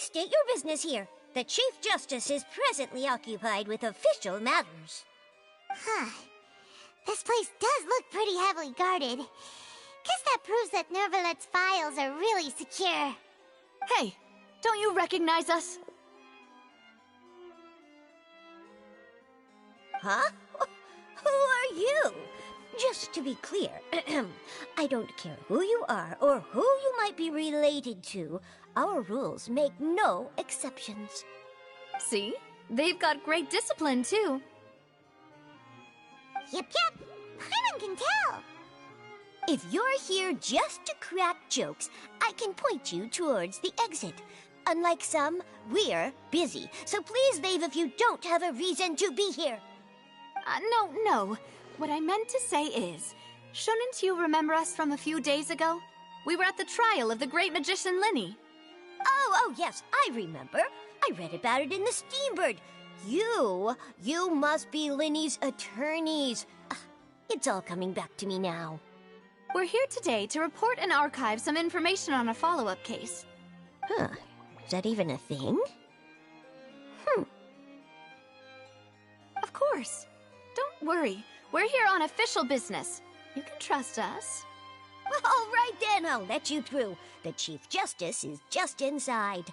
Please state your business here. The Chief Justice is presently occupied with official matters. Huh. This place does look pretty heavily guarded. Guess that proves that Nervalet's files are really secure. Hey, don't you recognize us? Huh? Who are you? Just to be clear, I don't care who you are or who you might be related to. Our rules make no exceptions. See? They've got great discipline, too. Yep. Paimon can tell. If you're here just to crack jokes, I can point you towards the exit. Unlike some, we're busy, so please leave if you don't have a reason to be here. No. What I meant to say is, shouldn't you remember us from a few days ago? We were at the trial of the great magician Linny. Oh, yes, I remember. I read about it in the Steambird. You must be Linny's attorneys. It's all coming back to me now. We're here today to report and archive some information on a follow-up case. Huh. Is that even a thing? Of course. Don't worry. We're here on official business. You can trust us. All right then, I'll let you through. The Chief Justice is just inside.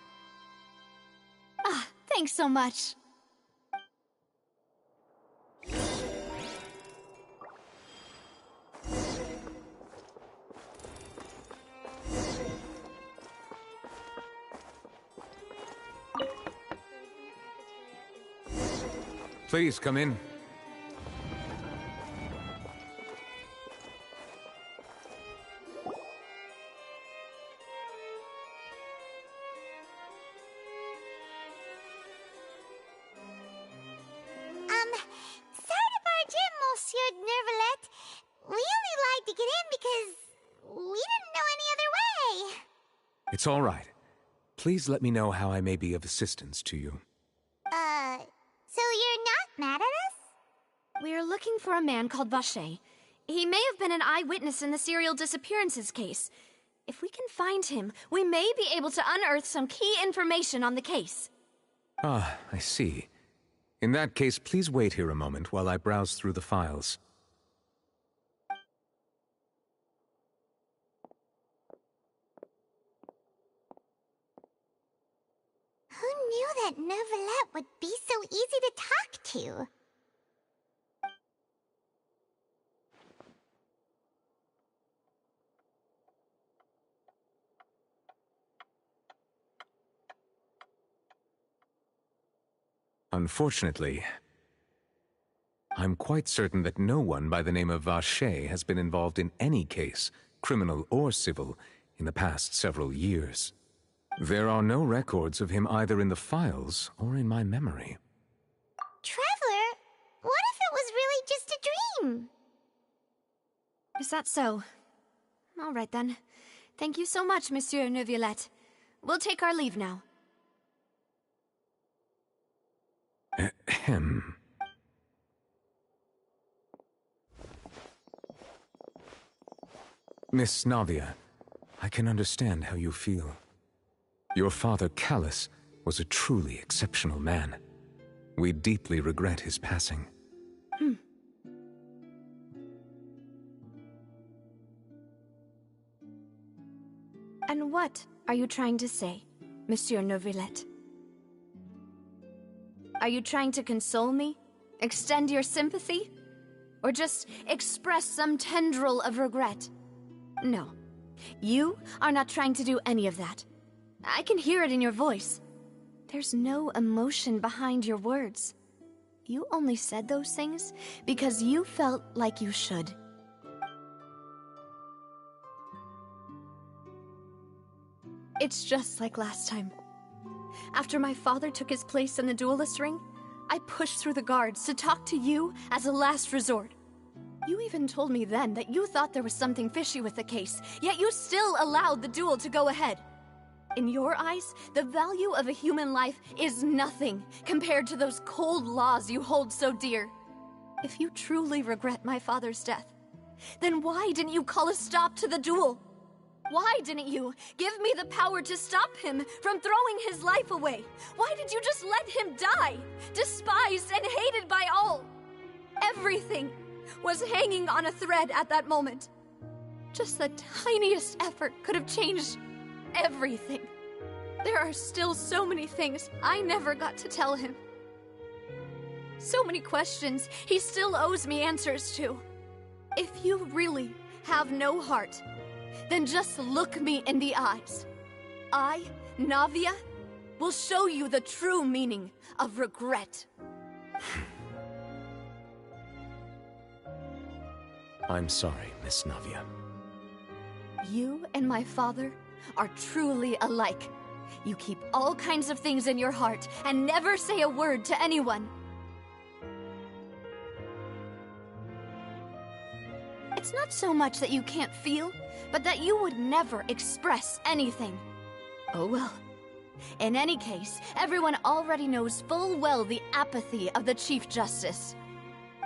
Thanks so much. Please come in. Sorry to barge in, Monsieur Nervalet. We only lied to get in because we didn't know any other way. It's all right. Please let me know how I may be of assistance to you. So you're not mad at us? We're looking for a man called Vacher. He may have been an eyewitness in the serial disappearances case. If we can find him, we may be able to unearth some key information on the case. Ah, I see. In that case, please wait here a moment while I browse through the files. Who knew that Nervalet would be so easy to talk to? Unfortunately, I'm quite certain that no one by the name of Vacher has been involved in any case, criminal or civil, in the past several years. There are no records of him either in the files or in my memory. Traveler, what if it was really just a dream? Is that so? All right then. Thank you so much, Monsieur Neuvillette. We'll take our leave now. Ahem. Miss Navia, I can understand how you feel. Your father, Callus, was a truly exceptional man. We deeply regret his passing. And what are you trying to say, Monsieur Neuvillette? Are you trying to console me? Extend your sympathy? Or just express some tendril of regret? No. You are not trying to do any of that. I can hear it in your voice. There's no emotion behind your words. You only said those things because you felt like you should. It's just like last time. After my father took his place in the duelist ring, I pushed through the guards to talk to you as a last resort. You even told me then that you thought there was something fishy with the case, yet you still allowed the duel to go ahead. In your eyes, the value of a human life is nothing compared to those cold laws you hold so dear. If you truly regret my father's death, then why didn't you call a stop to the duel? Why didn't you give me the power to stop him from throwing his life away? Why did you just let him die, despised and hated by all? Everything was hanging on a thread at that moment. Just the tiniest effort could have changed everything. There are still so many things I never got to tell him. So many questions he still owes me answers to. If you really have no heart, then just look me in the eyes. I, Navia, will show you the true meaning of regret. I'm sorry, Miss Navia. You and my father are truly alike. You keep all kinds of things in your heart and never say a word to anyone. It's not so much that you can't feel, but that you would never express anything. Oh well. In any case, everyone already knows full well the apathy of the Chief Justice.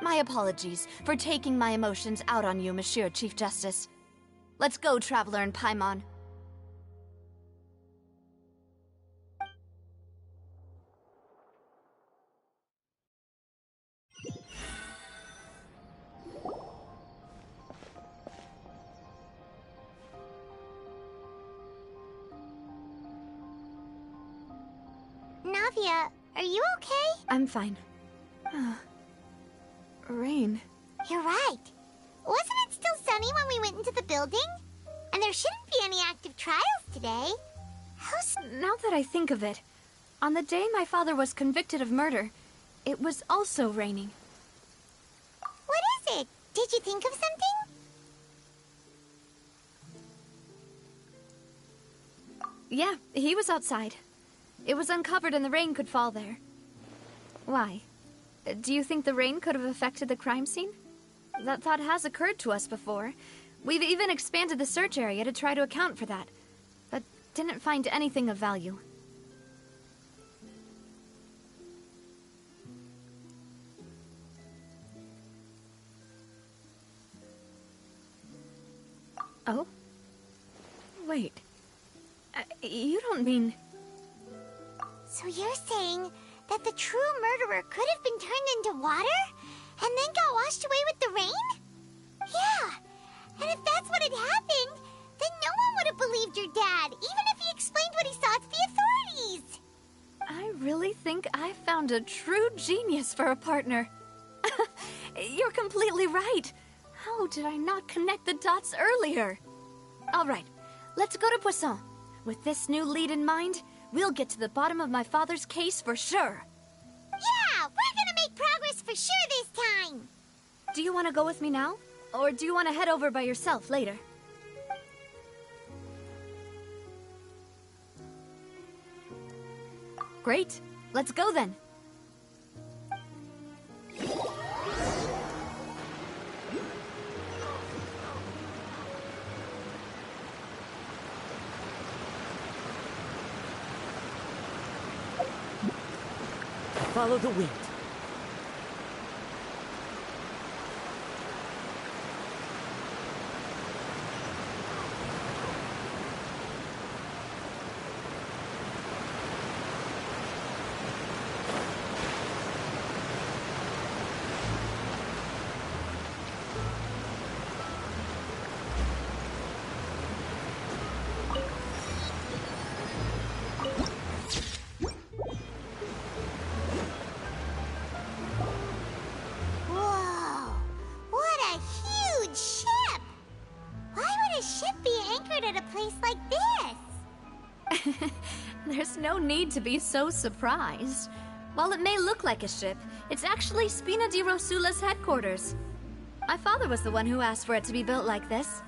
My apologies for taking my emotions out on you, Monsieur Chief Justice. Let's go, Traveler and Paimon. Navia, are you okay? I'm fine. Rain. You're right. Wasn't it still sunny when we went into the building? And there shouldn't be any active trials today. Now that I think of it, on the day my father was convicted of murder, it was also raining. What is it? Did you think of something? Yeah, he was outside. It was uncovered and the rain could fall there. Why? Do you think the rain could have affected the crime scene? That thought has occurred to us before. We've even expanded the search area to try to account for that, but didn't find anything of value. Oh? Wait. You don't mean... So you're saying that the true murderer could have been turned into water and then got washed away with the rain? Yeah, and if that's what had happened, then no one would have believed your dad, even if he explained what he saw to the authorities. I really think I found a true genius for a partner. You're completely right. How did I not connect the dots earlier? All right, let's go to Poisson. With this new lead in mind, we'll get to the bottom of my father's case for sure. Yeah, we're gonna make progress for sure this time. Do you want to go with me now? Or do you want to head over by yourself later? Great. Let's go then. Follow the wind. Whoa, what a huge ship! Why would a ship be anchored at a place like this? There's no need to be so surprised. While it may look like a ship, it's actually Spina di Rosula's headquarters. My father was the one who asked for it to be built like this.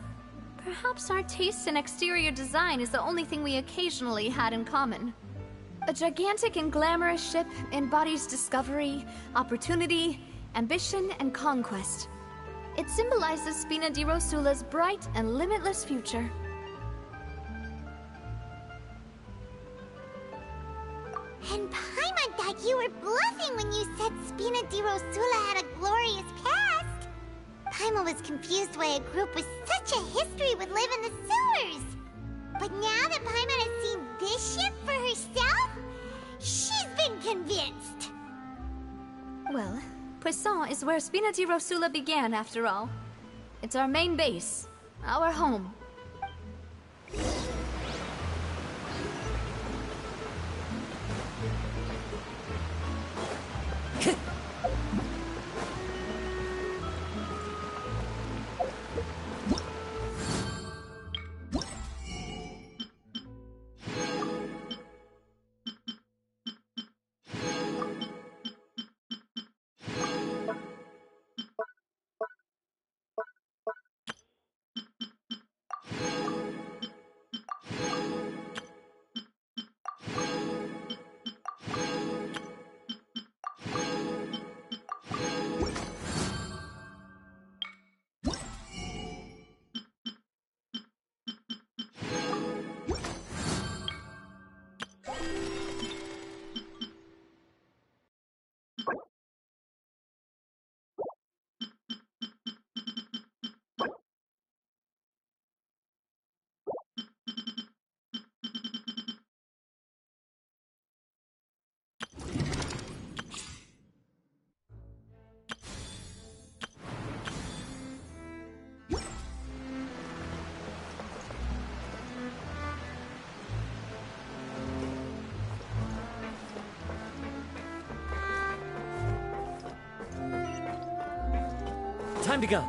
Perhaps our taste in exterior design is the only thing we occasionally had in common. A gigantic and glamorous ship embodies discovery, opportunity, ambition, and conquest. It symbolizes Spina di Rosula's bright and limitless future. And Paimon thought you were bluffing when you said Spina di Rosula had a glorious past. Paimon was confused why a group with such a history would live in the sewers. But now that Paimon has seen this ship for herself, she's been convinced. Well, Poisson is where Spina di Rosula began, after all. It's our main base, our home. Time to go.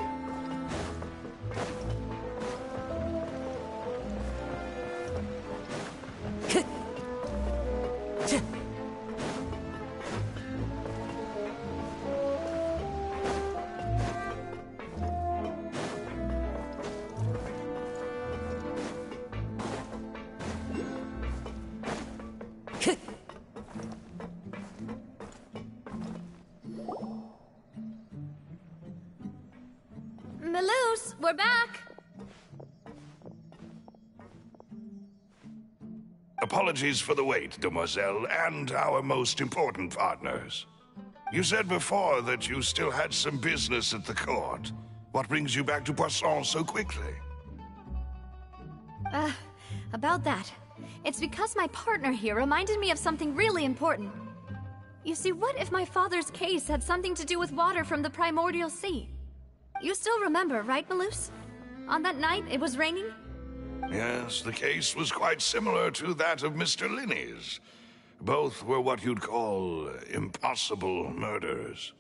Melus, we're back! Apologies for the wait, demoiselle, and our most important partners. You said before that you still had some business at the court. What brings you back to Poisson so quickly? About that. It's because my partner here reminded me of something really important. You see, what if my father's case had something to do with water from the primordial sea? You still remember, right, Melus? On that night, it was raining? Yes, the case was quite similar to that of Mr. Linney's. Both were what you'd call impossible murders.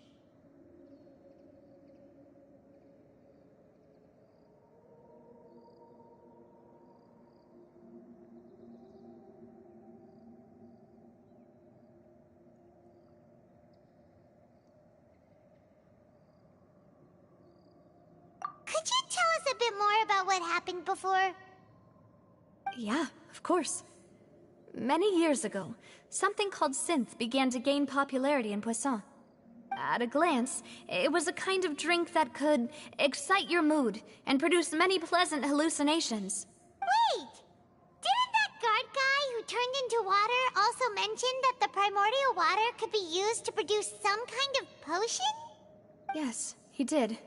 Could you tell us a bit more about what happened before? Yeah, of course. Many years ago, something called synth began to gain popularity in Poisson. At a glance, it was a kind of drink that could excite your mood and produce many pleasant hallucinations. Wait! Didn't that guard guy who turned into water also mention that the primordial water could be used to produce some kind of potion? Yes, he did.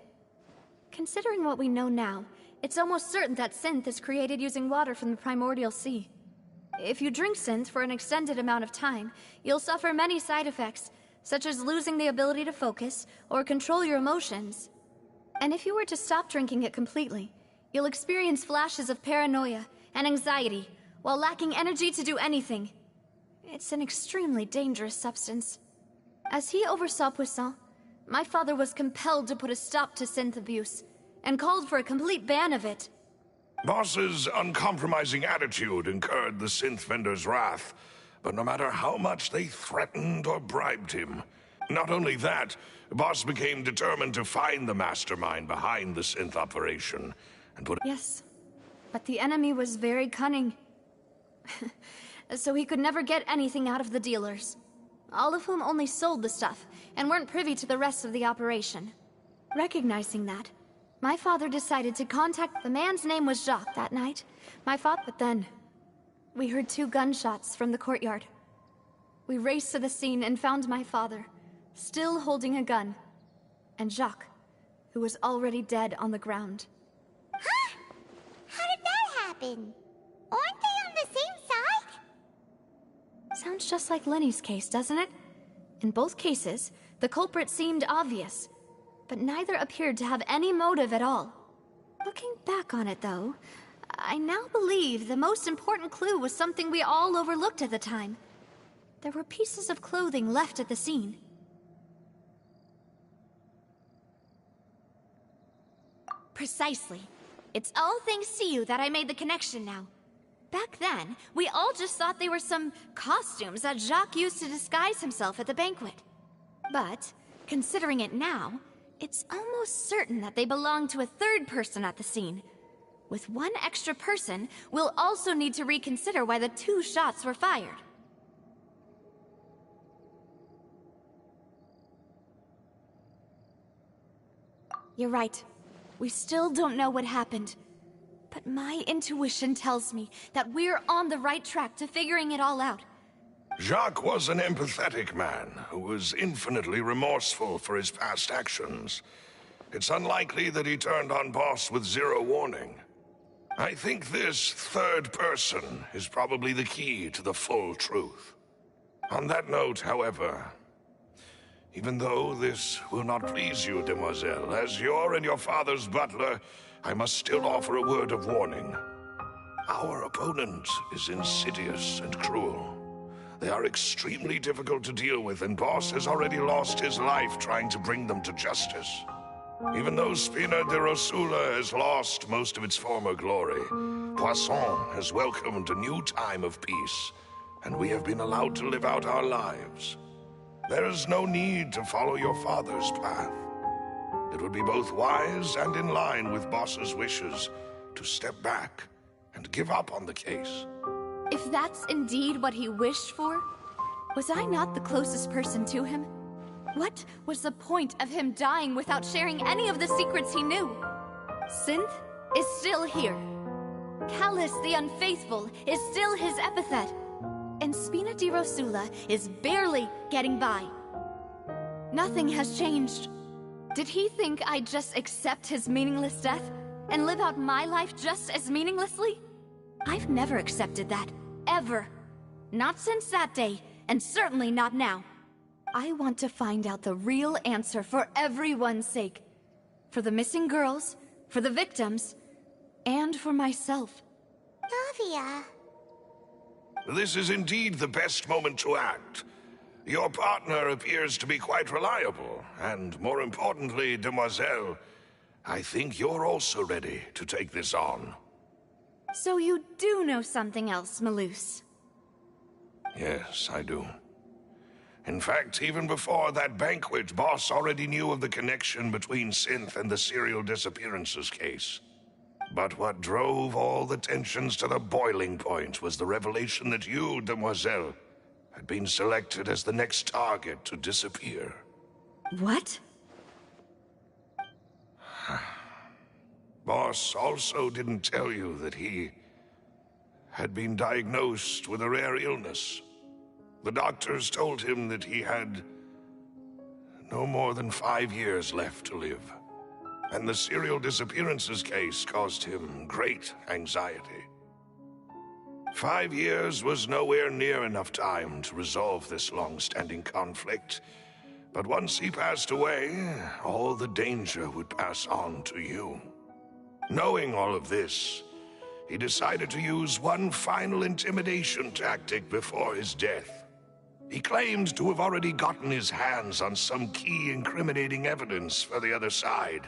Considering what we know now, it's almost certain that synth is created using water from the primordial sea. If you drink synth for an extended amount of time, you'll suffer many side effects, such as losing the ability to focus or control your emotions. And if you were to stop drinking it completely, you'll experience flashes of paranoia and anxiety while lacking energy to do anything. It's an extremely dangerous substance. As he oversaw Poisson, my father was compelled to put a stop to synth abuse and called for a complete ban of it. Boss's uncompromising attitude incurred the synth vendor's wrath, but no matter how much they threatened or bribed him. Not only that, Boss became determined to find the mastermind behind the synth operation and put— Yes, but the enemy was very cunning. So he could never get anything out of the dealers, all of whom only sold the stuff and weren't privy to the rest of the operation. Recognizing that, my father decided to contact— The man's name was Jacques that night. But then, we heard 2 gunshots from the courtyard. We raced to the scene and found my father, still holding a gun, and Jacques, who was already dead on the ground. Huh? How did that happen? Aren't they on the same side? Sounds just like Lenny's case, doesn't it? In both cases, the culprit seemed obvious, but neither appeared to have any motive at all. Looking back on it, though, I now believe the most important clue was something we all overlooked at the time. There were pieces of clothing left at the scene. Precisely. It's all thanks to you that I made the connection now. Back then, we all just thought they were some costumes that Jacques used to disguise himself at the banquet. But, considering it now, it's almost certain that they belong to a third person at the scene. With one extra person, we'll also need to reconsider why the 2 shots were fired. You're right. We still don't know what happened. But my intuition tells me that we're on the right track to figuring it all out. Jacques was an empathetic man who was infinitely remorseful for his past actions. It's unlikely that he turned on Boss with 0 warning. I think this third person is probably the key to the full truth. On that note, however, even though this will not please you, demoiselle, as your and your father's butler, I must still offer a word of warning. Our opponent is insidious and cruel. They are extremely difficult to deal with, and Boss has already lost his life trying to bring them to justice. Even though Spina de Rosula has lost most of its former glory, Poisson has welcomed a new time of peace, and we have been allowed to live out our lives. There is no need to follow your father's path. It would be both wise and in line with Boss's wishes to step back and give up on the case. If that's indeed what he wished for, was I not the closest person to him? What was the point of him dying without sharing any of the secrets he knew? Synth is still here. Callus the Unfaithful is still his epithet. And Spina di Rosula is barely getting by. Nothing has changed. Did he think I'd just accept his meaningless death and live out my life just as meaninglessly? I've never accepted that, ever. Not since that day, and certainly not now. I want to find out the real answer for everyone's sake. For the missing girls, for the victims, and for myself. Navia. This is indeed the best moment to act. Your partner appears to be quite reliable, and more importantly, demoiselle, I think you're also ready to take this on. So you do know something else, Malouse? Yes, I do. In fact, even before that banquet, Boss already knew of the connection between Synth and the serial disappearances case. But what drove all the tensions to the boiling point was the revelation that you, demoiselle, had been selected as the next target to disappear. What? Boss also didn't tell you that he had been diagnosed with a rare illness. The doctors told him that he had no more than 5 years left to live. And the serial disappearances case caused him great anxiety. 5 years was nowhere near enough time to resolve this long-standing conflict. But once he passed away, all the danger would pass on to you. Knowing all of this, he decided to use one final intimidation tactic before his death. He claimed to have already gotten his hands on some key incriminating evidence for the other side,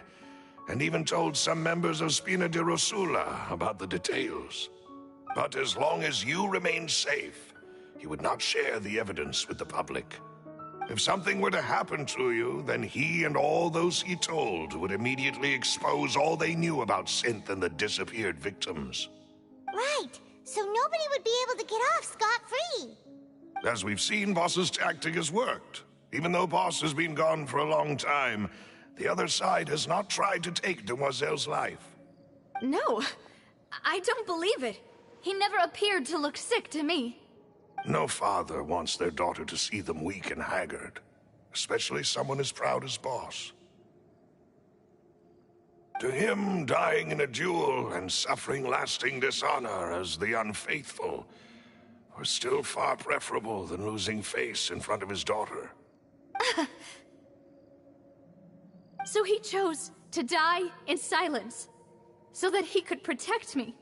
and even told some members of Spina di Rosula about the details. But as long as you remained safe, he would not share the evidence with the public. If something were to happen to you, then he and all those he told would immediately expose all they knew about Synth and the disappeared victims. Right, so nobody would be able to get off scot-free. As we've seen, Boss's tactic has worked. Even though Boss has been gone for a long time, the other side has not tried to take Demoiselle's life. No, I don't believe it. He never appeared to look sick to me. No father wants their daughter to see them weak and haggard, especially someone as proud as Boss. To him, dying in a duel and suffering lasting dishonor as the unfaithful was still far preferable than losing face in front of his daughter. So he chose to die in silence, so that he could protect me.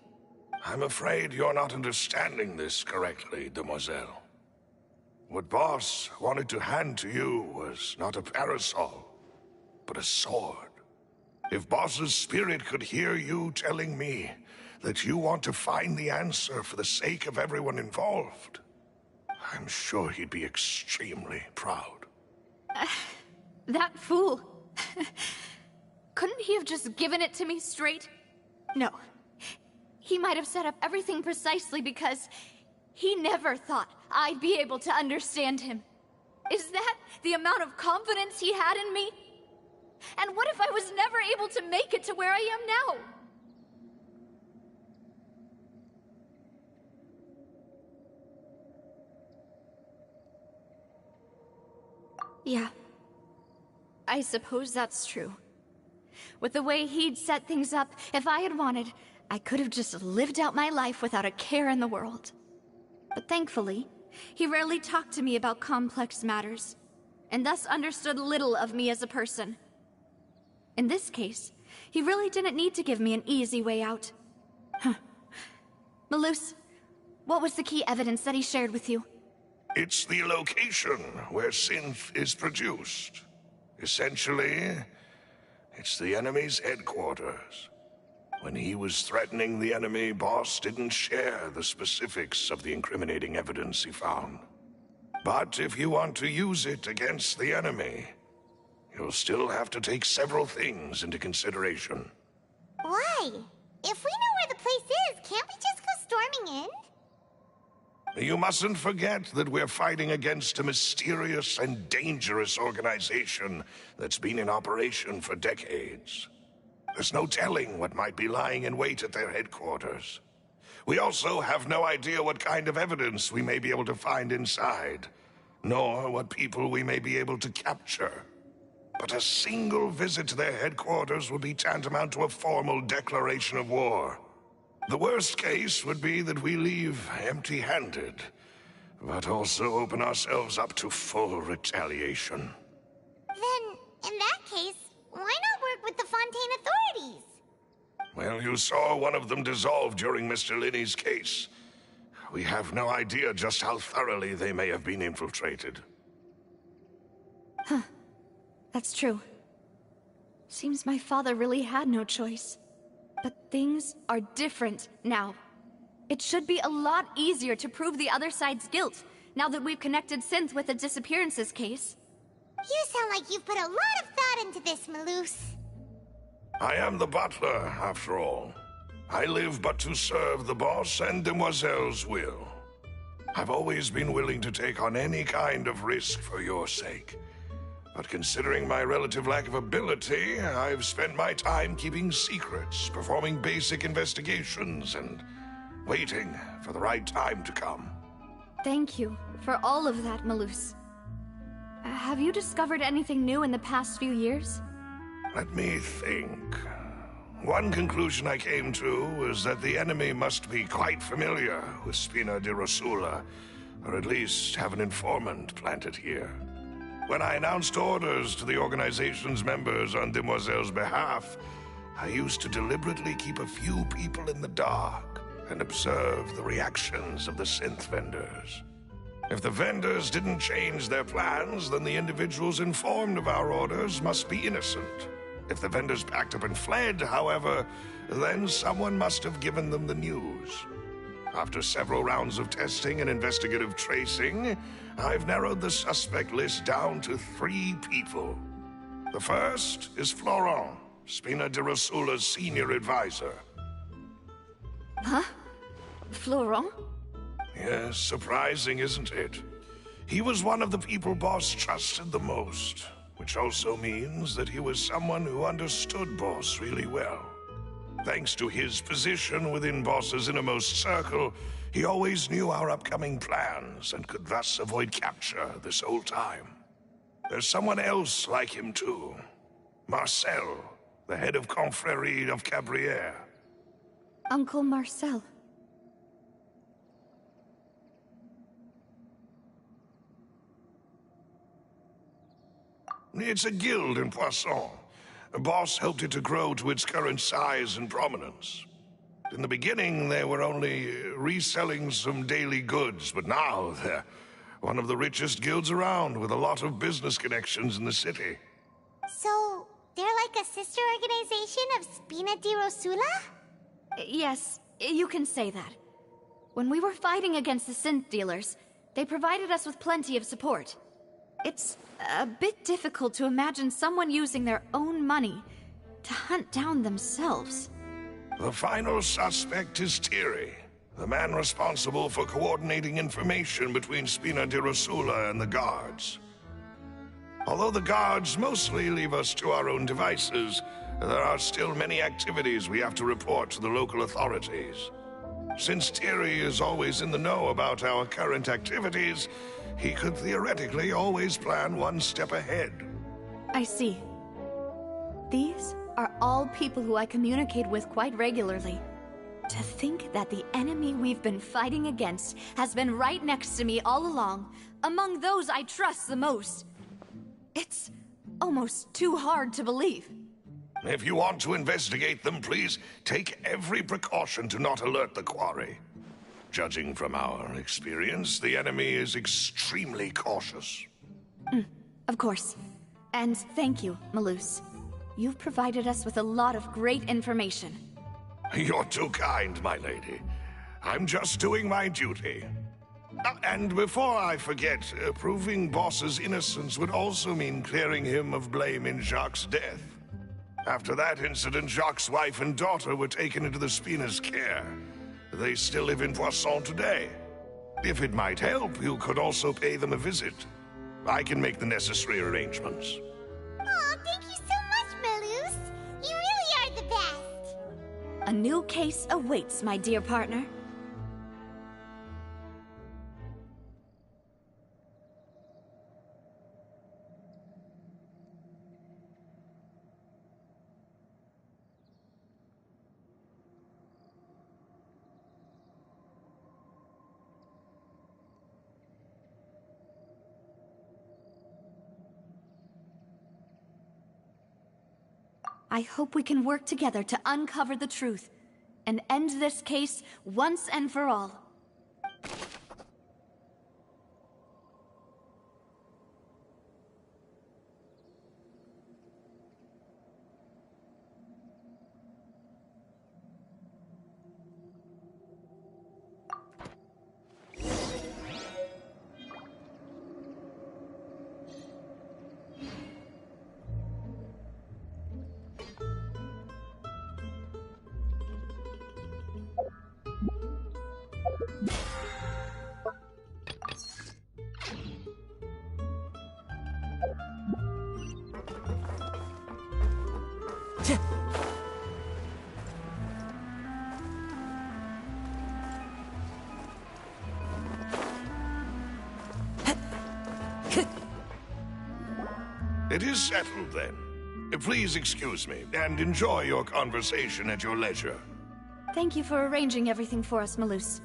I'm afraid you're not understanding this correctly, demoiselle. What Boss wanted to hand to you was not a parasol, but a sword. If Boss's spirit could hear you telling me that you want to find the answer for the sake of everyone involved, I'm sure he'd be extremely proud. That fool. Couldn't he have just given it to me straight? No. He might have set up everything precisely because he never thought I'd be able to understand him. Is that the amount of confidence he had in me? And what if I was never able to make it to where I am now? Yeah. I suppose that's true. With the way he'd set things up, if I had wanted, I could have just lived out my life without a care in the world. But thankfully, he rarely talked to me about complex matters, and thus understood little of me as a person. In this case, he really didn't need to give me an easy way out. Malus, what was the key evidence that he shared with you? It's the location where synth is produced. Essentially, it's the enemy's headquarters. When he was threatening the enemy, Boss didn't share the specifics of the incriminating evidence he found. But if you want to use it against the enemy, you'll still have to take several things into consideration. Why? If we know where the place is, can't we just go storming in? You mustn't forget that we're fighting against a mysterious and dangerous organization that's been in operation for decades. There's no telling what might be lying in wait at their headquarters. We also have no idea what kind of evidence we may be able to find inside, nor what people we may be able to capture. But a single visit to their headquarters would be tantamount to a formal declaration of war. The worst case would be that we leave empty-handed, but also open ourselves up to full retaliation. Then, in that case, why not work with the Fontaine authorities? Well, you saw one of them dissolve during Mr. Linney's case. We have no idea just how thoroughly they may have been infiltrated. Huh. That's true. Seems my father really had no choice. But things are different now. It should be a lot easier to prove the other side's guilt, now that we've connected Synth with the disappearances case. You sound like you've put a lot of thought into this, Malus. I am the butler, after all. I live but to serve the boss and Demoiselle's will. I've always been willing to take on any kind of risk for your sake. But considering my relative lack of ability, I've spent my time keeping secrets, performing basic investigations, and waiting for the right time to come. Thank you for all of that, Malus. Have you discovered anything new in the past few years? Let me think. One conclusion I came to was that the enemy must be quite familiar with Spina di Rosula, or at least have an informant planted here. When I announced orders to the organization's members on Demoiselle's behalf, I used to deliberately keep a few people in the dark and observe the reactions of the synth vendors. If the vendors didn't change their plans, then the individuals informed of our orders must be innocent. If the vendors packed up and fled, however, then someone must have given them the news. After several rounds of testing and investigative tracing, I've narrowed the suspect list down to 3 people. The first is Florent, Spina di Rosula's senior advisor. Huh? Florent? Yes, surprising, isn't it? He was one of the people Boss trusted the most, which also means that he was someone who understood Boss really well. Thanks to his position within Boss's innermost circle, he always knew our upcoming plans and could thus avoid capture this whole time. There's someone else like him too. Marcel, the head of Confrérie of Cabriere. Uncle Marcel. It's a guild in Poisson. Boss helped it to grow to its current size and prominence. In the beginning, they were only reselling some daily goods, but now they're one of the richest guilds around, with a lot of business connections in the city. So, they're like a sister organization of Spina di Rosula? Yes, you can say that. When we were fighting against the synth dealers, they provided us with plenty of support. It's a bit difficult to imagine someone using their own money to hunt down themselves. The final suspect is Thierry, the man responsible for coordinating information between Spina di Rosula and the guards. Although the guards mostly leave us to our own devices, there are still many activities we have to report to the local authorities. Since Thierry is always in the know about our current activities, he could theoretically always plan one step ahead. I see. These are all people who I communicate with quite regularly. To think that the enemy we've been fighting against has been right next to me all along, among those I trust the most. It's almost too hard to believe. If you want to investigate them, please take every precaution to not alert the quarry. Judging from our experience, the enemy is extremely cautious. Of course. And thank you, Malus. You've provided us with a lot of great information. You're too kind, my lady. I'm just doing my duty. And before I forget, proving Boss's innocence would also mean clearing him of blame in Jacques' death. After that incident, Jacques' wife and daughter were taken into the Spina's care. They still live in Poisson today. If it might help, you could also pay them a visit. I can make the necessary arrangements. Aw, thank you so much, Malus. You really are the best. A new case awaits, my dear partner. I hope we can work together to uncover the truth and end this case once and for all. It is settled, then. Please excuse me, and enjoy your conversation at your leisure. Thank you for arranging everything for us, Malus.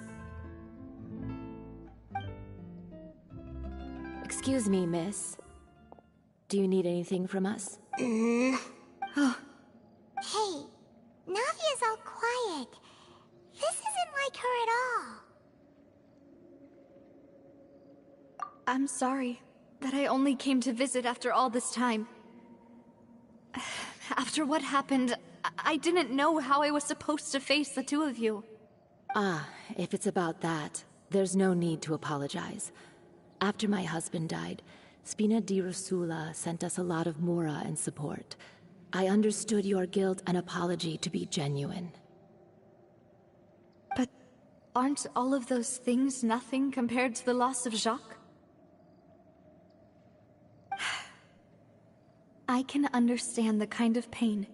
Excuse me, miss. Do you need anything from us? Hey, Navia's all quiet. This isn't like her at all. I'm sorry that I only came to visit after all this time. After what happened, I didn't know how I was supposed to face the two of you. Ah, if it's about that, there's no need to apologize. After my husband died, Spina di Rosula sent us a lot of mora and support. I understood your guilt and apology to be genuine. But aren't all of those things nothing compared to the loss of Jacques? I can understand the kind of pain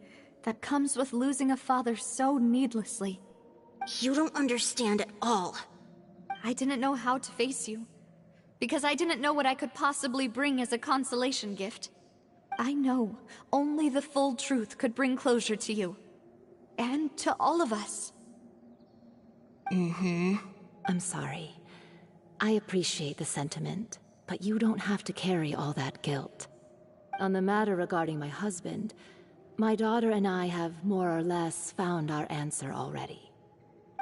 that comes with losing a father so needlessly. You don't understand at all. I didn't know how to face you, because I didn't know what I could possibly bring as a consolation gift. I know only the full truth could bring closure to you. And to all of us. I'm sorry. I appreciate the sentiment, but you don't have to carry all that guilt. On the matter regarding my husband, my daughter and I have more or less found our answer already.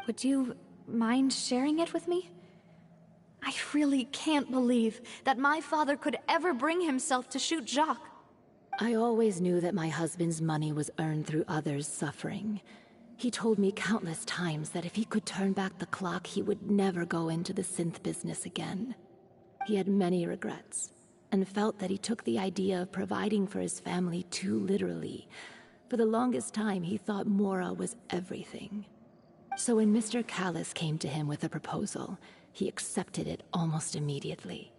Would you mind sharing it with me? I really can't believe that my father could ever bring himself to shoot Jacques. I always knew that my husband's money was earned through others' suffering. He told me countless times that if he could turn back the clock, he would never go into the synth business again. He had many regrets, and felt that he took the idea of providing for his family too literally. For the longest time, he thought Mora was everything. So when Mr. Callis came to him with a proposal, he accepted it almost immediately.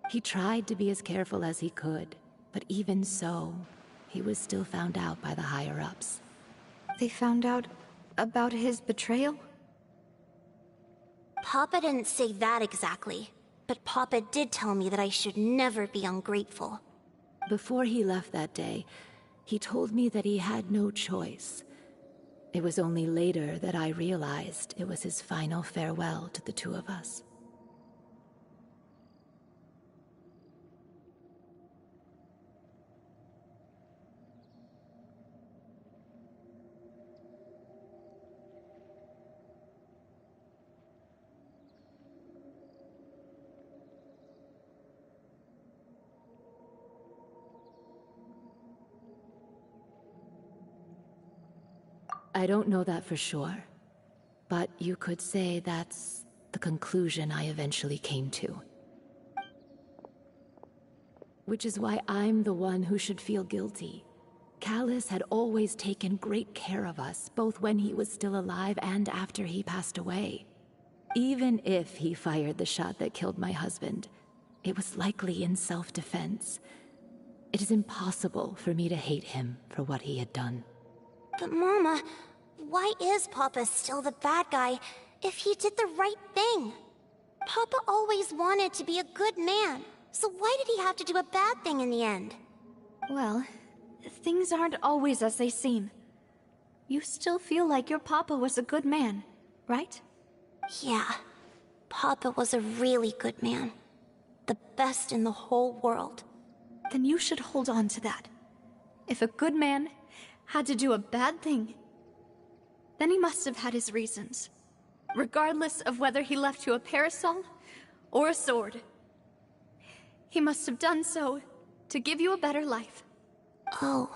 He tried to be as careful as he could, but even so, he was still found out by the higher-ups. They found out about his betrayal? Papa didn't say that exactly, but Papa did tell me that I should never be ungrateful. Before he left that day, he told me that he had no choice. It was only later that I realized it was his final farewell to the two of us. I don't know that for sure, but you could say that's the conclusion I eventually came to. Which is why I'm the one who should feel guilty. Callis had always taken great care of us, both when he was still alive and after he passed away. Even if he fired the shot that killed my husband, it was likely in self-defense. It is impossible for me to hate him for what he had done. But Mama, why is Papa still the bad guy if he did the right thing? Papa always wanted to be a good man, so why did he have to do a bad thing in the end? Well, things aren't always as they seem. You still feel like your papa was a good man, right? Yeah, Papa was a really good man. The best in the whole world. Then you should hold on to that. If a good man had to do a bad thing, then he must have had his reasons. Regardless of whether he left you a parasol or a sword. He must have done so to give you a better life. Oh.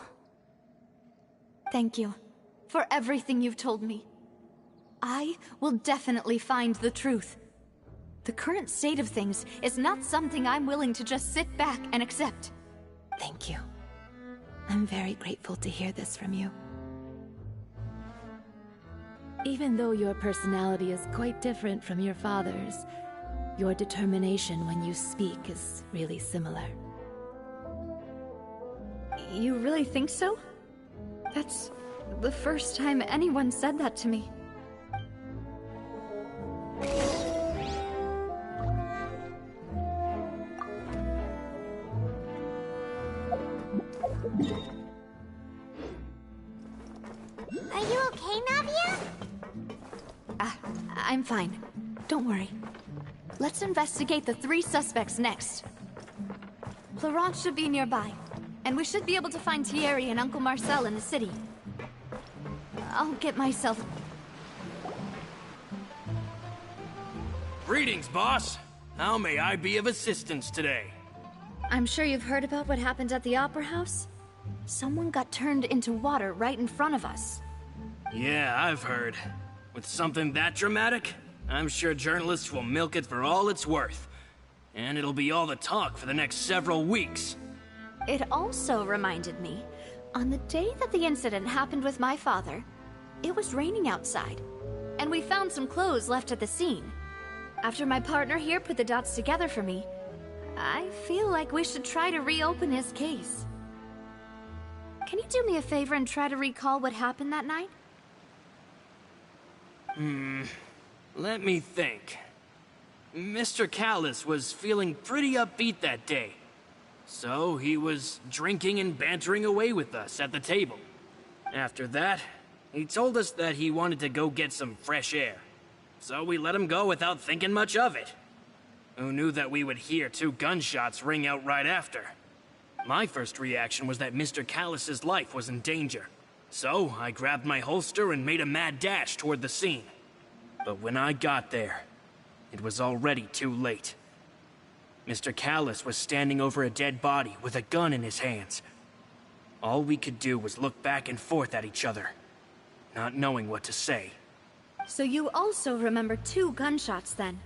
Thank you for everything you've told me. I will definitely find the truth. The current state of things is not something I'm willing to just sit back and accept. Thank you. I'm very grateful to hear this from you. Even though your personality is quite different from your father's, your determination when you speak is really similar. You really think so? That's the first time anyone said that to me. Are you okay, Navia? I'm fine. Don't worry. Let's investigate the 3 suspects next. Florent should be nearby, and we should be able to find Thierry and Uncle Marcel in the city. I'll get myself... Greetings, boss. How may I be of assistance today? I'm sure you've heard about what happened at the Opera House? Someone got turned into water right in front of us. Yeah, I've heard. With something that dramatic, I'm sure journalists will milk it for all it's worth. And it'll be all the talk for the next several weeks. It also reminded me, on the day that the incident happened with my father, it was raining outside, and we found some clothes left at the scene. After my partner here put the dots together for me, I feel like we should try to reopen his case. Can you do me a favor and try to recall what happened that night? Let me think. Mr. Callis was feeling pretty upbeat that day. So he was drinking and bantering away with us at the table. After that, he told us that he wanted to go get some fresh air. So we let him go without thinking much of it. Who knew that we would hear 2 gunshots ring out right after? My first reaction was that Mr. Callus's life was in danger. So I grabbed my holster and made a mad dash toward the scene. But when I got there, it was already too late. Mr. Callus was standing over a dead body with a gun in his hands. All we could do was look back and forth at each other, not knowing what to say. So you also remember 2 gunshots then?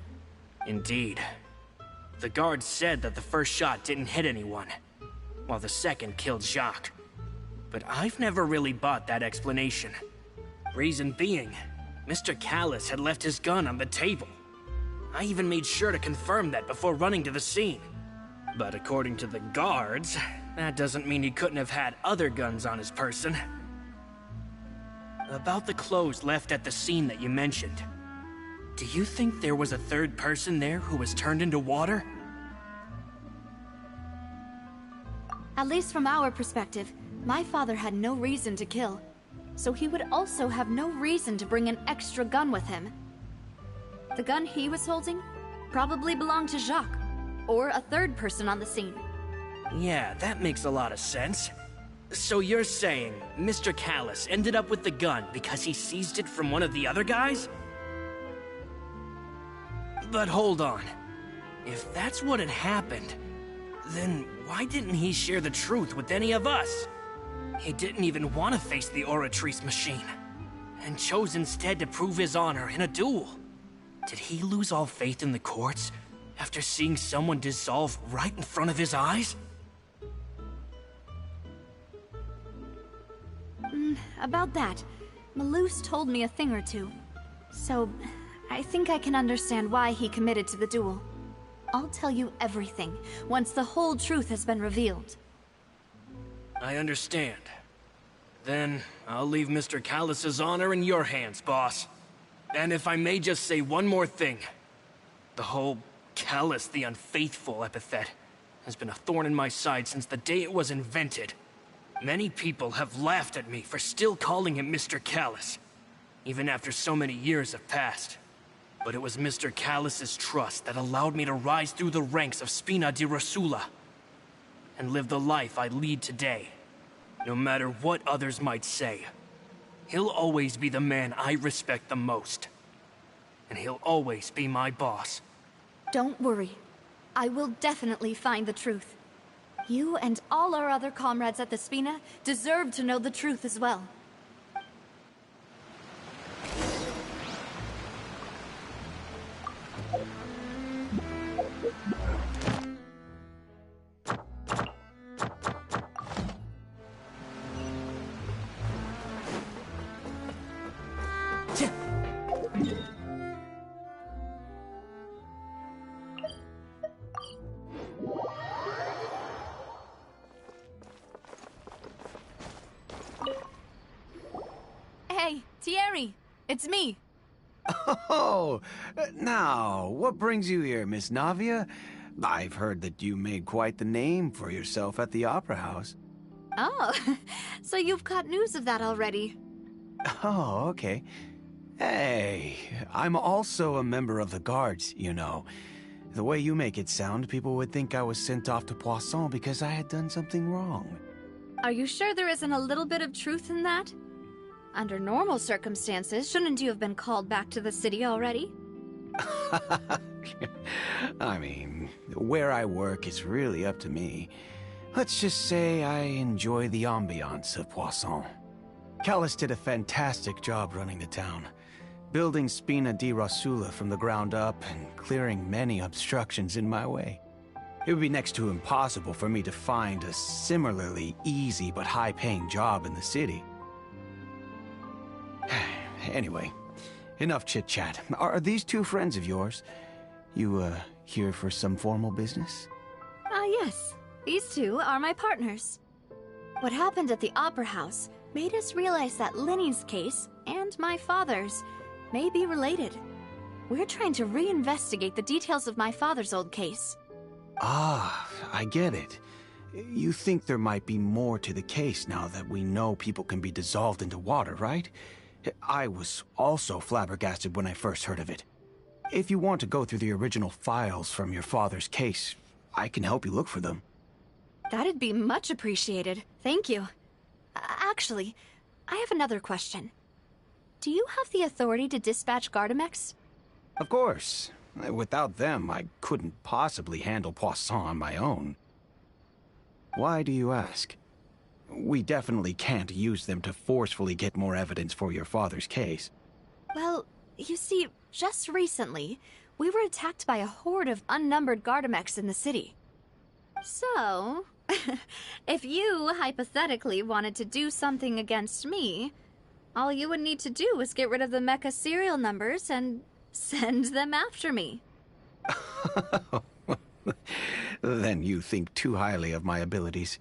Indeed. The guard said that the first shot didn't hit anyone, while the second killed Jacques. But I've never really bought that explanation. Reason being, Mr. Callus had left his gun on the table. I even made sure to confirm that before running to the scene. But according to the guards, that doesn't mean he couldn't have had other guns on his person. About the clothes left at the scene that you mentioned, do you think there was a third person there who was turned into water? At least from our perspective, my father had no reason to kill. So he would also have no reason to bring an extra gun with him. The gun he was holding probably belonged to Jacques, or a third person on the scene. Yeah, that makes a lot of sense. So you're saying Mr. Callus ended up with the gun because he seized it from one of the other guys? But hold on. If that's what had happened, then why didn't he share the truth with any of us? He didn't even want to face the Oratrice machine, and chose instead to prove his honor in a duel. Did he lose all faith in the courts after seeing someone dissolve right in front of his eyes? About that, Malus told me a thing or two. So, I think I can understand why he committed to the duel. I'll tell you everything, once the whole truth has been revealed. I understand. Then, I'll leave Mr. Callus's honor in your hands, boss. And if I may just say one more thing. The whole Callus the Unfaithful epithet has been a thorn in my side since the day it was invented. Many people have laughed at me for still calling him Mr. Callus, even after so many years have passed. But it was Mr. Callus's trust that allowed me to rise through the ranks of Spina di Rosula and live the life I lead today. No matter what others might say, he'll always be the man I respect the most. And he'll always be my boss. Don't worry. I will definitely find the truth. You and all our other comrades at the Spina deserve to know the truth as well. Hey, Thierry! It's me! Oh, now, what brings you here, Miss Navia? I've heard that you made quite the name for yourself at the Opera House. Oh, so you've got news of that already. Oh, okay. Hey, I'm also a member of the Guards, you know. The way you make it sound, people would think I was sent off to Poisson because I had done something wrong. Are you sure there isn't a little bit of truth in that? Under normal circumstances, shouldn't you have been called back to the city already? I mean, where I work is really up to me. Let's just say I enjoy the ambiance of Poisson. Callus did a fantastic job running the town, building Spina di Rosula from the ground up and clearing many obstructions in my way. It would be next to impossible for me to find a similarly easy but high-paying job in the city. Anyway, enough chit-chat. Are these 2 friends of yours? You, here for some formal business? Yes. These 2 are my partners. What happened at the Opera House made us realize that Linny's case, and my father's, may be related. We're trying to reinvestigate the details of my father's old case. Ah, I get it. You think there might be more to the case now that we know people can be dissolved into water, right? I was also flabbergasted when I first heard of it. If you want to go through the original files from your father's case, I can help you look for them. That'd be much appreciated. Thank you. Actually, I have another question. Do you have the authority to dispatch Gardamex? Of course. Without them, I couldn't possibly handle Poisson on my own. Why do you ask? We definitely can't use them to forcefully get more evidence for your father's case. Well, you see, just recently, we were attacked by a horde of unnumbered Gardamex in the city. So, if you hypothetically wanted to do something against me, all you would need to do was get rid of the mecha serial numbers and send them after me. Then you think too highly of my abilities.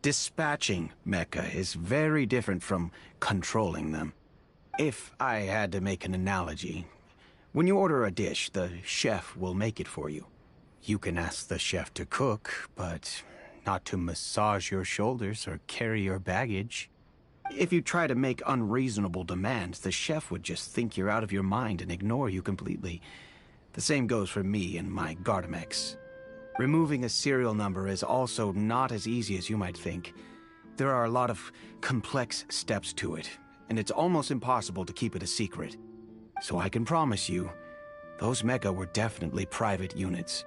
Dispatching mecha is very different from controlling them. If I had to make an analogy, when you order a dish, the chef will make it for you. You can ask the chef to cook, but not to massage your shoulders or carry your baggage. If you try to make unreasonable demands, the chef would just think you're out of your mind and ignore you completely. The same goes for me and my Gardamex. Removing a serial number is also not as easy as you might think. There are a lot of complex steps to it, and it's almost impossible to keep it a secret. So I can promise you, those mecha were definitely private units.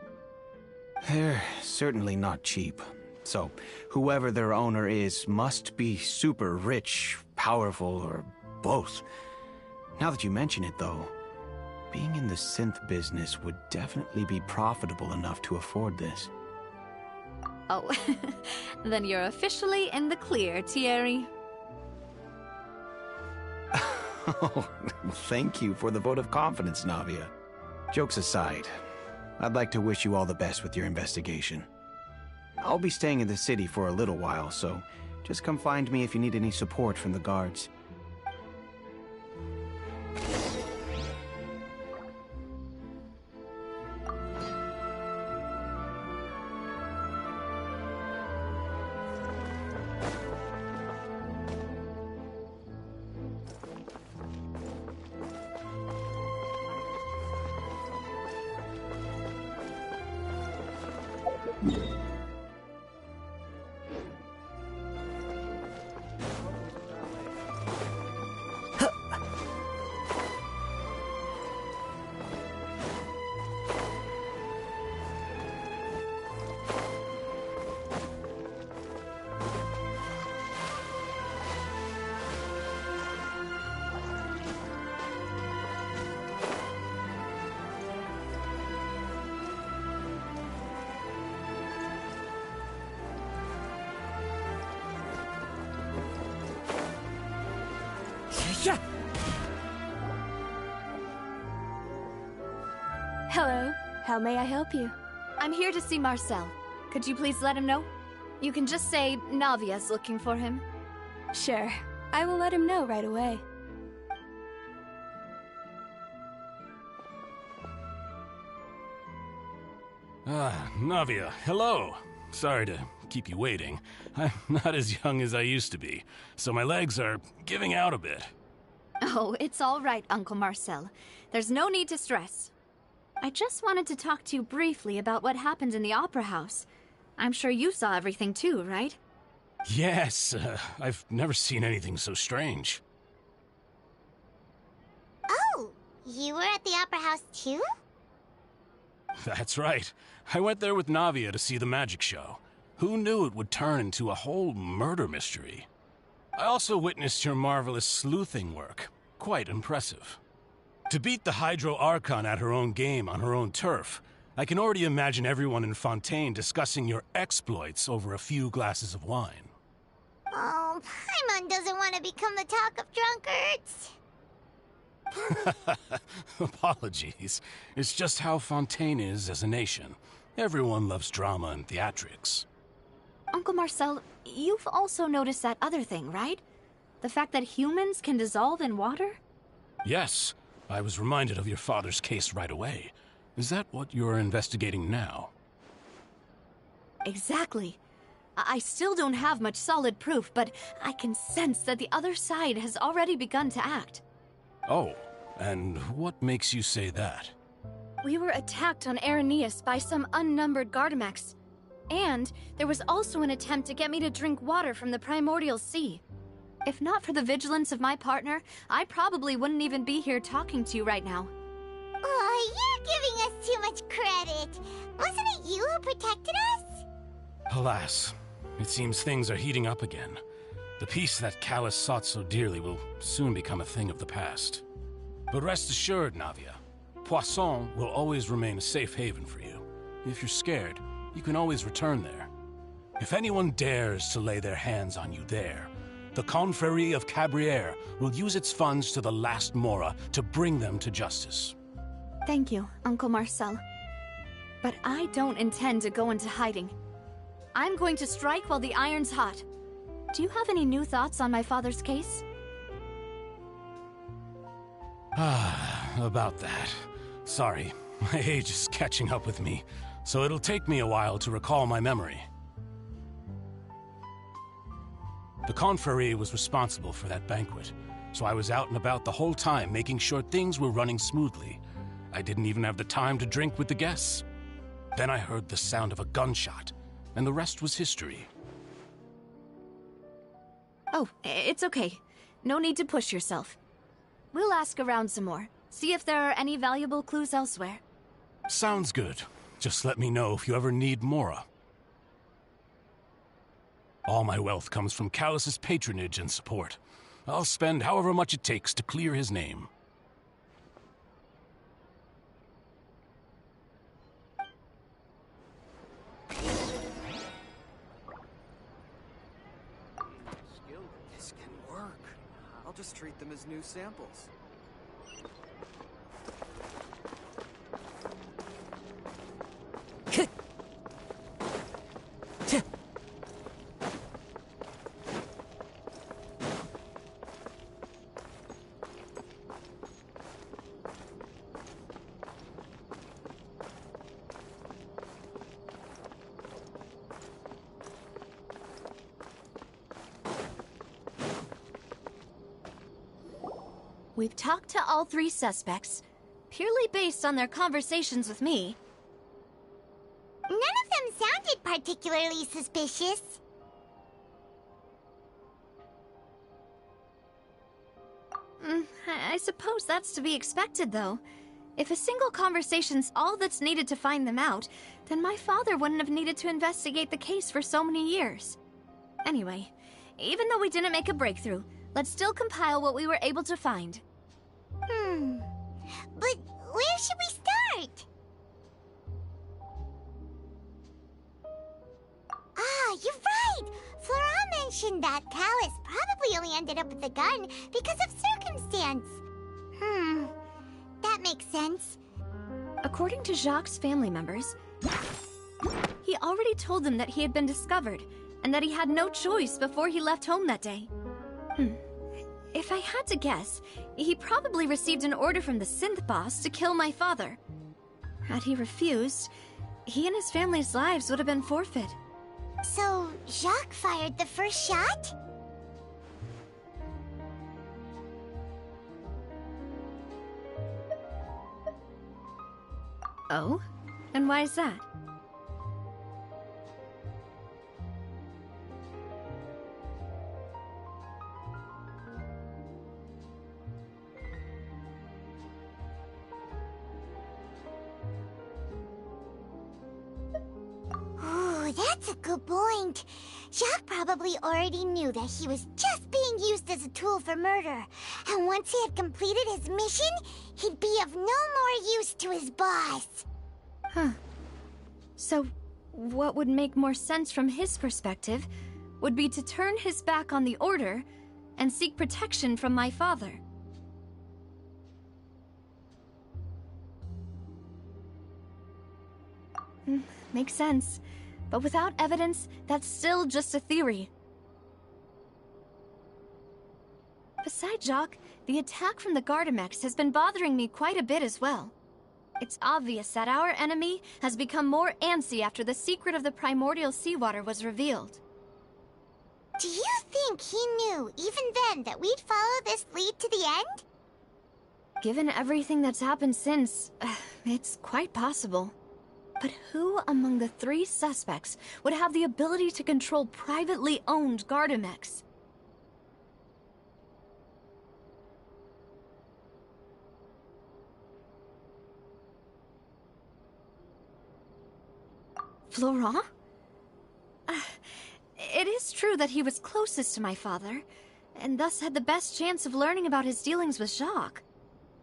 They're certainly not cheap. So, whoever their owner is must be super rich, powerful, or both. Now that you mention it, though, being in the synth business would definitely be profitable enough to afford this. Oh, then you're officially in the clear, Thierry. Oh, thank you for the vote of confidence, Navia. Jokes aside, I'd like to wish you all the best with your investigation. I'll be staying in the city for a little while, so just come find me if you need any support from the guards. Hello. How may I help you? I'm here to see Marcel. Could you please let him know? You can just say Navia's looking for him. Sure. I will let him know right away. Navia, hello. Sorry to keep you waiting. I'm not as young as I used to be, so my legs are giving out a bit. Oh, it's all right, Uncle Marcel. There's no need to stress. I just wanted to talk to you briefly about what happened in the Opera House. I'm sure you saw everything too, right? Yes, I've never seen anything so strange. Oh, you were at the Opera House too? That's right. I went there with Navia to see the magic show. Who knew it would turn into a whole murder mystery? I also witnessed your marvelous sleuthing work. Quite impressive. To beat the Hydro Archon at her own game on her own turf, I can already imagine everyone in Fontaine discussing your exploits over a few glasses of wine. Oh, Paimon doesn't want to become the talk of drunkards. Apologies. It's just how Fontaine is as a nation. Everyone loves drama and theatrics. Uncle Marcel, you've also noticed that other thing, right? The fact that humans can dissolve in water? Yes. I was reminded of your father's case right away. Is that what you're investigating now? Exactly. I still don't have much solid proof, but I can sense that the other side has already begun to act. Oh, and what makes you say that? We were attacked on Araneus by some unnumbered Gardamex. And there was also an attempt to get me to drink water from the primordial sea. If not for the vigilance of my partner, I probably wouldn't even be here talking to you right now. Oh, you're giving us too much credit. Wasn't it you who protected us? Alas, it seems things are heating up again. The peace that Callus sought so dearly will soon become a thing of the past. But rest assured, Navia, Poisson will always remain a safe haven for you. If you're scared, you can always return there. If anyone dares to lay their hands on you there, the Confrérie of Cabrières will use its funds to the last Mora to bring them to justice. Thank you, Uncle Marcel. But I don't intend to go into hiding. I'm going to strike while the iron's hot. Do you have any new thoughts on my father's case? About that. Sorry, my age is catching up with me, so it'll take me a while to recall my memory. The Confrérie was responsible for that banquet, so I was out and about the whole time making sure things were running smoothly. I didn't even have the time to drink with the guests. Then I heard the sound of a gunshot, and the rest was history. Oh, it's okay. No need to push yourself. We'll ask around some more, see if there are any valuable clues elsewhere. Sounds good. Just let me know if you ever need Mora. All my wealth comes from Callus's patronage and support. I'll spend however much it takes to clear his name. This can work. I'll just treat them as new samples. We've talked to all three suspects, purely based on their conversations with me. None of them sounded particularly suspicious. I suppose that's to be expected, though. If a single conversation's all that's needed to find them out, then my father wouldn't have needed to investigate the case for so many years. Anyway, even though we didn't make a breakthrough, let's still compile what we were able to find. But where should we start? Ah, you're right! Flora mentioned that Callus probably only ended up with the gun because of circumstance. That makes sense. According to Jacques' family members, he already told them that he had been discovered, and that he had no choice before he left home that day. If I had to guess, he probably received an order from the synth boss to kill my father. Had he refused, he and his family's lives would have been forfeit. So, Jacques fired the first shot? Oh? And why is that? That's a good point. Jacques probably already knew that he was just being used as a tool for murder. And once he had completed his mission, he'd be of no more use to his boss. So, what would make more sense from his perspective would be to turn his back on the Order and seek protection from my father. Makes sense. But without evidence, that's still just a theory. Besides Jacques, the attack from the Gardamex has been bothering me quite a bit as well. It's obvious that our enemy has become more antsy after the secret of the primordial seawater was revealed. Do you think he knew, even then, that we'd follow this lead to the end? Given everything that's happened since, it's quite possible. But who among the 3 suspects would have the ability to control privately owned Gardamex? Florent? It is true that he was closest to my father, and thus had the best chance of learning about his dealings with Jacques.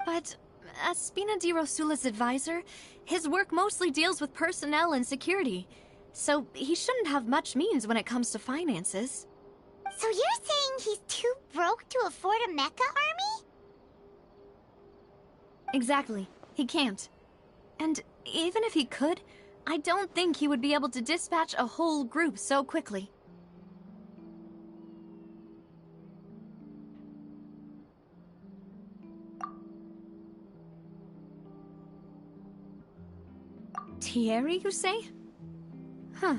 But as Spina di Rosula's advisor, his work mostly deals with personnel and security, so he shouldn't have much means when it comes to finances. So you're saying he's too broke to afford a mecha army? Exactly. He can't. And even if he could, I don't think he would be able to dispatch a whole group so quickly. Thierry, you say? Huh.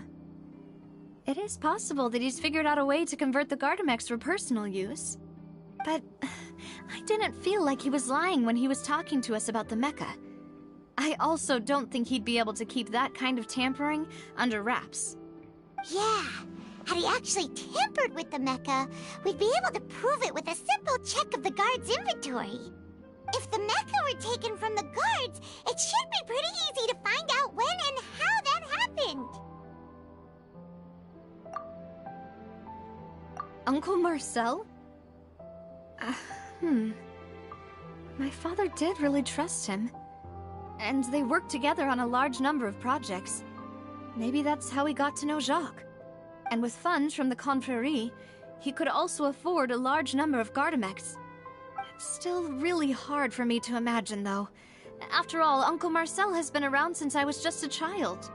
It is possible that he's figured out a way to convert the Gardamex for personal use. But I didn't feel like he was lying when he was talking to us about the mecha. I also don't think he'd be able to keep that kind of tampering under wraps. Yeah. Had he actually tampered with the mecha, we'd be able to prove it with a simple check of the guard's inventory. If the mecha were taken from the guards, it should be pretty easy to find out when and how that happened. Uncle Marcel? My father did really trust him. And they worked together on a large number of projects. Maybe that's how he got to know Jacques. And with funds from the Confrérie, he could also afford a large number of Gardamex. It's still really hard for me to imagine, though. After all, Uncle Marcel has been around since I was just a child.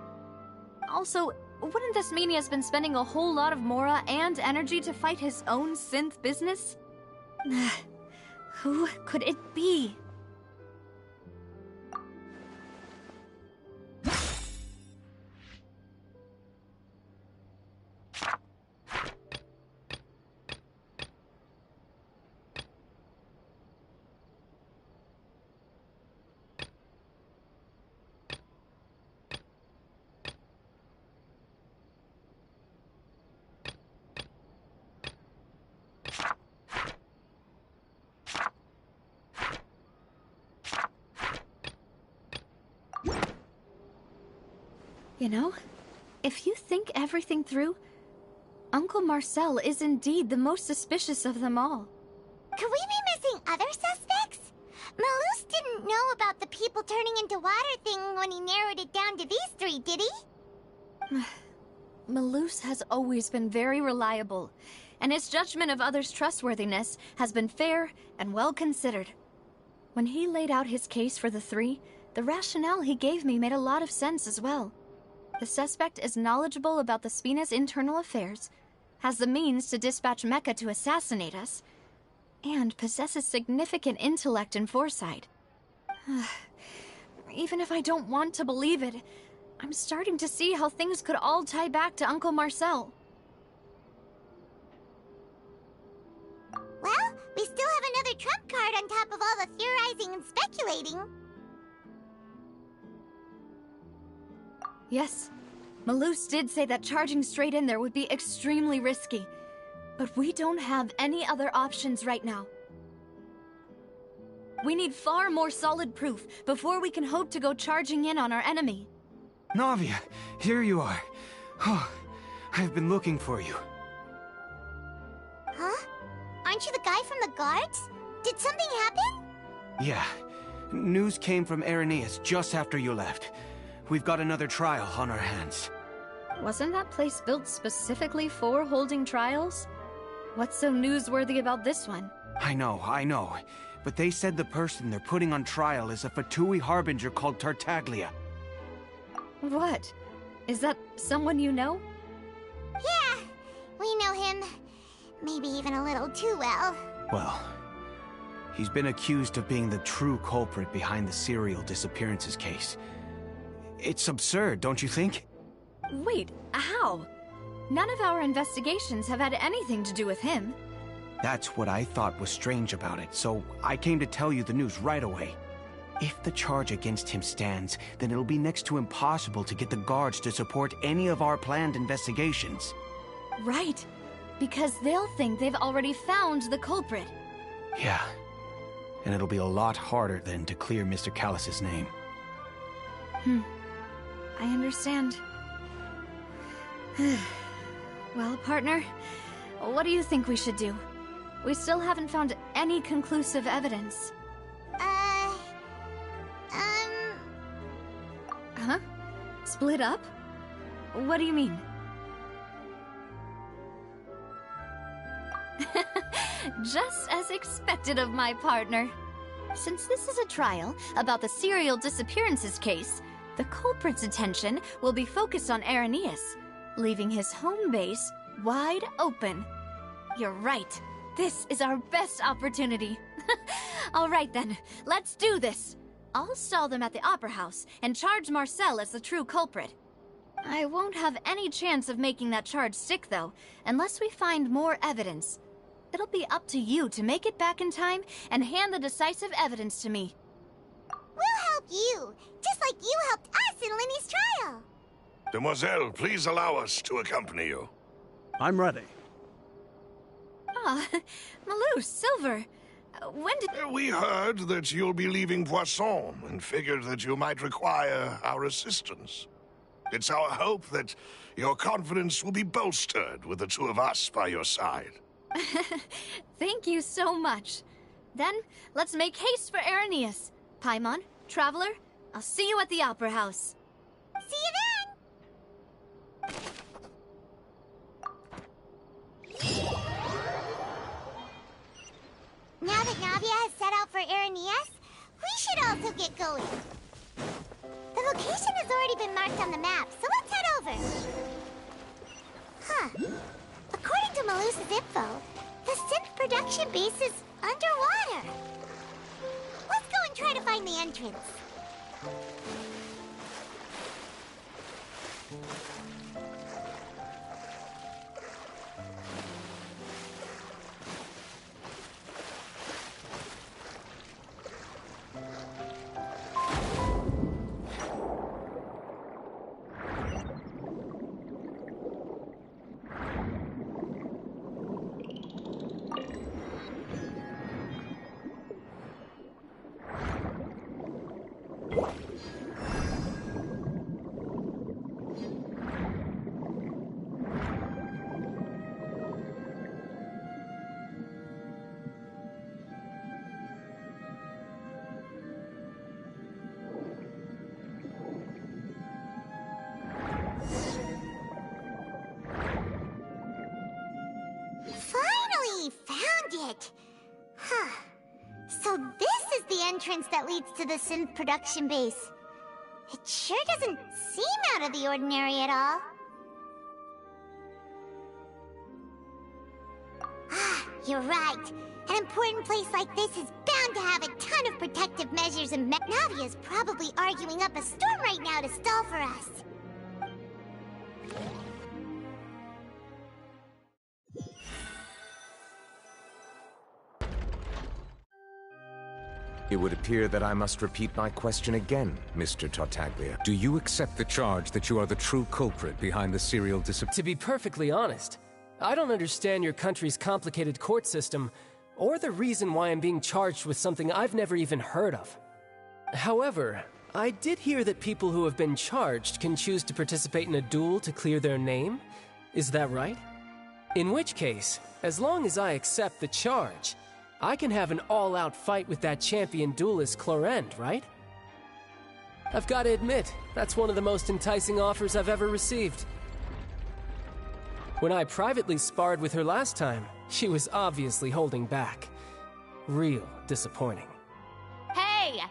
Also, wouldn't this mean he has been spending a whole lot of mora and energy to fight his own synth business? Who could it be? You know, if you think everything through, Uncle Marcel is indeed the most suspicious of them all. Could we be missing other suspects? Malus didn't know about the people turning into water thing when he narrowed it down to these 3, did he? Malus has always been very reliable, and his judgment of others' trustworthiness has been fair and well considered. When he laid out his case for the 3, the rationale he gave me made a lot of sense as well. The suspect is knowledgeable about the Spina's internal affairs, has the means to dispatch Mecha to assassinate us, and possesses significant intellect and foresight. Even if I don't want to believe it, I'm starting to see how things could all tie back to Uncle Marcel. Well, we still have another trump card on top of all the theorizing and speculating. Yes, Malus did say that charging straight in there would be extremely risky. But we don't have any other options right now. We need far more solid proof before we can hope to go charging in on our enemy. Navia, here you are. Oh, I've been looking for you. Huh? Aren't you the guy from the guards? Did something happen? Yeah. News came from Irenaeus just after you left. We've got another trial on our hands. Wasn't that place built specifically for holding trials? What's so newsworthy about this one? I know. But they said the person they're putting on trial is a Fatui harbinger called Tartaglia. What? Is that someone you know? Yeah, we know him. Maybe even a little too well. Well, he's been accused of being the true culprit behind the serial disappearances case. It's absurd, don't you think? Wait, how? None of our investigations have had anything to do with him. That's what I thought was strange about it, so I came to tell you the news right away. If the charge against him stands, then it'll be next to impossible to get the guards to support any of our planned investigations. Right. Because they'll think they've already found the culprit. Yeah. And it'll be a lot harder then to clear Mr. Callus's name. I understand. Well, partner, what do you think we should do? We still haven't found any conclusive evidence. Huh? Split up? What do you mean? Just as expected of my partner. Since this is a trial about the serial disappearances case, the culprit's attention will be focused on Irenaeus, leaving his home base wide open. You're right. This is our best opportunity. All right then, let's do this. I'll stall them at the Opera House and charge Marcel as the true culprit. I won't have any chance of making that charge stick, though, unless we find more evidence. It'll be up to you to make it back in time and hand the decisive evidence to me. We'll help you, just like you helped us in Linny's trial. Demoiselle, please allow us to accompany you. I'm ready. Ah, Malou, Silver. When did... We heard that you'll be leaving Poisson and figured that you might require our assistance. It's our hope that your confidence will be bolstered with the two of us by your side. Thank you so much. Then, let's make haste for Irenaeus. Paimon, Traveler, I'll see you at the Opera House. See you then! Now that Navia has set out for Irenaeus, we should also get going. The location has already been marked on the map, so let's head over. Huh. According to Malusa's info, the synth production base is underwater. Let's go and try to find the entrance. Huh. So this is the entrance that leads to the synth production base. It sure doesn't seem out of the ordinary at all. Ah, you're right. An important place like this is bound to have a ton of protective measures, and Navia's probably arguing up a storm right now to stall for us. It would appear that I must repeat my question again, Mr. Tartaglia. Do you accept the charge that you are the true culprit behind the serial disappearance? To be perfectly honest, I don't understand your country's complicated court system, or the reason why I'm being charged with something I've never even heard of. However, I did hear that people who have been charged can choose to participate in a duel to clear their name. Is that right? In which case, as long as I accept the charge, I can have an all-out fight with that champion duelist Clorend, right? I've got to admit, that's one of the most enticing offers I've ever received. When I privately sparred with her last time, she was obviously holding back. Real disappointing. Hey!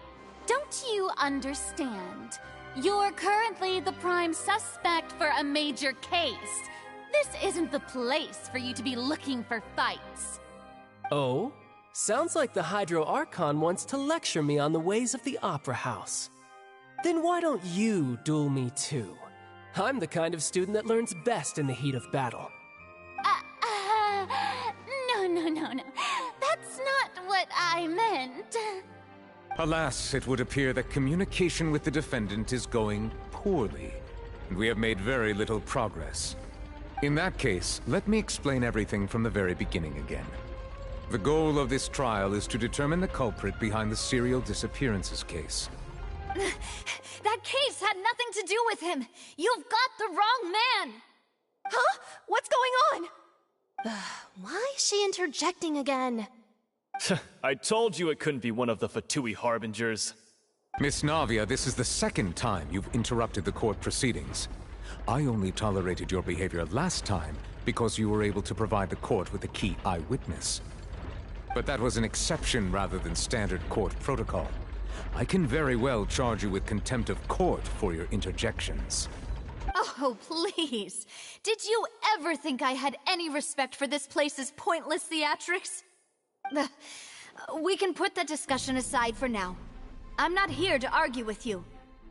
Don't you understand? You're currently the prime suspect for a major case. This isn't the place for you to be looking for fights. Oh? Sounds like the Hydro Archon wants to lecture me on the ways of the Opera House. Then why don't you duel me too? I'm the kind of student that learns best in the heat of battle. No. That's not what I meant. Alas, it would appear that communication with the defendant is going poorly, and we have made very little progress. In that case, let me explain everything from the very beginning again. The goal of this trial is to determine the culprit behind the serial disappearances case. That case had nothing to do with him! You've got the wrong man! Huh? What's going on? Why is she interjecting again? I told you it couldn't be one of the Fatui Harbingers. Miss Navia, this is the second time you've interrupted the court proceedings. I only tolerated your behavior last time because you were able to provide the court with a key eyewitness. But that was an exception rather than standard court protocol. I can very well charge you with contempt of court for your interjections. Oh, please. Did you ever think I had any respect for this place's pointless theatrics? We can put that discussion aside for now. I'm not here to argue with you.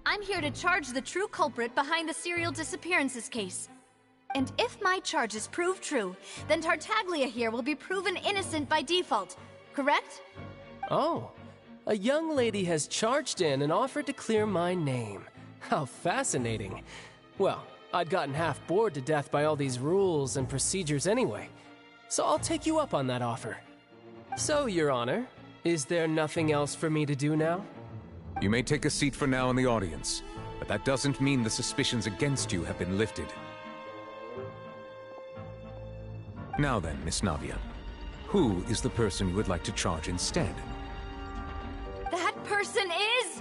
I'm here to charge the true culprit behind the serial disappearances case. And if my charges prove true, then Tartaglia here will be proven innocent by default, correct? Oh, a young lady has charged in and offered to clear my name. How fascinating. Well, I'd gotten half bored to death by all these rules and procedures anyway, so I'll take you up on that offer. So, Your Honor, is there nothing else for me to do now? You may take a seat for now in the audience, but that doesn't mean the suspicions against you have been lifted. Now then, Miss Navia, who is the person you would like to charge instead? That person is...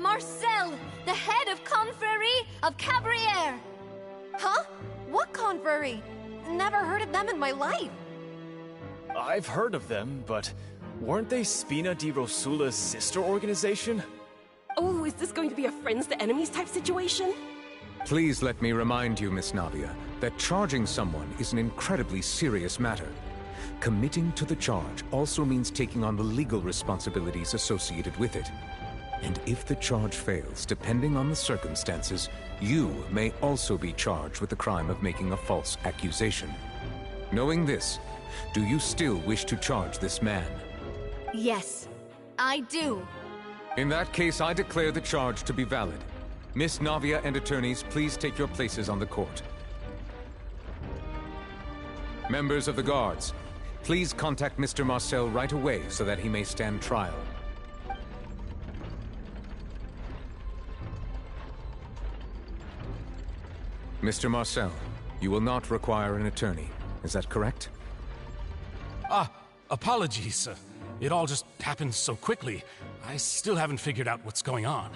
Marcel, the head of Confrérie of Cabrières! Huh? What confrérie? Never heard of them in my life. I've heard of them, but weren't they Spina di Rosula's sister organization? Oh, is this going to be a friends to enemies type situation? Please let me remind you, Miss Navia, that charging someone is an incredibly serious matter. Committing to the charge also means taking on the legal responsibilities associated with it. And if the charge fails, depending on the circumstances, you may also be charged with the crime of making a false accusation. Knowing this, do you still wish to charge this man? Yes, I do. In that case, I declare the charge to be valid. Miss Navia and attorneys, please take your places on the court. Members of the guards, please contact Mr. Marcel right away so that he may stand trial. Mr. Marcel, you will not require an attorney. Is that correct? Apologies. It all just happened so quickly. I still haven't figured out what's going on.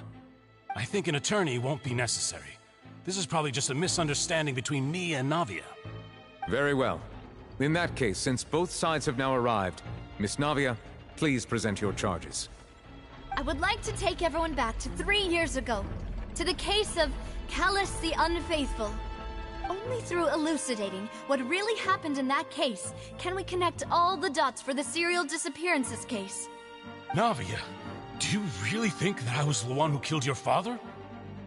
I think an attorney won't be necessary. This is probably just a misunderstanding between me and Navia. Very well. In that case, since both sides have now arrived, Miss Navia, please present your charges. I would like to take everyone back to 3 years ago, to the case of Callus the Unfaithful. Only through elucidating what really happened in that case can we connect all the dots for the serial disappearances case. Navia, do you really think that I was the one who killed your father?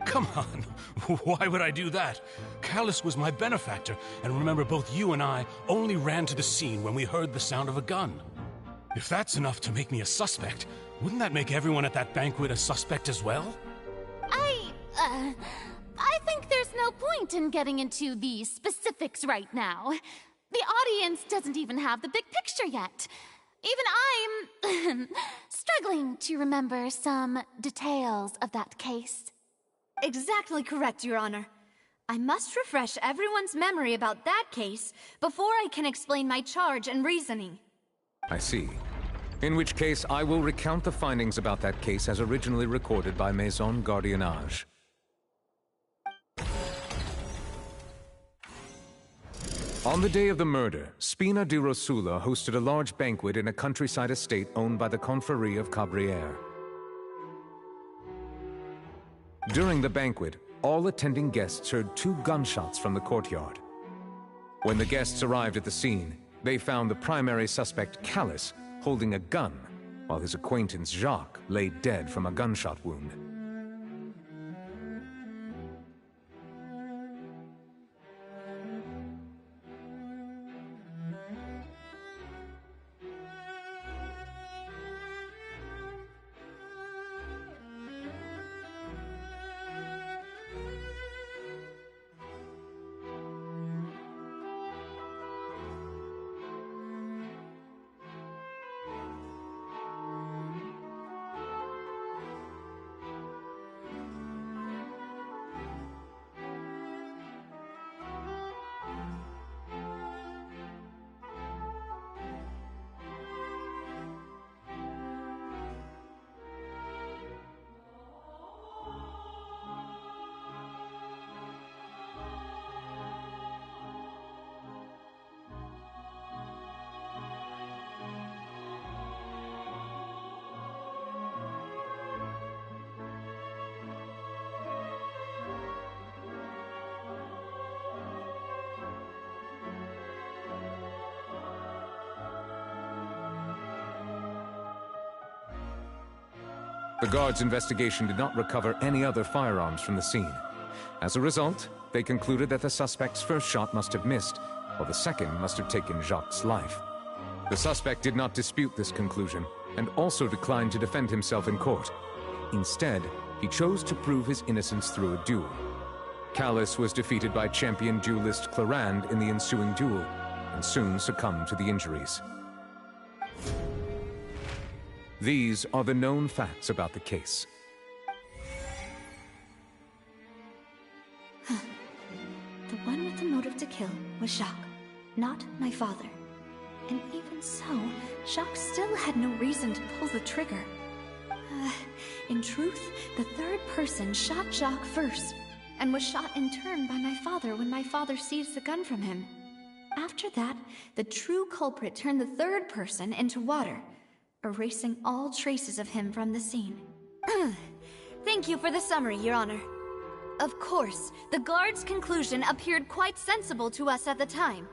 Come on, why would I do that? Callus was my benefactor, and remember both you and I only ran to the scene when we heard the sound of a gun. If that's enough to make me a suspect, wouldn't that make everyone at that banquet a suspect as well? I think there's no point in getting into the specifics right now. The audience doesn't even have the big picture yet. Even I'm struggling to remember some details of that case. Exactly correct, Your Honor. I must refresh everyone's memory about that case before I can explain my charge and reasoning. I see. In which case, I will recount the findings about that case as originally recorded by Maison Gardiennage. On the day of the murder, Spina di Rosula hosted a large banquet in a countryside estate owned by the Confrérie of Cabrières. During the banquet, all attending guests heard 2 gunshots from the courtyard. When the guests arrived at the scene, they found the primary suspect, Callus, holding a gun, while his acquaintance, Jacques, lay dead from a gunshot wound. The guards' investigation did not recover any other firearms from the scene. As a result, they concluded that the suspect's first shot must have missed, while the second must have taken Jacques' life. The suspect did not dispute this conclusion, and also declined to defend himself in court. Instead, he chose to prove his innocence through a duel. Callus was defeated by champion duelist Clarand in the ensuing duel, and soon succumbed to the injuries. These are the known facts about the case. The one with the motive to kill was Jacques, not my father. And even so, Jacques still had no reason to pull the trigger. In truth, the third person shot Jacques first, and was shot in turn by my father when my father seized the gun from him. After that, the true culprit turned the third person into water, erasing all traces of him from the scene. Thank you for the summary, Your Honor. Of course, the guard's conclusion appeared quite sensible to us at the time.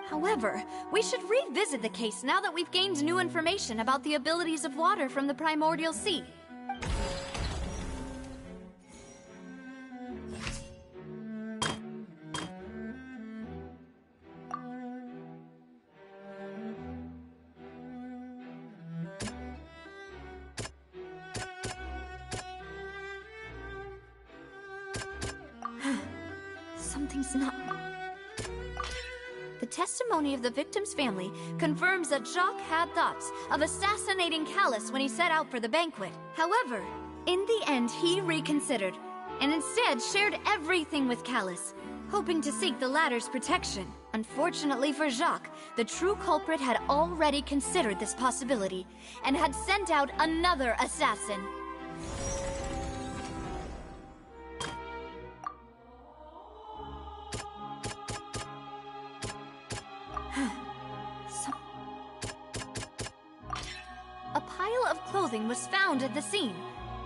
However, we should revisit the case now that we've gained new information about the abilities of water from the primordial sea. Something's not... The testimony of the victim's family confirms that Jacques had thoughts of assassinating Callus when he set out for the banquet. However, in the end he reconsidered, and instead shared everything with Callus, hoping to seek the latter's protection. Unfortunately for Jacques, the true culprit had already considered this possibility, and had sent out another assassin. A pile of clothing was found at the scene.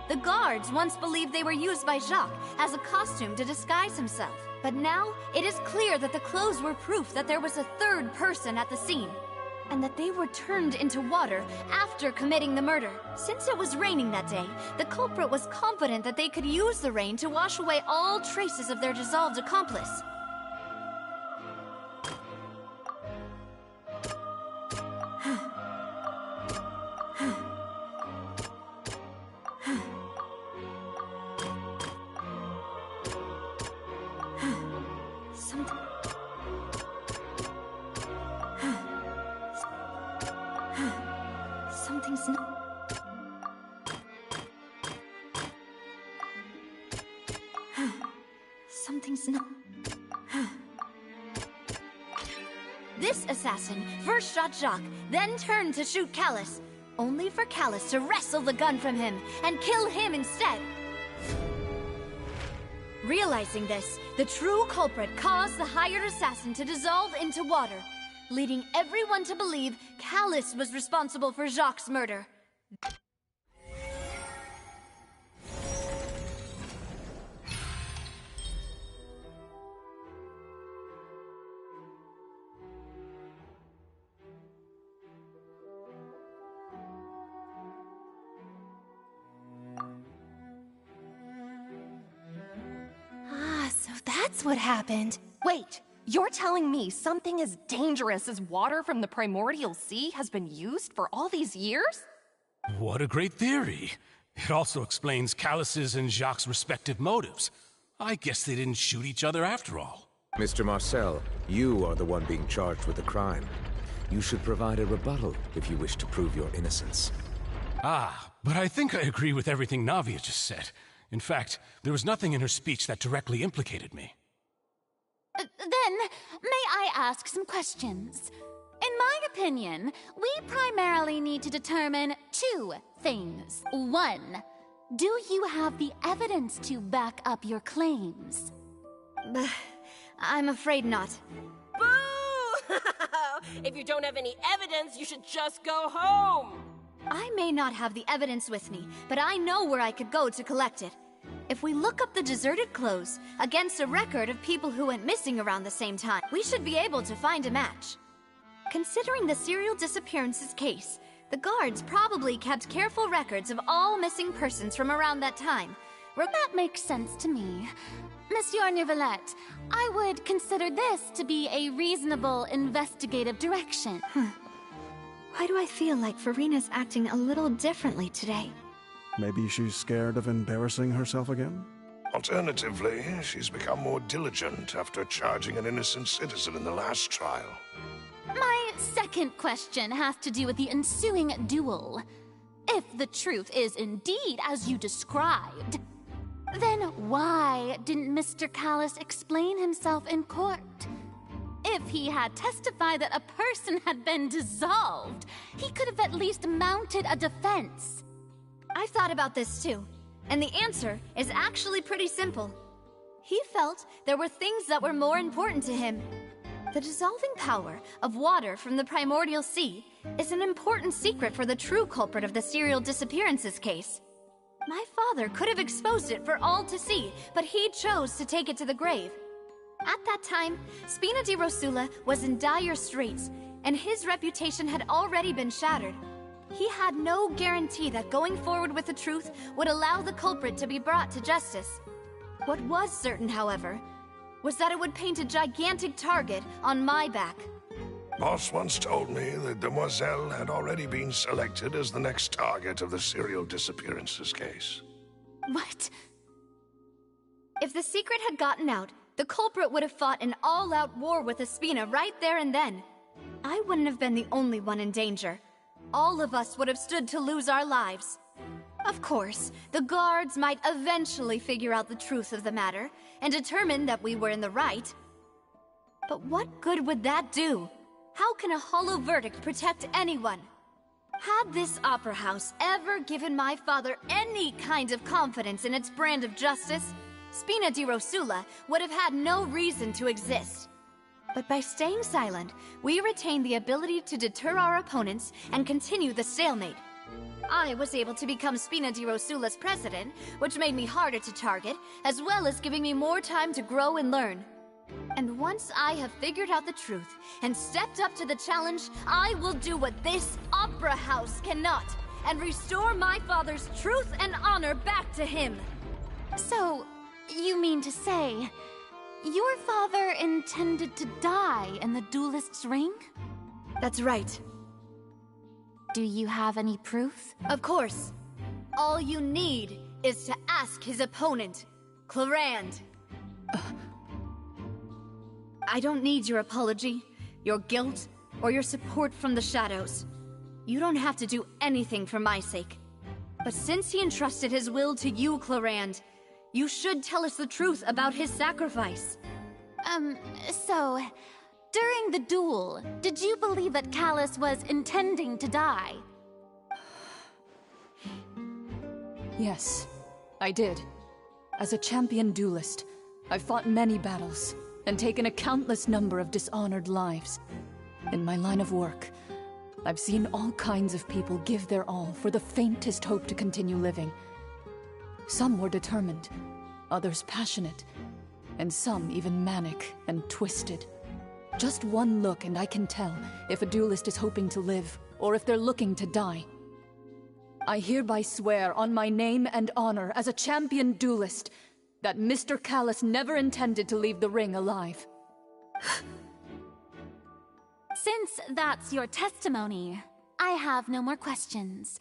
The guards once believed they were used by Jacques as a costume to disguise himself. But now, it is clear that the clothes were proof that there was a third person at the scene, and that they were turned into water after committing the murder. Since it was raining that day, the culprit was confident that they could use the rain to wash away all traces of their dissolved accomplice. Something's not... Something's not... This assassin first shot Jacques, then turned to shoot Callus, only for Callus to wrestle the gun from him and kill him instead. Realizing this, the true culprit caused the hired assassin to dissolve into water, leading everyone to believe Callus was responsible for Jacques' murder. So that's what happened. Wait, you're telling me something as dangerous as water from the primordial sea has been used for all these years? What a great theory. It also explains Callus's and Jacques' respective motives. I guess they didn't shoot each other after all. Mr. Marcel, you are the one being charged with the crime. You should provide a rebuttal if you wish to prove your innocence. Ah, but I think I agree with everything Navia just said. In fact, there was nothing in her speech that directly implicated me. Then, may I ask some questions? In my opinion, we primarily need to determine two things. One, do you have the evidence to back up your claims? I'm afraid not. Boo! If you don't have any evidence, you should just go home! I may not have the evidence with me, but I know where I could go to collect it. If we look up the deserted clothes against a record of people who went missing around the same time, we should be able to find a match. Considering the serial disappearances case, the guards probably kept careful records of all missing persons from around that time. That makes sense to me. Monsieur Neuvillette, I would consider this to be a reasonable investigative direction. Why do I feel like Farina's acting a little differently today? Maybe she's scared of embarrassing herself again? Alternatively, she's become more diligent after charging an innocent citizen in the last trial. My second question has to do with the ensuing duel. If the truth is indeed as you described, then why didn't Mr. Callus explain himself in court? If he had testified that a person had been dissolved, he could have at least mounted a defense. I've thought about this too, and the answer is actually pretty simple. He felt there were things that were more important to him. The dissolving power of water from the primordial sea is an important secret for the true culprit of the serial disappearances case. My father could have exposed it for all to see, but he chose to take it to the grave. At that time, Spina di Rosula was in dire straits, and his reputation had already been shattered. He had no guarantee that going forward with the truth would allow the culprit to be brought to justice. What was certain, however, was that it would paint a gigantic target on my back. Boss once told me that Demoiselle had already been selected as the next target of the serial disappearances case. What? If the secret had gotten out, the culprit would have fought an all-out war with Espina right there and then. I wouldn't have been the only one in danger. All of us would have stood to lose our lives. Of course, the guards might eventually figure out the truth of the matter and determine that we were in the right. But what good would that do? How can a hollow verdict protect anyone? Had this opera house ever given my father any kind of confidence in its brand of justice, Spina di Rosula would have had no reason to exist. But by staying silent, we retain the ability to deter our opponents and continue the stalemate. I was able to become Spina di Rosula's president, which made me harder to target, as well as giving me more time to grow and learn. And once I have figured out the truth and stepped up to the challenge, I will do what this opera house cannot, and restore my father's truth and honor back to him. So, you mean to say, your father intended to die in the duelist's ring? That's right. Do you have any proof? Of course. All you need is to ask his opponent, Clarand. I don't need your apology, your guilt, or your support from the shadows. You don't have to do anything for my sake. But since he entrusted his will to you, Clarand, you should tell us the truth about his sacrifice. So, during the duel, did you believe that Callus was intending to die? Yes, I did. As a champion duelist, I've fought many battles, and taken a countless number of dishonored lives. In my line of work, I've seen all kinds of people give their all for the faintest hope to continue living. Some were determined, others passionate, and some even manic and twisted. Just one look and I can tell if a duelist is hoping to live, or if they're looking to die. I hereby swear on my name and honor as a champion duelist that Mr. Callus never intended to leave the ring alive. Since that's your testimony, I have no more questions.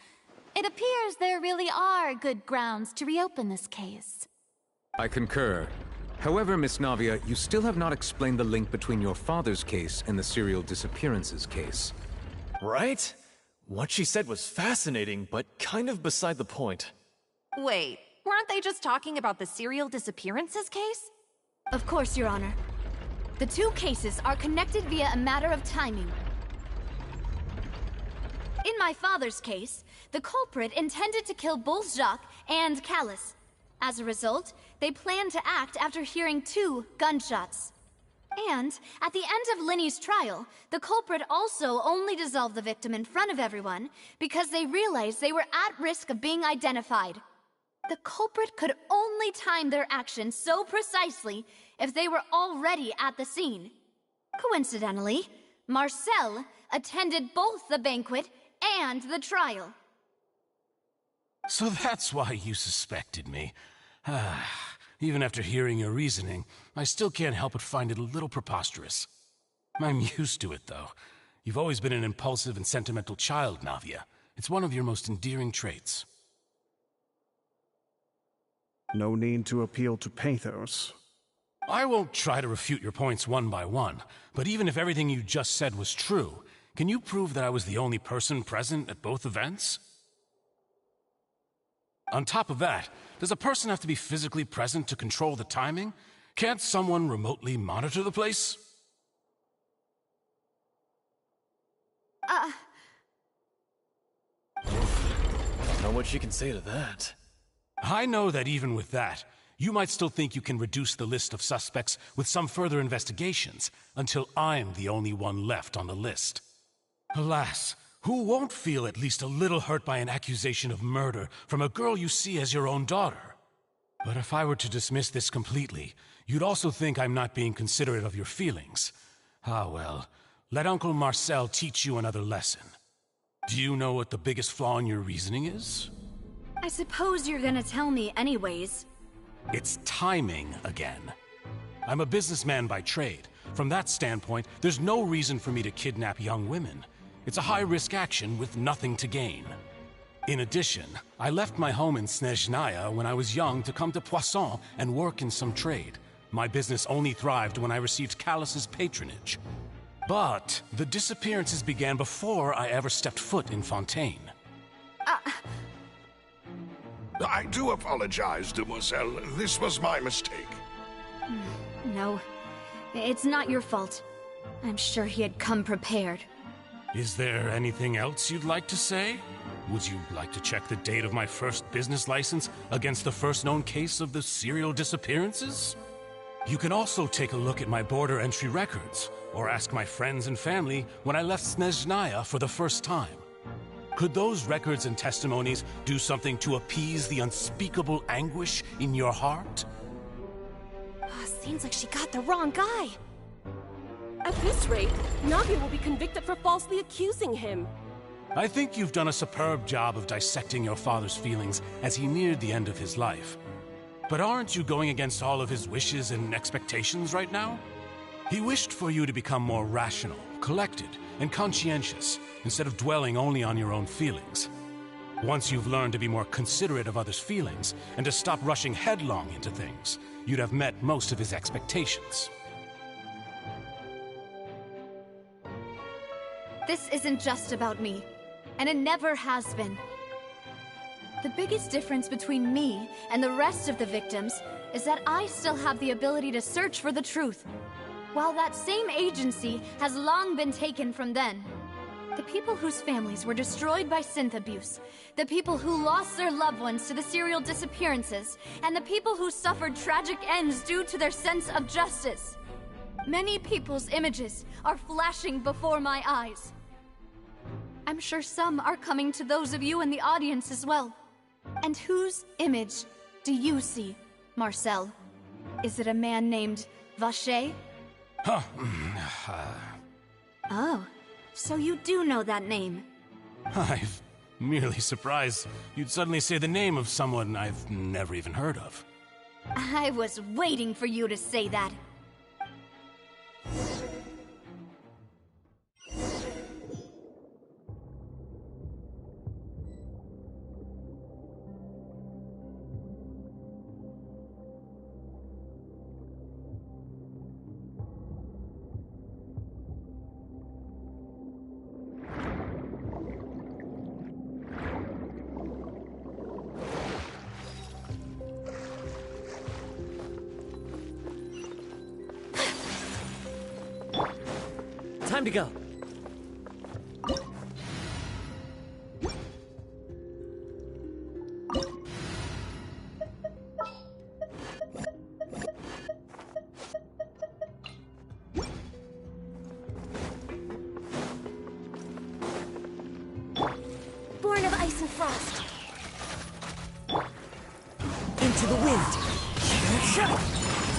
It appears there really are good grounds to reopen this case. I concur. However, Miss Navia, you still have not explained the link between your father's case and the serial disappearances case. Right? What she said was fascinating, but kind of beside the point. Wait, weren't they just talking about the serial disappearances case? Of course, Your Honor. The two cases are connected via a matter of timing. In my father's case, the culprit intended to kill both Jacques and Callus. As a result, they planned to act after hearing 2 gunshots. And, at the end of Linny's trial, the culprit also only dissolved the victim in front of everyone because they realized they were at risk of being identified. The culprit could only time their actions so precisely if they were already at the scene. Coincidentally, Marcel attended both the banquet and the trial. So that's why you suspected me. Even after hearing your reasoning, I still can't help but find it a little preposterous. I'm used to it, though. You've always been an impulsive and sentimental child, Navia. It's one of your most endearing traits. No need to appeal to pathos. I won't try to refute your points one by one, but even if everything you just said was true, can you prove that I was the only person present at both events? On top of that, does a person have to be physically present to control the timing? Can't someone remotely monitor the place? Don't know what she can say to that. I know that even with that, you might still think you can reduce the list of suspects with some further investigations, until I'm the only one left on the list. Alas, who won't feel at least a little hurt by an accusation of murder from a girl you see as your own daughter? But if I were to dismiss this completely, you'd also think I'm not being considerate of your feelings. Ah well, let Uncle Marcel teach you another lesson. Do you know what the biggest flaw in your reasoning is? I suppose you're gonna tell me anyways. It's timing again. I'm a businessman by trade. From that standpoint, there's no reason for me to kidnap young women. It's a high-risk action with nothing to gain. In addition, I left my home in Snezhnaya when I was young to come to Poisson and work in some trade. My business only thrived when I received Callus's patronage. But the disappearances began before I ever stepped foot in Fontaine. I do apologize, demoiselle. This was my mistake. No, it's not your fault. I'm sure he had come prepared. Is there anything else you'd like to say? Would you like to check the date of my first business license against the first known case of the serial disappearances? You can also take a look at my border entry records, or ask my friends and family when I left Snezhnaya for the first time. Could those records and testimonies do something to appease the unspeakable anguish in your heart? Seems like she got the wrong guy. At this rate, Navia will be convicted for falsely accusing him. I think you've done a superb job of dissecting your father's feelings as he neared the end of his life. But aren't you going against all of his wishes and expectations right now? He wished for you to become more rational, collected, and conscientious, instead of dwelling only on your own feelings. Once you've learned to be more considerate of others' feelings, and to stop rushing headlong into things, you'd have met most of his expectations. This isn't just about me, and it never has been. The biggest difference between me and the rest of the victims is that I still have the ability to search for the truth, while that same agency has long been taken from them. The people whose families were destroyed by synth abuse, the people who lost their loved ones to the serial disappearances, and the people who suffered tragic ends due to their sense of justice. Many people's images are flashing before my eyes. I'm sure some are coming to those of you in the audience as well. And whose image do you see, Marcel? Is it a man named Vacher? Huh. Oh, so you do know that name. I'm merely surprised you'd suddenly say the name of someone I've never even heard of. I was waiting for you to say that. Time to go. Born of ice and frost. Into the wind.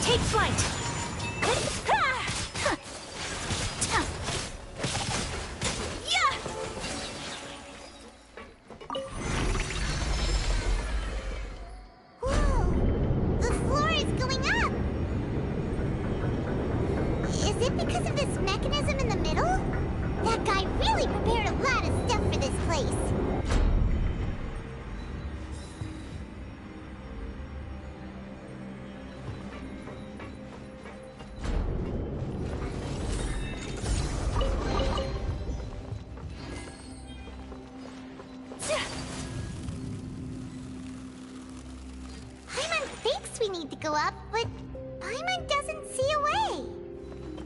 Take flight. We need to go up, but Paimon doesn't see a way.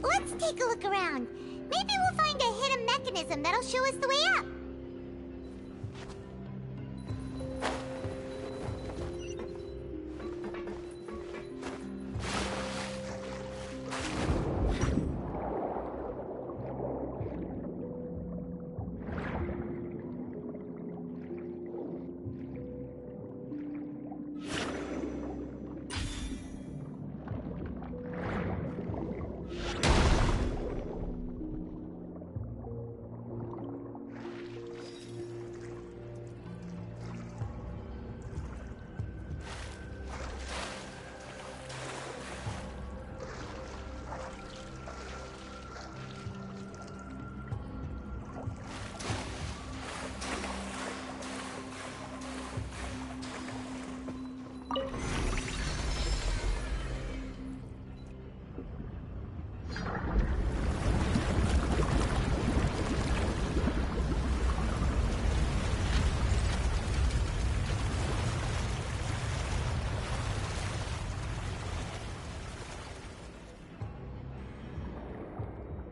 Let's take a look around. Maybe we'll find a hidden mechanism that'll show us the way up.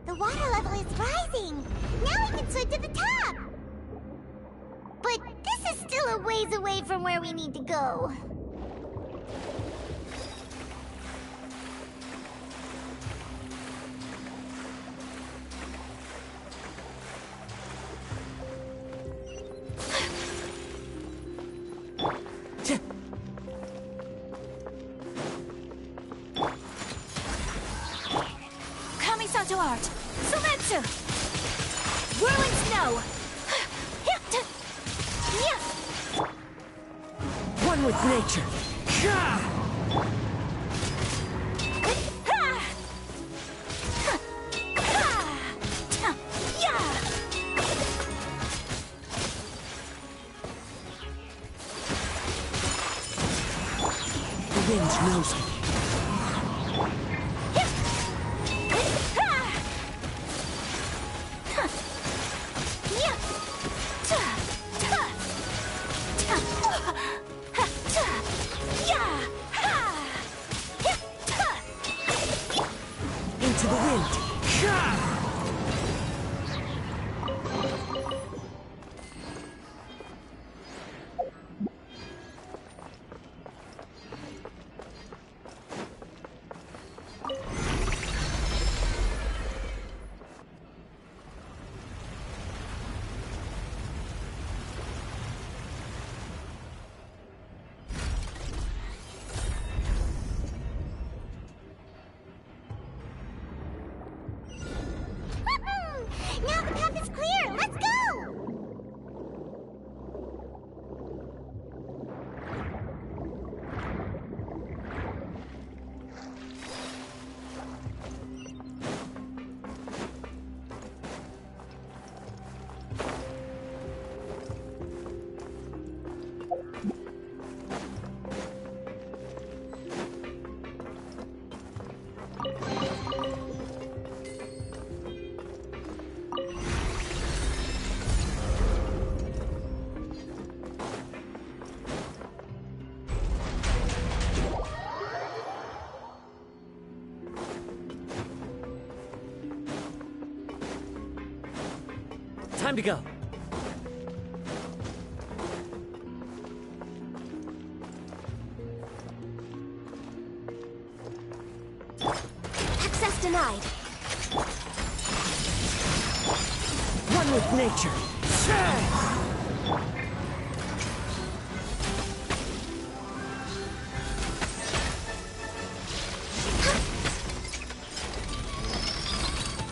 The water level is rising! Now we can swim to the top! But this is still a ways away from where we need to go. Art. Sumetsu! Whirling snow! One with nature. The wind knows me. Time to go. Access denied. One with nature.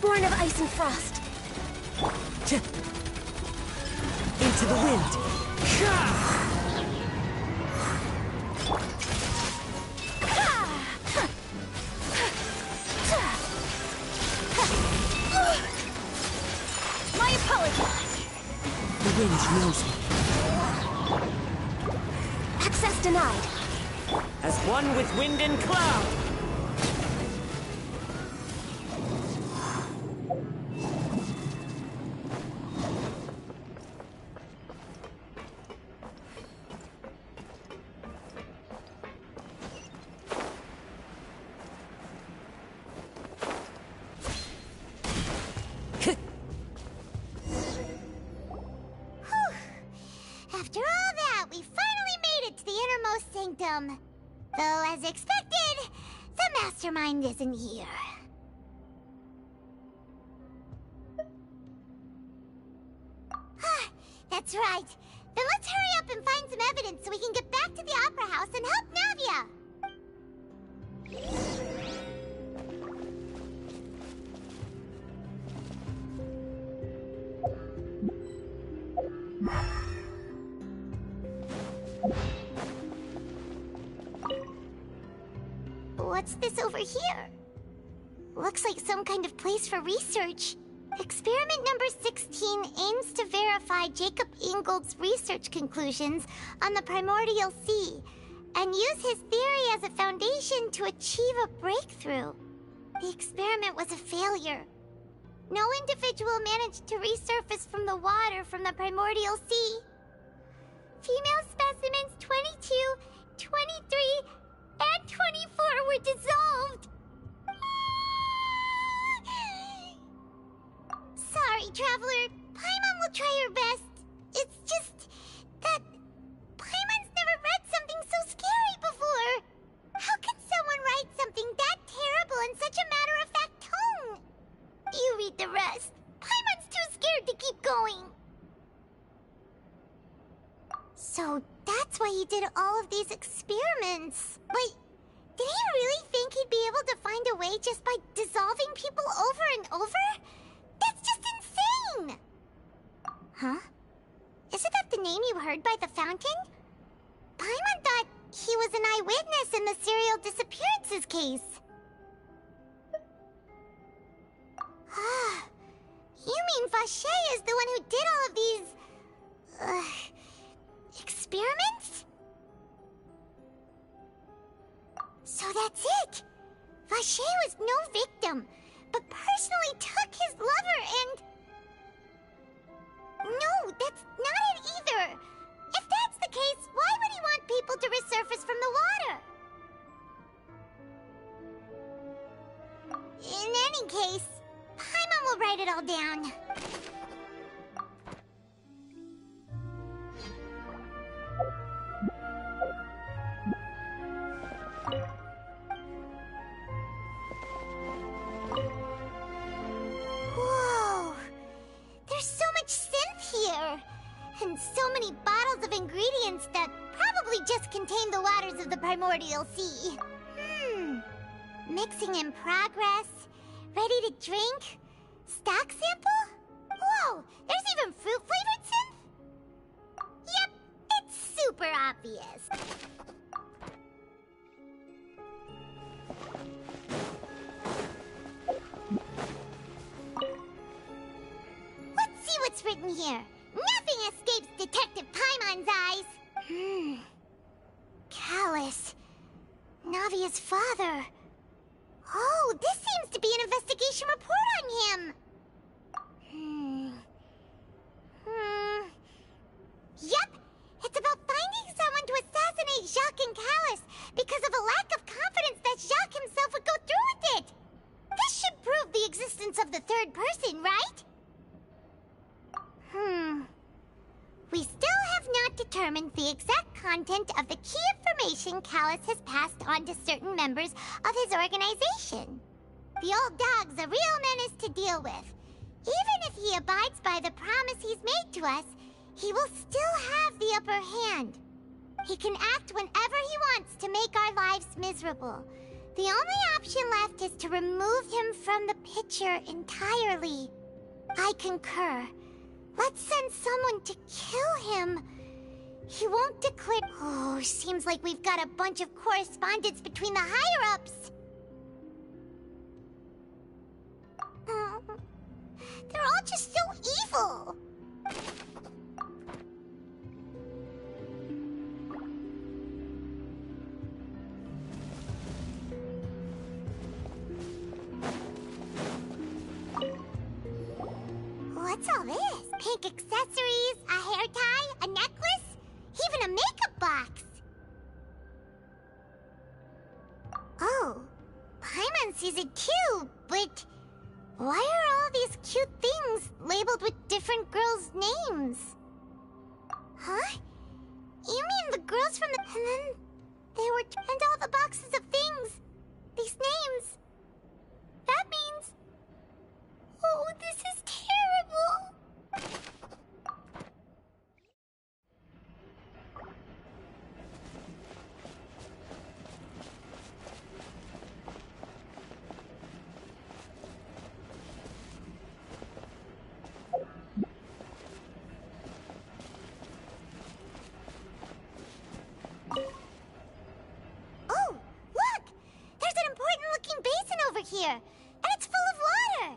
Born of ice and frost. Into the wind. My apologies. The wind knows me. Access denied. As one with wind and cloud. After all that, we finally made it to the innermost sanctum. Though, as expected, the mastermind isn't here. That's right. Then let's hurry up and find some evidence so we can get back to the Opera House and help Navia. What's this over here? Looks like some kind of place for research. Experiment number 16 aims to verify Jacob Ingold's research conclusions on the primordial sea and use his theory as a foundation to achieve a breakthrough. The experiment was a failure. No individual managed to resurface from the water from the primordial sea. Female specimens 22, 23, and 24 were dissolved. Sorry, Traveler. Paimon will try her best. It's just that Paimon's never read something so scary before. How can someone write something that terrible in such a matter-of-fact tone? You read the rest. Paimon's too scared to keep going. So that's why he did all of these experiments. Wait, did he really think he'd be able to find a way just by dissolving people over and over? That's just insane! Huh? Isn't that the name you heard by the fountain? Paimon thought he was an eyewitness in the serial disappearances case. You mean Vache is the one who did all of these... experiments? So that's it! Vache was no victim, but personally took his lover and... No, that's not it either! If that's the case, why would he want people to resurface from the water? In any case, Paimon will write it all down. Whoa! There's so much synth here! And so many bottles of ingredients that probably just contain the waters of the primordial sea. Mixing in progress. Ready to drink? Stock sample? Whoa! There's even fruit-flavored synth? Yep, it's super obvious. Let's see what's written here. Nothing escapes Detective Paimon's eyes. Callus. Navia's father. Oh, this seems to be an investigation report on him. Yep, it's about finding someone to assassinate Jacques and Callus because of a lack of confidence that Jacques himself would go through with it. This should prove the existence of the third person, right? determines the exact content of the key information Callus has passed on to certain members of his organization. The old dog's a real menace to deal with. Even if he abides by the promise he's made to us, he will still have the upper hand. He can act whenever he wants to make our lives miserable. The only option left is to remove him from the picture entirely. I concur. Let's send someone to kill him. He won't declare... Oh, seems like we've got a bunch of correspondence between the higher-ups. They're all just so evil. What's all this? Pink accessories, a hair tie, a necklace, even a makeup box. Oh, Paimon sees it too, but why are all these cute things labeled with different girls' names? Huh? You mean the girls from the... And then they were... And all the boxes of things. These names. That means... Oh, this is terrible. Oh, look! There's an important-looking basin over here, and it's full of water.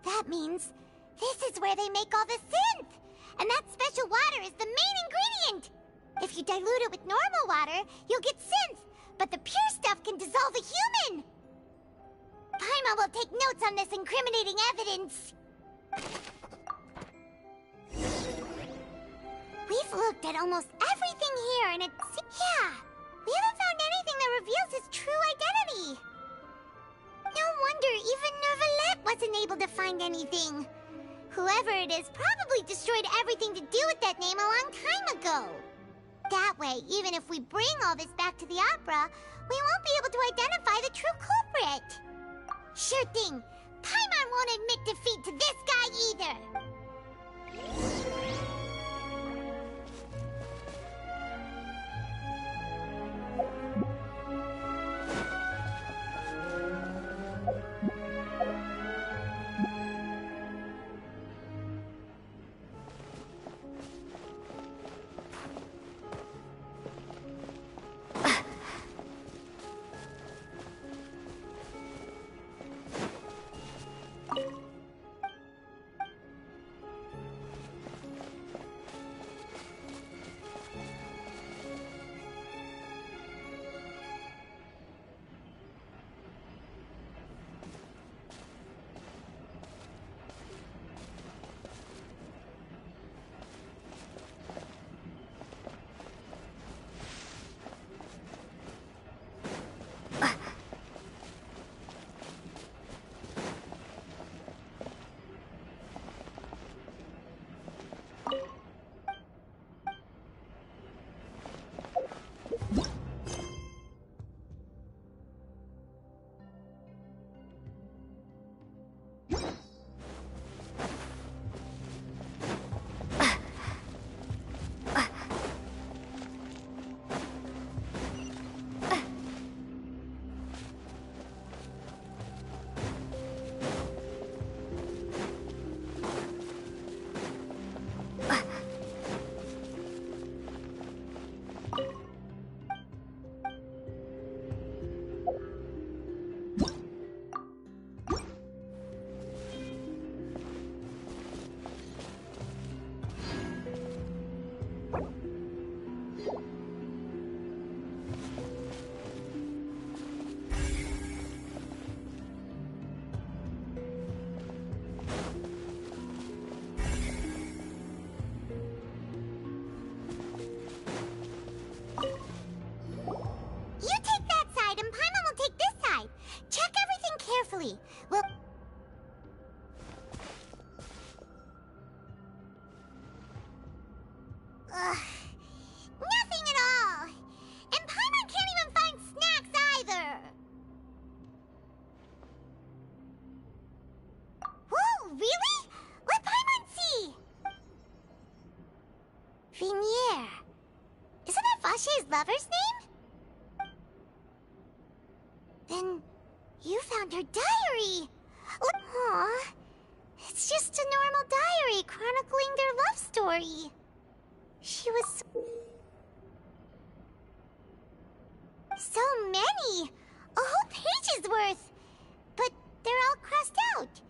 That means this is where they make all the synth! And that special water is the main ingredient! If you dilute it with normal water, you'll get synth, but the pure stuff can dissolve a human! Paimon will take notes on this incriminating evidence. We've looked at almost everything here, and it's... Yeah! We haven't found anything that reveals his true identity! No wonder even Nervalette wasn't able to find anything. Whoever it is probably destroyed everything to do with that name a long time ago. That way, even if we bring all this back to the opera, we won't be able to identify the true culprit. Sure thing. Paimon won't admit defeat to this guy either. Well... really? Let Paimon see! Vignier. Isn't that Vache's lover's name? Then you found her diary! Aw, it's just a normal diary chronicling their love story. She was... so many! A whole page's worth! But they're all crossed out.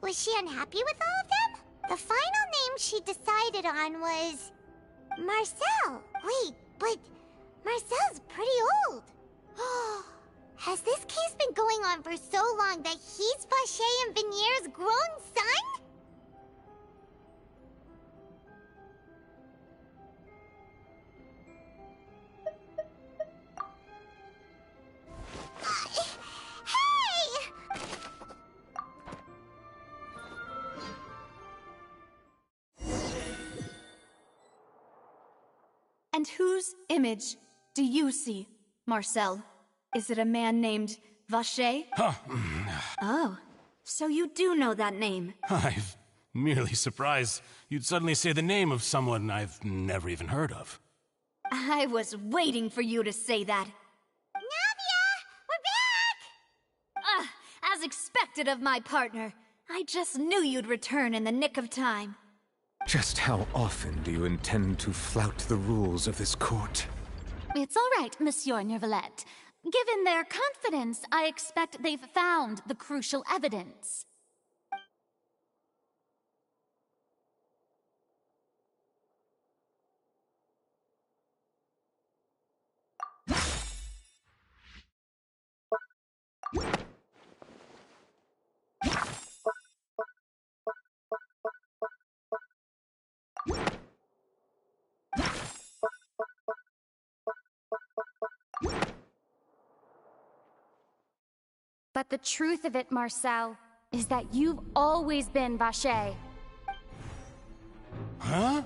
Was she unhappy with all of them? The final name she decided on was... Marcel. Wait, but Marcel's pretty old. Has this case been going on for so long that he's Vache and Vignier's grown son? Hey! And whose image do you see, Marcel? Is it a man named Vache? Oh, so you do know that name. I'm merely surprised you'd suddenly say the name of someone I've never even heard of. I was waiting for you to say that. Navia! We're back! As expected of my partner. I just knew you'd return in the nick of time. Just how often do you intend to flout the rules of this court? It's all right, Monsieur Nervalette. Given their confidence, I expect they've found the crucial evidence. But the truth of it, Marcel, is that you've always been Vache. Huh?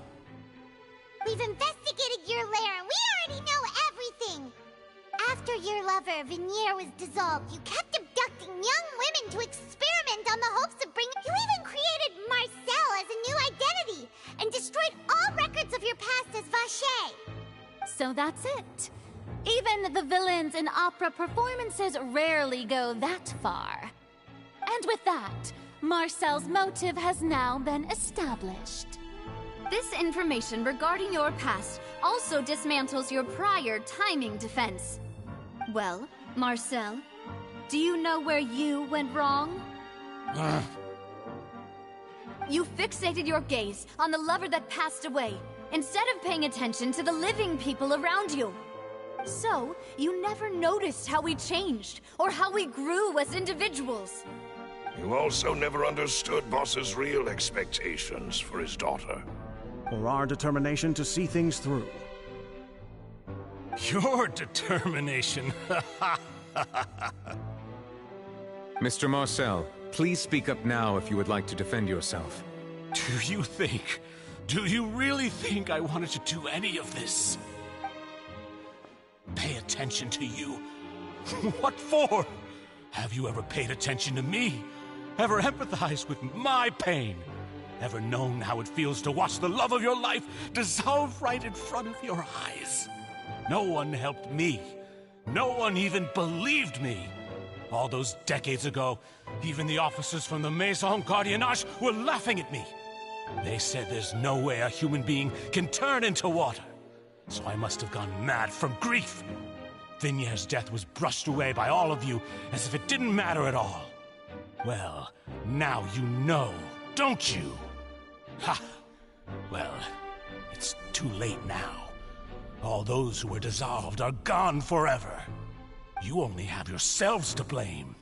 We've investigated your lair and we already know everything! After your lover, Vignier, was dissolved, you kept abducting young women to experiment on the hopes of bringing... You even created Marcel as a new identity and destroyed all records of your past as Vache! So that's it. Even the villains in opera performances rarely go that far. And with that, Marcel's motive has now been established. This information regarding your past also dismantles your prior timing defense. Well, Marcel, do you know where you went wrong? You fixated your gaze on the lover that passed away, instead of paying attention to the living people around you. So, you never noticed how we changed, or how we grew as individuals. You also never understood Boss's real expectations for his daughter. Or our determination to see things through. Your determination. Mr. Marcel, please speak up now if you would like to defend yourself. Do you really think I wanted to do any of this? Pay attention to you? What for? Have you ever paid attention to me? Ever empathized with my pain? Ever known how it feels to watch the love of your life dissolve right in front of your eyes? No one helped me. No one even believed me. All those decades ago, even the officers from the Maison Gardiennage were laughing at me. They said there's no way a human being can turn into water. So I must have gone mad from grief. Vignier's death was brushed away by all of you as if it didn't matter at all. Well, now you know, don't you? Ha! Well, it's too late now. All those who were dissolved are gone forever. You only have yourselves to blame.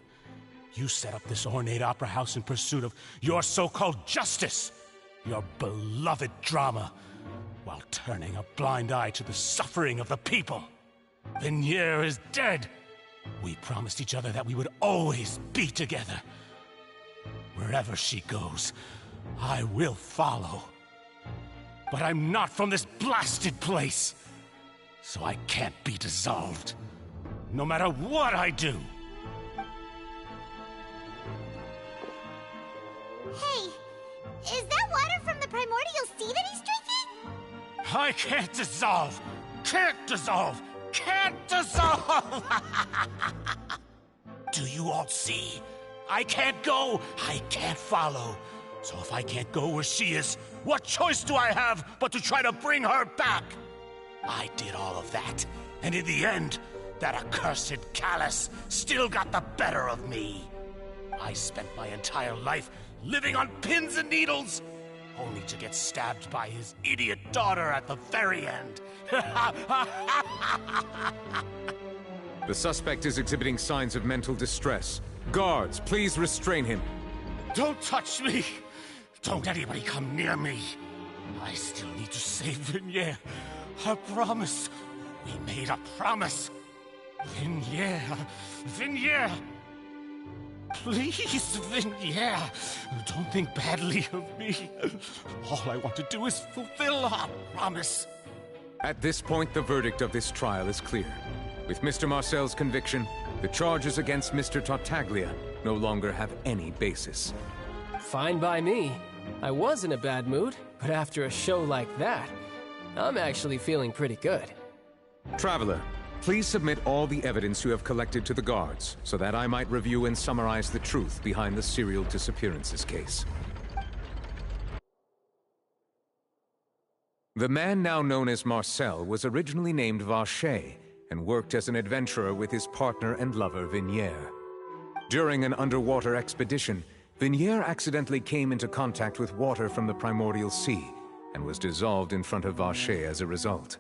You set up this ornate opera house in pursuit of your so-called justice, your beloved drama, while turning a blind eye to the suffering of the people. Vignier is dead. We promised each other that we would always be together. Wherever she goes, I will follow. But I'm not from this blasted place, so I can't be dissolved, no matter what I do. Hey, I can't dissolve! Can't dissolve! Can't dissolve! Do you all see? I can't go, I can't follow. So if I can't go where she is, what choice do I have but to try to bring her back? I did all of that, and in the end, that accursed Callus still got the better of me. I spent my entire life living on pins and needles, only to get stabbed by his idiot daughter at the very end. The suspect is exhibiting signs of mental distress. Guards, please restrain him. Don't touch me! Don't anybody come near me! I still need to save Vignere. I promise. We made a promise. Vignere. Vignere. Please, Vignere. Don't think badly of me. All I want to do is fulfill our promise. At this point, the verdict of this trial is clear. With Mr. Marcel's conviction, the charges against Mr. Tartaglia no longer have any basis. Fine by me. I was in a bad mood, but after a show like that, I'm actually feeling pretty good. Traveler, please submit all the evidence you have collected to the guards, so that I might review and summarize the truth behind the serial disappearances case. The man now known as Marcel was originally named Vacher and worked as an adventurer with his partner and lover Vignere. During an underwater expedition, Vignere accidentally came into contact with water from the primordial sea and was dissolved in front of Vacher as a result.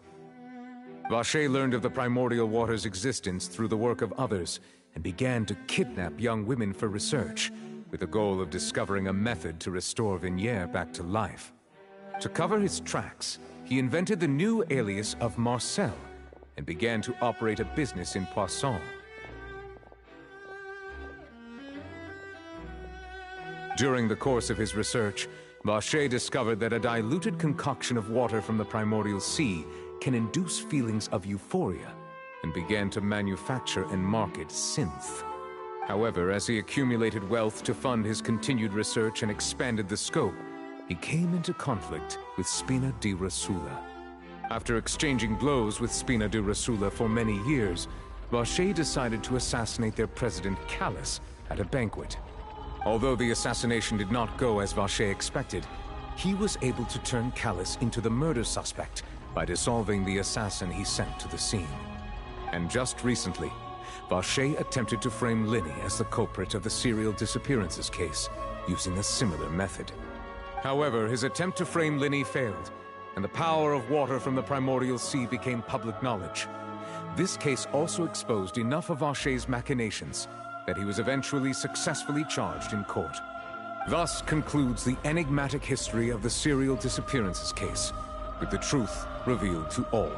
Vacher learned of the primordial water's existence through the work of others and began to kidnap young women for research, with the goal of discovering a method to restore Vignere back to life. To cover his tracks, he invented the new alias of Marcel and began to operate a business in Poisson. During the course of his research, Vacher discovered that a diluted concoction of water from the primordial sea can induce feelings of euphoria, and began to manufacture and market synth. However, as he accumulated wealth to fund his continued research and expanded the scope, he came into conflict with Spina di Rosula. After exchanging blows with Spina di Rosula for many years, Vacher decided to assassinate their president Callus at a banquet. Although the assassination did not go as Vacher expected, he was able to turn Callus into the murder suspect by dissolving the assassin he sent to the scene. And just recently, Vacher attempted to frame Linny as the culprit of the serial disappearances case, using a similar method. However, his attempt to frame Linny failed, and the power of water from the primordial sea became public knowledge. This case also exposed enough of Vacher's machinations that he was eventually successfully charged in court. Thus concludes the enigmatic history of the serial disappearances case, with the truth revealed to all.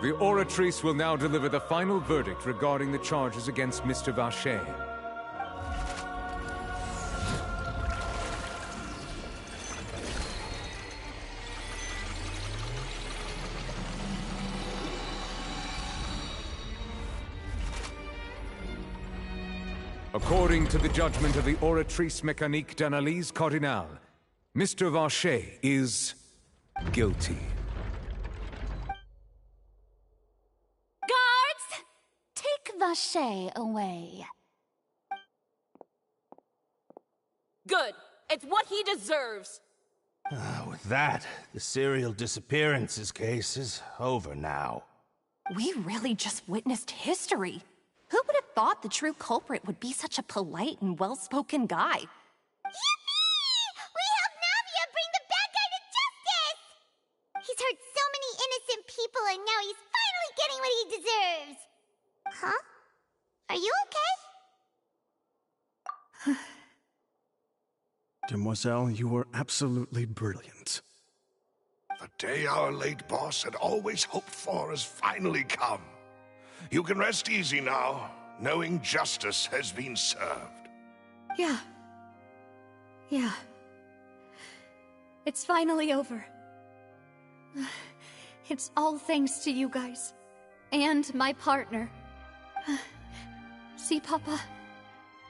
The Oratrice will now deliver the final verdict regarding the charges against Mr. Vacher. According to the judgment of the Oratrice Mécanique d'Analyse Cardinale, Mr. Vacher is guilty. Guards! Take Vacher away. Good. It's what he deserves. With that, the serial disappearances case is over now. We really just witnessed history. Who would have thought the true culprit would be such a polite and well-spoken guy? Yippee! We helped Navia bring the bad guy to justice! He's hurt so many innocent people and now he's finally getting what he deserves! Huh? Are you okay? Demoiselle, you were absolutely brilliant. The day our late boss had always hoped for has finally come. You can rest easy now, knowing justice has been served. Yeah. It's finally over. It's all thanks to you guys. And my partner. See, Papa?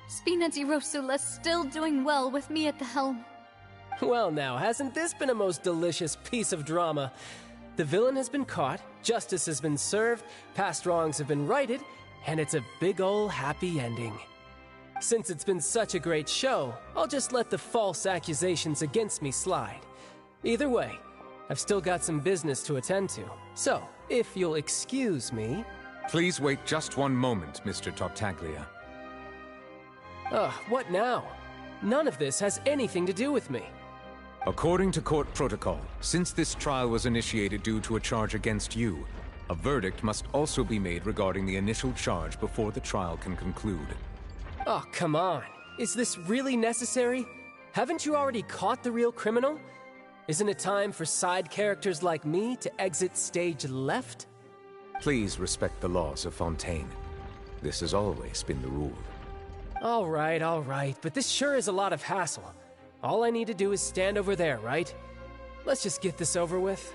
Spina di Rosula's still doing well with me at the helm. Well now, hasn't this been a most delicious piece of drama? The villain has been caught, justice has been served, past wrongs have been righted, and it's a big ol' happy ending. Since it's been such a great show, I'll just let the false accusations against me slide. Either way, I've still got some business to attend to. So, if you'll excuse me... Please wait just one moment, Mr. Tartaglia. What now? None of this has anything to do with me. According to court protocol, since this trial was initiated due to a charge against you, a verdict must also be made regarding the initial charge before the trial can conclude. Oh, come on. Is this really necessary? Haven't you already caught the real criminal? Isn't it time for side characters like me to exit stage left? Please respect the laws of Fontaine. This has always been the rule. All right, but this sure is a lot of hassle. All I need to do is stand over there, right? Let's just get this over with.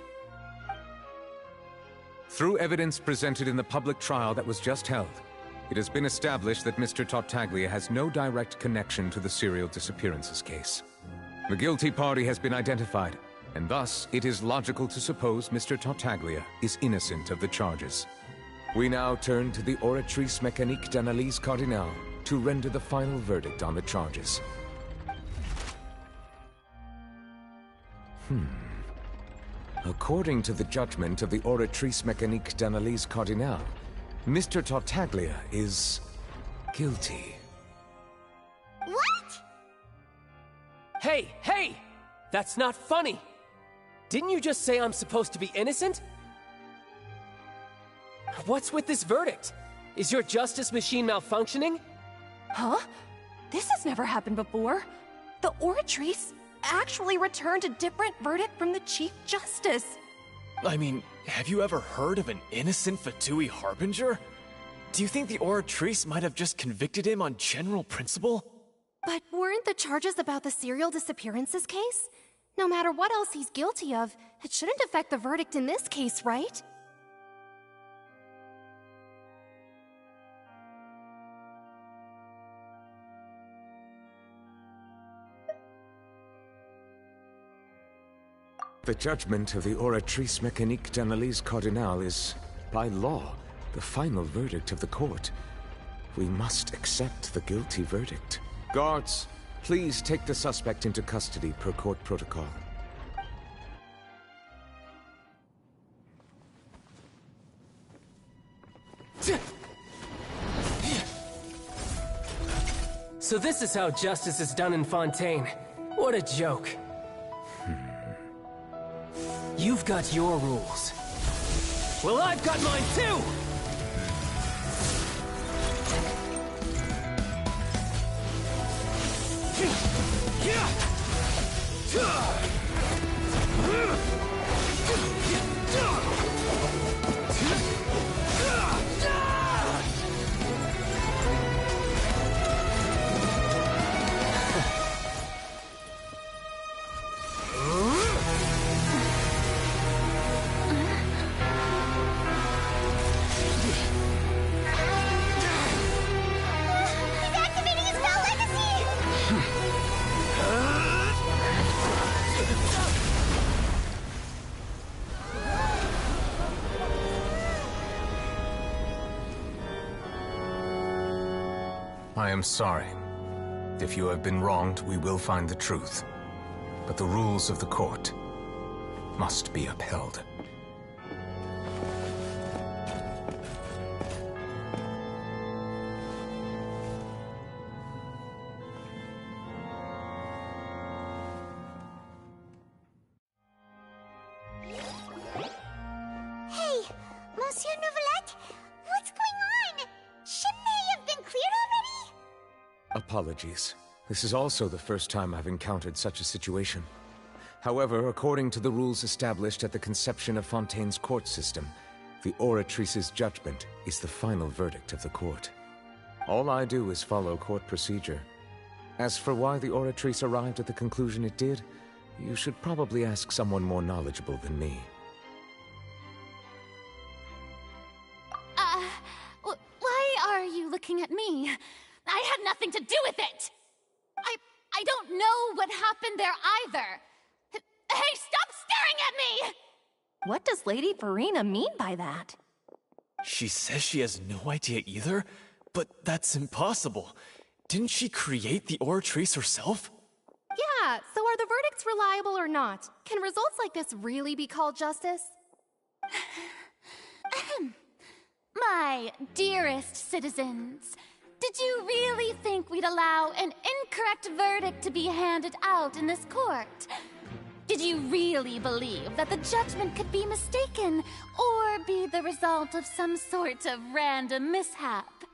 Through evidence presented in the public trial that was just held, it has been established that Mr. Tartaglia has no direct connection to the serial disappearances case. The guilty party has been identified, and thus it is logical to suppose Mr. Tartaglia is innocent of the charges. We now turn to the Oratrice Mécanique d'Analyse Cardinale to render the final verdict on the charges. According to the judgment of the Oratrice Mécanique d'Analyse Cardinale, Mr. Tartaglia is guilty. What? Hey! That's not funny! Didn't you just say I'm supposed to be innocent? What's with this verdict? Is your justice machine malfunctioning? Huh? This has never happened before. The Oratrice actually returned a different verdict from the Chief Justice. I mean, have you ever heard of an innocent Fatui Harbinger? Do you think the Oratrice might have just convicted him on general principle? But weren't the charges about the serial disappearances case? No matter what else he's guilty of, it shouldn't affect the verdict in this case, right? The judgment of the Oratrice Mécanique d'Analyse Cardinale is, by law, the final verdict of the court. We must accept the guilty verdict. Guards, please take the suspect into custody per court protocol. So this is how justice is done in Fontaine. What a joke. You've got your rules. Well, I've got mine too! I am sorry. If you have been wronged, we will find the truth. But the rules of the court must be upheld. Hey, Monsieur Nouvelette, what's going on? Shouldn't they have been cleared already? Apologies. This is also the first time I've encountered such a situation. However, according to the rules established at the conception of Fontaine's court system, the Oratrice's judgment is the final verdict of the court. All I do is follow court procedure. As for why the Oratrice arrived at the conclusion it did, you should probably ask someone more knowledgeable than me. Why are you looking at me? I had nothing to do with it! I don't know what happened there either. Hey, stop staring at me! What does Lady Farina mean by that? She says she has no idea either, but that's impossible. Didn't she create the Oratrice herself? Yeah, so are the verdicts reliable or not? Can results like this really be called justice? My dearest citizens, did you really think we'd allow an incorrect verdict to be handed out in this court? Did you really believe that the judgment could be mistaken or be the result of some sort of random mishap?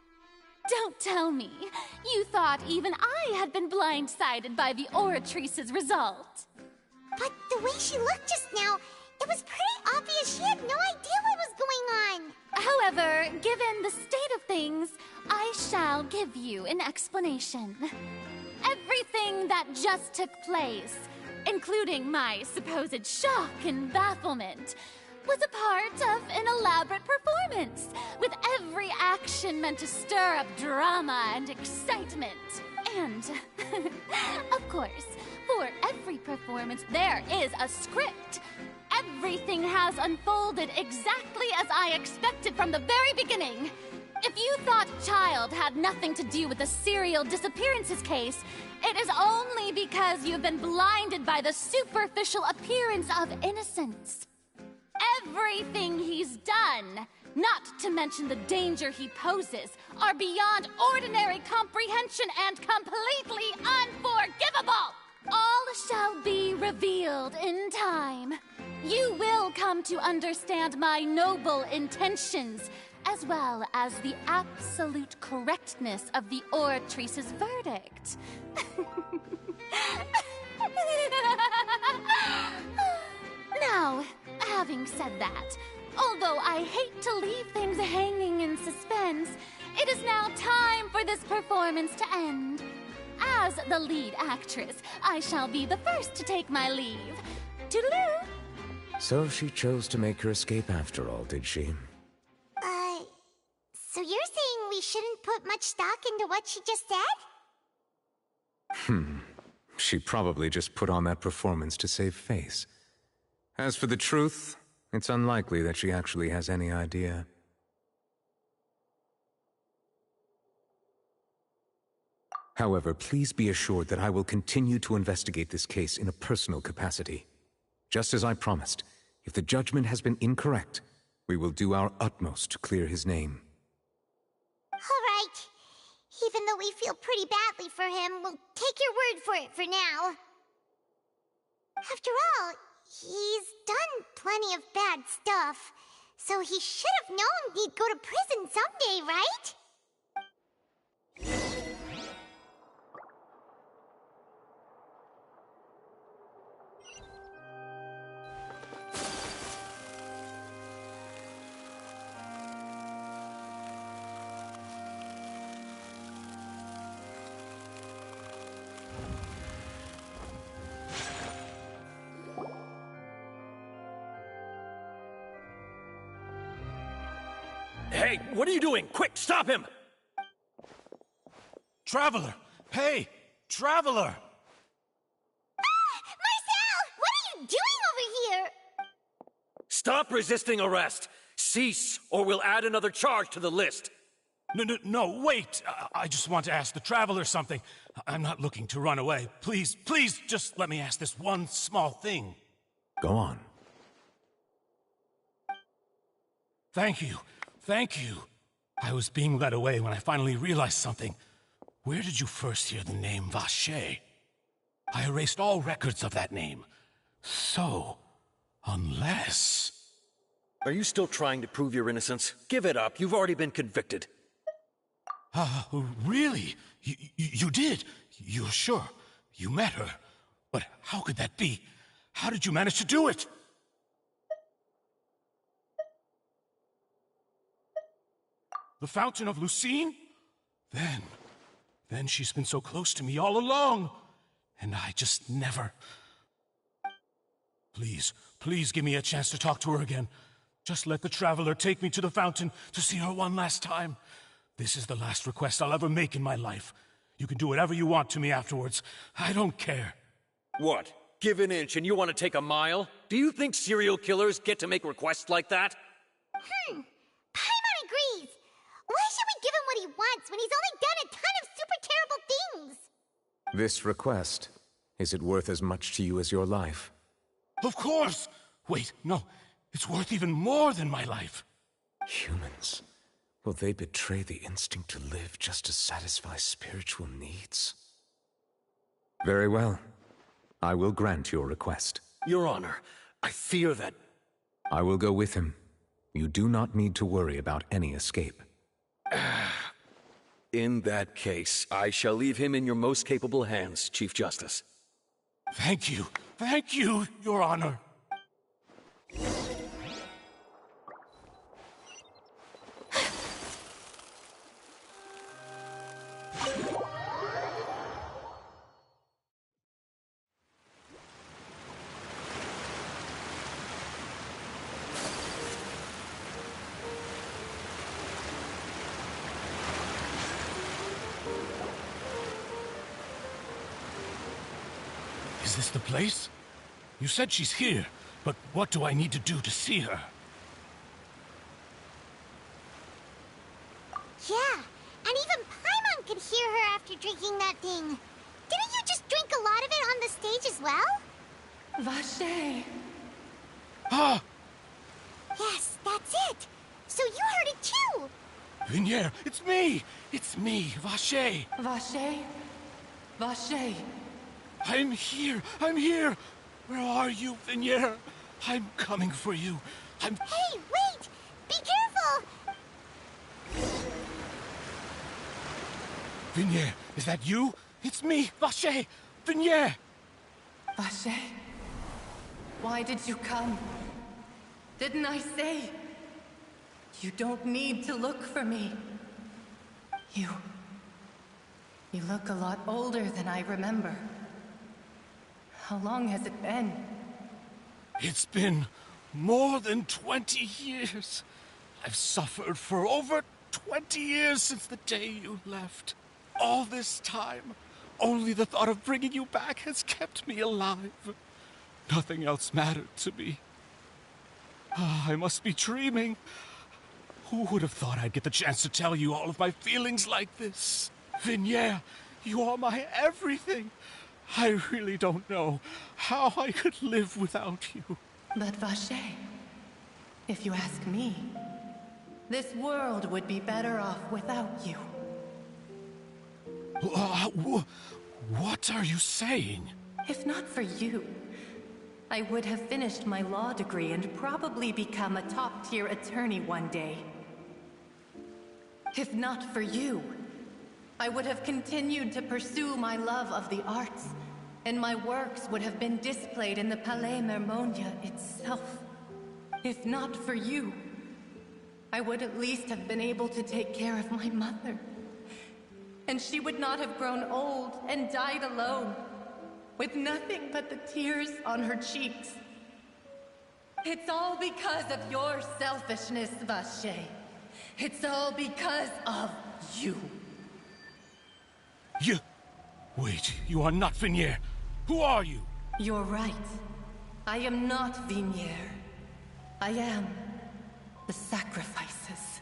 Don't tell me you thought even I had been blindsided by the Oratrice's result. But the way she looked just now, it was pretty obvious she had no idea what was going on. However, given the state of things, I shall give you an explanation. Everything that just took place, including my supposed shock and bafflement, was a part of an elaborate performance, with every action meant to stir up drama and excitement. And, of course, for every performance there is a script. Everything has unfolded exactly as I expected from the very beginning. If you thought Child had nothing to do with the serial disappearances case, it is only because you've been blinded by the superficial appearance of innocence. Everything he's done, not to mention the danger he poses, are beyond ordinary comprehension and completely unforgivable. All shall be revealed in time. You will come to understand my noble intentions, as well as the absolute correctness of the Oratrice's verdict. Now, having said that, although I hate to leave things hanging in suspense, it is now time for this performance to end. As the lead actress, I shall be the first to take my leave. Toodaloo! So she chose to make her escape after all, did she? So you're saying we shouldn't put much stock into what she just said? She probably just put on that performance to save face. As for the truth, it's unlikely that she actually has any idea. However, please be assured that I will continue to investigate this case in a personal capacity. Just as I promised, if the judgment has been incorrect, we will do our utmost to clear his name. All right. Even though we feel pretty badly for him, we'll take your word for it for now. After all, he's done plenty of bad stuff, so he should have known he'd go to prison someday, right? Hey, what are you doing? Quick, stop him! Traveler! Hey! Traveler! Marcel! What are you doing over here? Stop resisting arrest! Cease, or we'll add another charge to the list! No, wait! I just want to ask the Traveler something. I'm not looking to run away. Please, just let me ask this one small thing. Go on. Thank you. I was being led away when I finally realized something. Where did you first hear the name Vacher? I erased all records of that name. So, unless... Are you still trying to prove your innocence? Give it up. You've already been convicted. Really? You did? You're sure? You met her? But how could that be? How did you manage to do it? The Fountain of Lucine? Then she's been so close to me all along. And I just never... Please give me a chance to talk to her again. Just let the Traveler take me to the fountain to see her one last time. This is the last request I'll ever make in my life. You can do whatever you want to me afterwards. I don't care. What? Give an inch and you want to take a mile? Do you think serial killers get to make requests like that? Paimon agrees. Why should we give him what he wants when he's only done a ton of super terrible things? This request, is it worth as much to you as your life? Of course! Wait, no. It's worth even more than my life. Humans. Will they betray the instinct to live just to satisfy spiritual needs? Very well. I will grant your request. Your Honor, I fear that... I will go with him. You do not need to worry about any escape. In that case, I shall leave him in your most capable hands, Chief Justice. Thank you. Thank you, Your Honor. Is this the place? You said she's here, but what do I need to do to see her? Yeah, and even Paimon could hear her after drinking that thing. Didn't you just drink a lot of it on the stage as well? Vache! Ah! Yes, that's it. So you heard it too. Vinier, it's me! It's me, Vache! Vache? Vache! I'm here! I'm here! Where are you, Vinier? I'm coming for you. I'm... Hey, wait! Be careful! Vinier, is that you? It's me, Vache! Vinier! Vache? Why did you come? Didn't I say? You don't need to look for me. You look a lot older than I remember. How long has it been? It's been more than 20 years. I've suffered for over 20 years since the day you left. All this time, only the thought of bringing you back has kept me alive. Nothing else mattered to me. I must be dreaming. Who would have thought I'd get the chance to tell you all of my feelings like this? Vinier, you are my everything. I really don't know how I could live without you. But Vache, if you ask me, this world would be better off without you. What are you saying? If not for you, I would have finished my law degree and probably become a top-tier attorney one day. If not for you, I would have continued to pursue my love of the arts, and my works would have been displayed in the Palais Mermonia itself. If not for you, I would at least have been able to take care of my mother. And she would not have grown old and died alone, with nothing but the tears on her cheeks. It's all because of your selfishness, Vache. It's all because of you. You... Wait, you are not Vinier. Who are you? You're right. I am not Vinier. I am the sacrifices.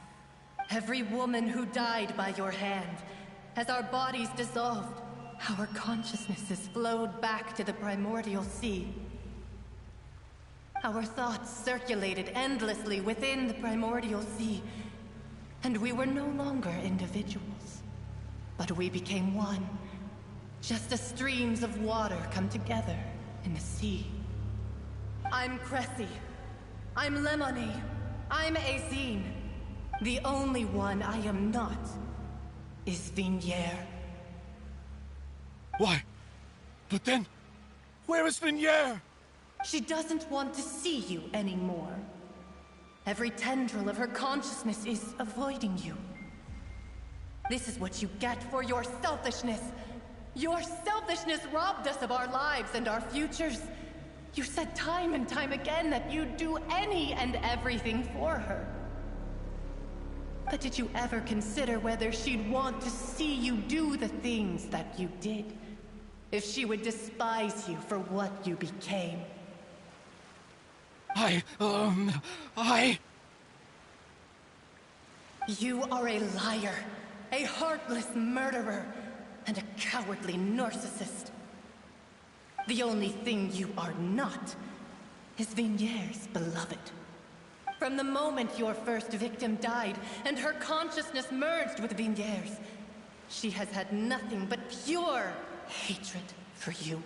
Every woman who died by your hand, as our bodies dissolved, our consciousnesses flowed back to the primordial sea. Our thoughts circulated endlessly within the primordial sea, and we were no longer individuals, but we became one. Just as streams of water come together in the sea. I'm Cressy. I'm Lemony. I'm Azine. The only one I am not is Vinier. Why? But then, where is Vinier? She doesn't want to see you anymore. Every tendril of her consciousness is avoiding you. This is what you get for your selfishness. Your selfishness robbed us of our lives and our futures. You said time and time again that you'd do any and everything for her. But did you ever consider whether she'd want to see you do the things that you did? If she would despise you for what you became? You are a liar, a heartless murderer, and a cowardly narcissist. The only thing you are not is Vigniere's beloved. From the moment your first victim died and her consciousness merged with Vigniere's, she has had nothing but pure hatred for you.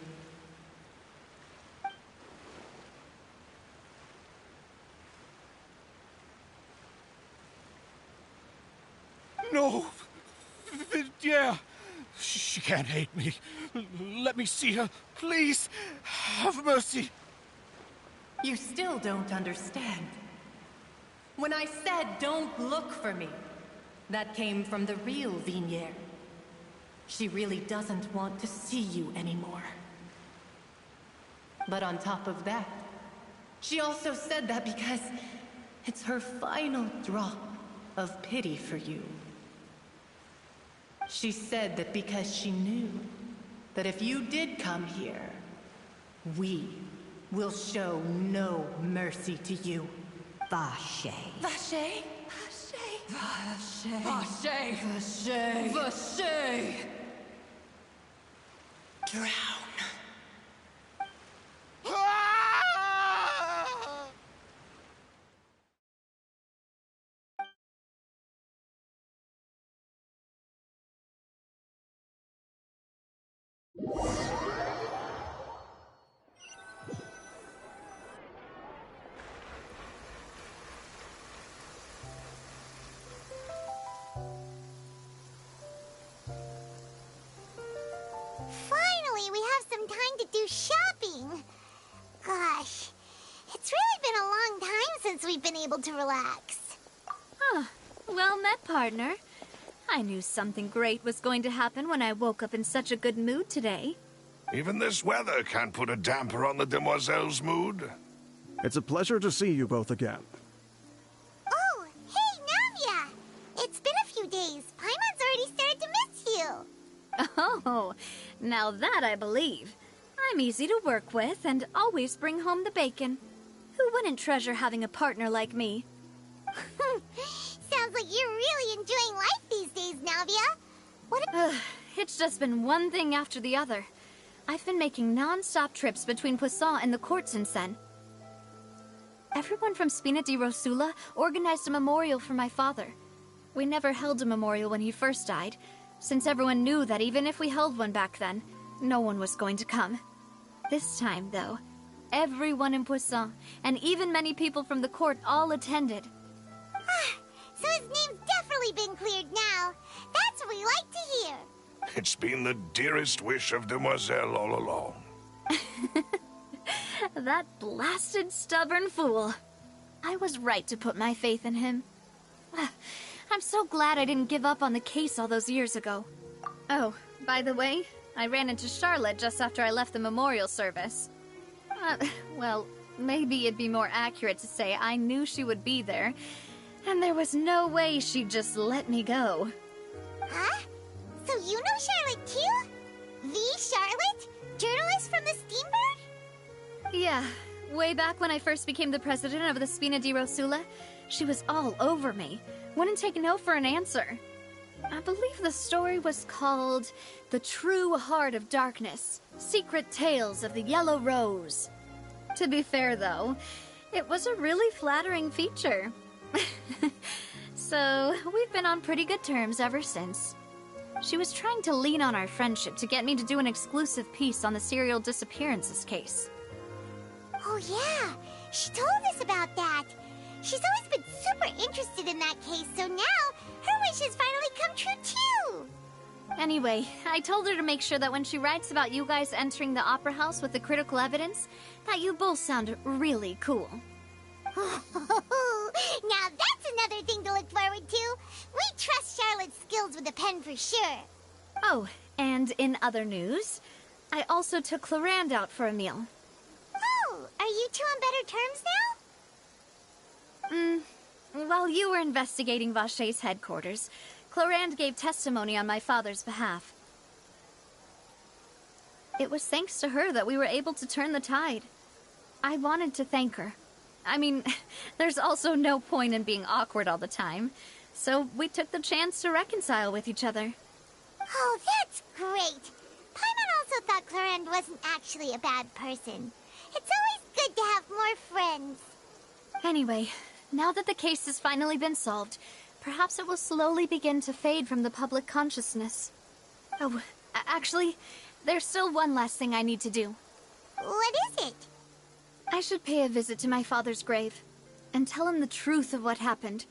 No! Yeah! She can't hate me. Let me see her, please. Have mercy. You still don't understand. When I said don't look for me, that came from the real Vigniere. She really doesn't want to see you anymore. But on top of that, she also said that because it's her final drop of pity for you. She said that because she knew that if you did come here, we will show no mercy to you. Vache. Vache? Vache. Vache. Vache. Vache. Drown. Finally, we have some time to do shopping. Gosh, it's really been a long time since we've been able to relax. Huh. Well met, partner. I knew something great was going to happen when I woke up in such a good mood today. Even this weather can't put a damper on the demoiselle's mood. It's a pleasure to see you both again. Oh, hey, Navia! It's been a few days. Paimon's already started to miss you. Oh, now that I believe. I'm easy to work with and always bring home the bacon. Who wouldn't treasure having a partner like me? Sounds like you're really enjoying life these days, Navia. What? It's just been one thing after the other. I've been making non-stop trips between Poisson and the court since then. Everyone from Spina di Rosula organized a memorial for my father. We never held a memorial when he first died, since everyone knew that even if we held one back then, no one was going to come. This time, though, everyone in Poisson, and even many people from the court, all attended. So his name's definitely been cleared now. That's what we like to hear. It's been the dearest wish of Demoiselle all along. That blasted stubborn fool. I was right to put my faith in him. I'm so glad I didn't give up on the case all those years ago. Oh, by the way, I ran into Charlotte just after I left the memorial service. Well, maybe it'd be more accurate to say I knew she would be there, and there was no way she'd just let me go. Huh? So you know Charlotte too? The Charlotte? Journalist from the Steambird? Yeah, way back when I first became the president of the Spina di Rosula, she was all over me. Wouldn't take no for an answer. I believe the story was called The True Heart of Darkness, Secret Tales of the Yellow Rose. To be fair, though, it was a really flattering feature. So, we've been on pretty good terms ever since. She was trying to lean on our friendship to get me to do an exclusive piece on the serial disappearances case. Oh yeah, she told us about that. She's always been super interested in that case, so now her wish has finally come true too. Anyway, I told her to make sure that when she writes about you guys entering the opera house with the critical evidence, that you both sound really cool. Now that's another thing to look forward to. We trust Charlotte's skills with a pen for sure. Oh, and in other news, I also took Clarande out for a meal. Oh, are you two on better terms now? while you were investigating Vashey's headquarters, Clorinde gave testimony on my father's behalf. It was thanks to her that we were able to turn the tide. I wanted to thank her. I mean, there's also no point in being awkward all the time, so we took the chance to reconcile with each other. Oh, that's great! Paimon also thought Clorinde wasn't actually a bad person. It's always good to have more friends. Anyway, now that the case has finally been solved, perhaps it will slowly begin to fade from the public consciousness. Oh, actually, there's still one last thing I need to do. What is it? I should pay a visit to my father's grave, and tell him the truth of what happened,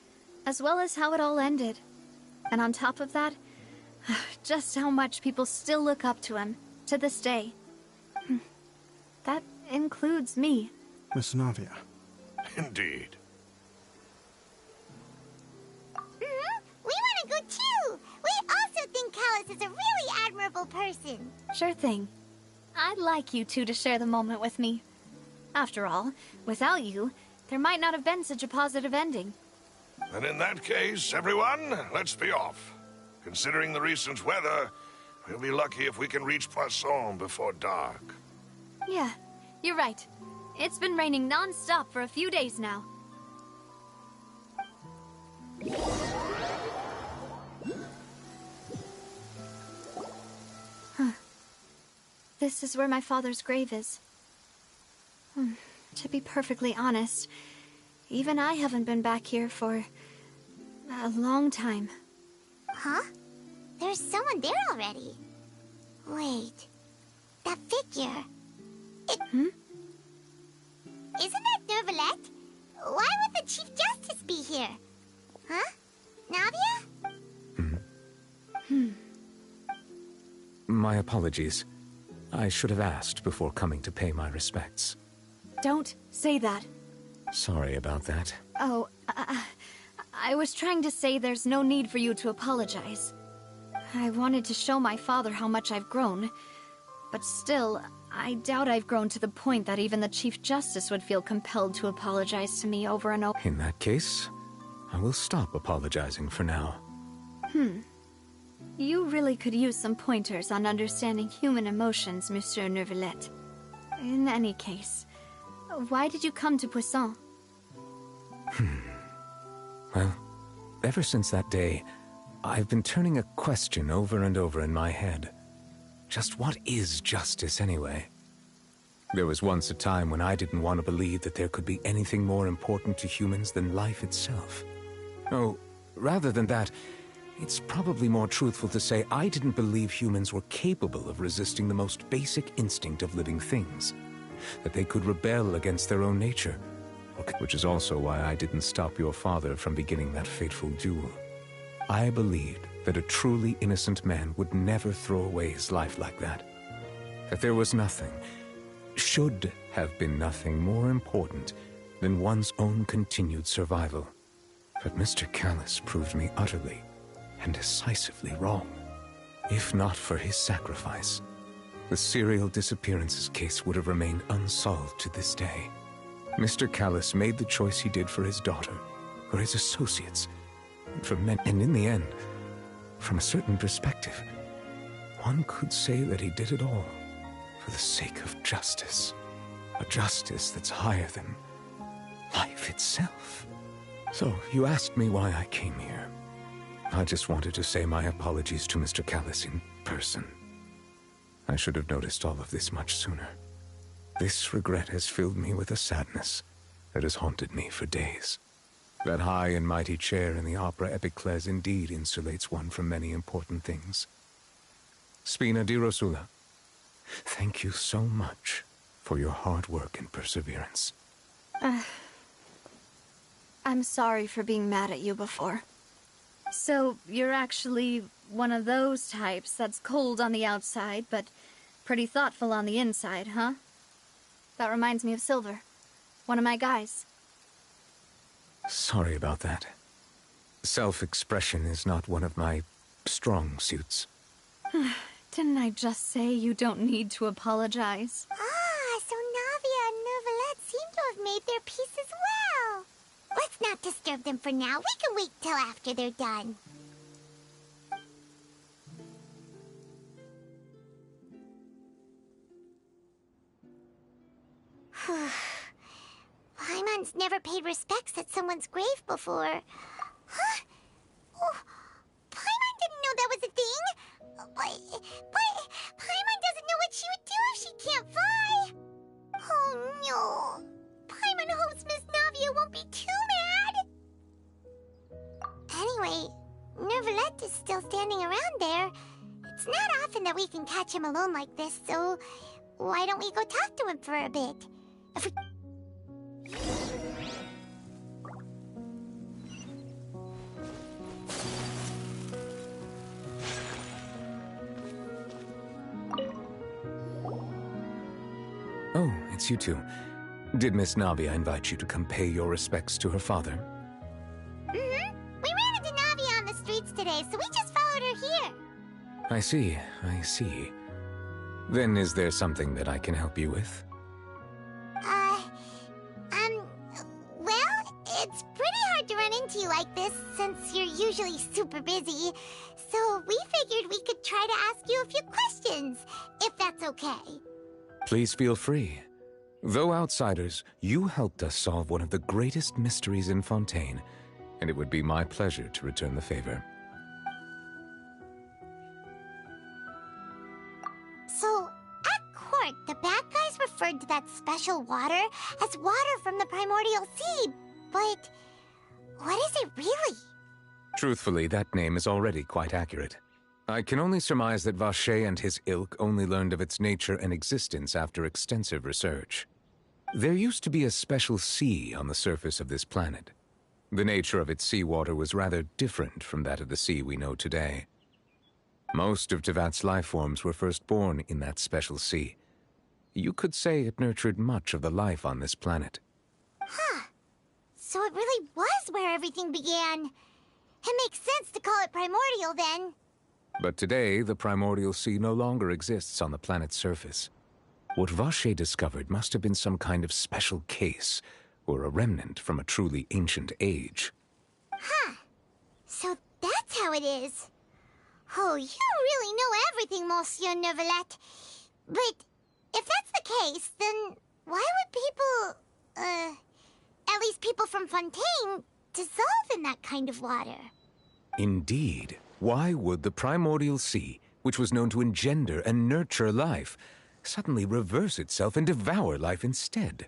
as well as how it all ended. And on top of that, just how much people still look up to him, to this day. That includes me. Miss Navia. Indeed. We want to go too! We also think Callus is a really admirable person. Sure thing. I'd like you two to share the moment with me. After all, without you, there might not have been such a positive ending. And in that case, everyone, let's be off. Considering the recent weather, we'll be lucky if we can reach Poisson before dark. Yeah, you're right. It's been raining non-stop for a few days now. Huh. This is where my father's grave is. To be perfectly honest, even I haven't been back here for a long time. Huh? There's someone there already. Wait. That figure. Isn't that Neuvillette? Why would the Chief Justice be here? Huh? Navia? My apologies. I should have asked before coming to pay my respects. Don't say that. Sorry about that. Oh, I was trying to say there's no need for you to apologize. I wanted to show my father how much I've grown, but still, I doubt I've grown to the point that even the Chief Justice would feel compelled to apologize to me over and over. In that case, I will stop apologizing for now. You really could use some pointers on understanding human emotions, Monsieur Neuvillette. In any case, why did you come to Poisson? Well, ever since that day, I've been turning a question over and over in my head. Just what is justice, anyway? There was once a time when I didn't want to believe that there could be anything more important to humans than life itself. Oh, rather than that, it's probably more truthful to say I didn't believe humans were capable of resisting the most basic instinct of living things. That they could rebel against their own nature. Which is also why I didn't stop your father from beginning that fateful duel. I believed that a truly innocent man would never throw away his life like that. That there was nothing, should have been nothing more important than one's own continued survival. But Mr. Callus proved me utterly and decisively wrong. If not for his sacrifice, the serial disappearances case would have remained unsolved to this day. Mr. Callus made the choice he did for his daughter, for his associates, and in the end, from a certain perspective, one could say that he did it all for the sake of justice. A justice that's higher than life itself. So, you asked me why I came here. I just wanted to say my apologies to Mr. Callus in person. I should have noticed all of this much sooner. This regret has filled me with a sadness that has haunted me for days. That high and mighty chair in the Opera Epiclese indeed insulates one from many important things. Spina di Rosula, thank you so much for your hard work and perseverance. I'm sorry for being mad at you before. So, you're actually one of those types that's cold on the outside, but pretty thoughtful on the inside, huh? That reminds me of Silver, one of my guys. Sorry about that. Self-expression is not one of my strong suits. Didn't I just say you don't need to apologize? Ah, so Navia and Neuvillette seem to have made their peace as well. Let's not disturb them for now. We can wait till after they're done. Paimon's never paid respects at someone's grave before. Huh? Oh, Paimon didn't know that was a thing. But Paimon doesn't know what she would do if she can't fly. Oh no. Paimon hopes Miss Navia won't be too mad. Anyway, Nervalette is still standing around there. It's not often that we can catch him alone like this, so why don't we go talk to him for a bit? Oh, it's you two. Did Miss Navia invite you to come pay your respects to her father? Mm-hmm. We ran into Navia on the streets today, so we just followed her here. I see, I see. Then is there something that I can help you with? Well, it's pretty hard to run into you like this, since you're usually super busy. So we figured we could try to ask you a few questions, if that's okay. Please feel free. Though outsiders, you helped us solve one of the greatest mysteries in Fontaine, and it would be my pleasure to return the favor. So, at court, the bad guys referred to that special water as water from the primordial sea, but what is it really? Truthfully, that name is already quite accurate. I can only surmise that Vacher and his ilk only learned of its nature and existence after extensive research. There used to be a special sea on the surface of this planet. The nature of its seawater was rather different from that of the sea we know today. Most of Tevat's life forms were first born in that special sea. You could say it nurtured much of the life on this planet. Huh. So it really was where everything began. It makes sense to call it primordial then. But today, the primordial sea no longer exists on the planet's surface. What Vacher discovered must have been some kind of special case, or a remnant from a truly ancient age. Huh. So that's how it is. Oh, you really know everything, Monsieur Nervalette. But if that's the case, then why would people, at least people from Fontaine, dissolve in that kind of water? Indeed. Why would the primordial sea, which was known to engender and nurture life, suddenly reverse itself and devour life instead?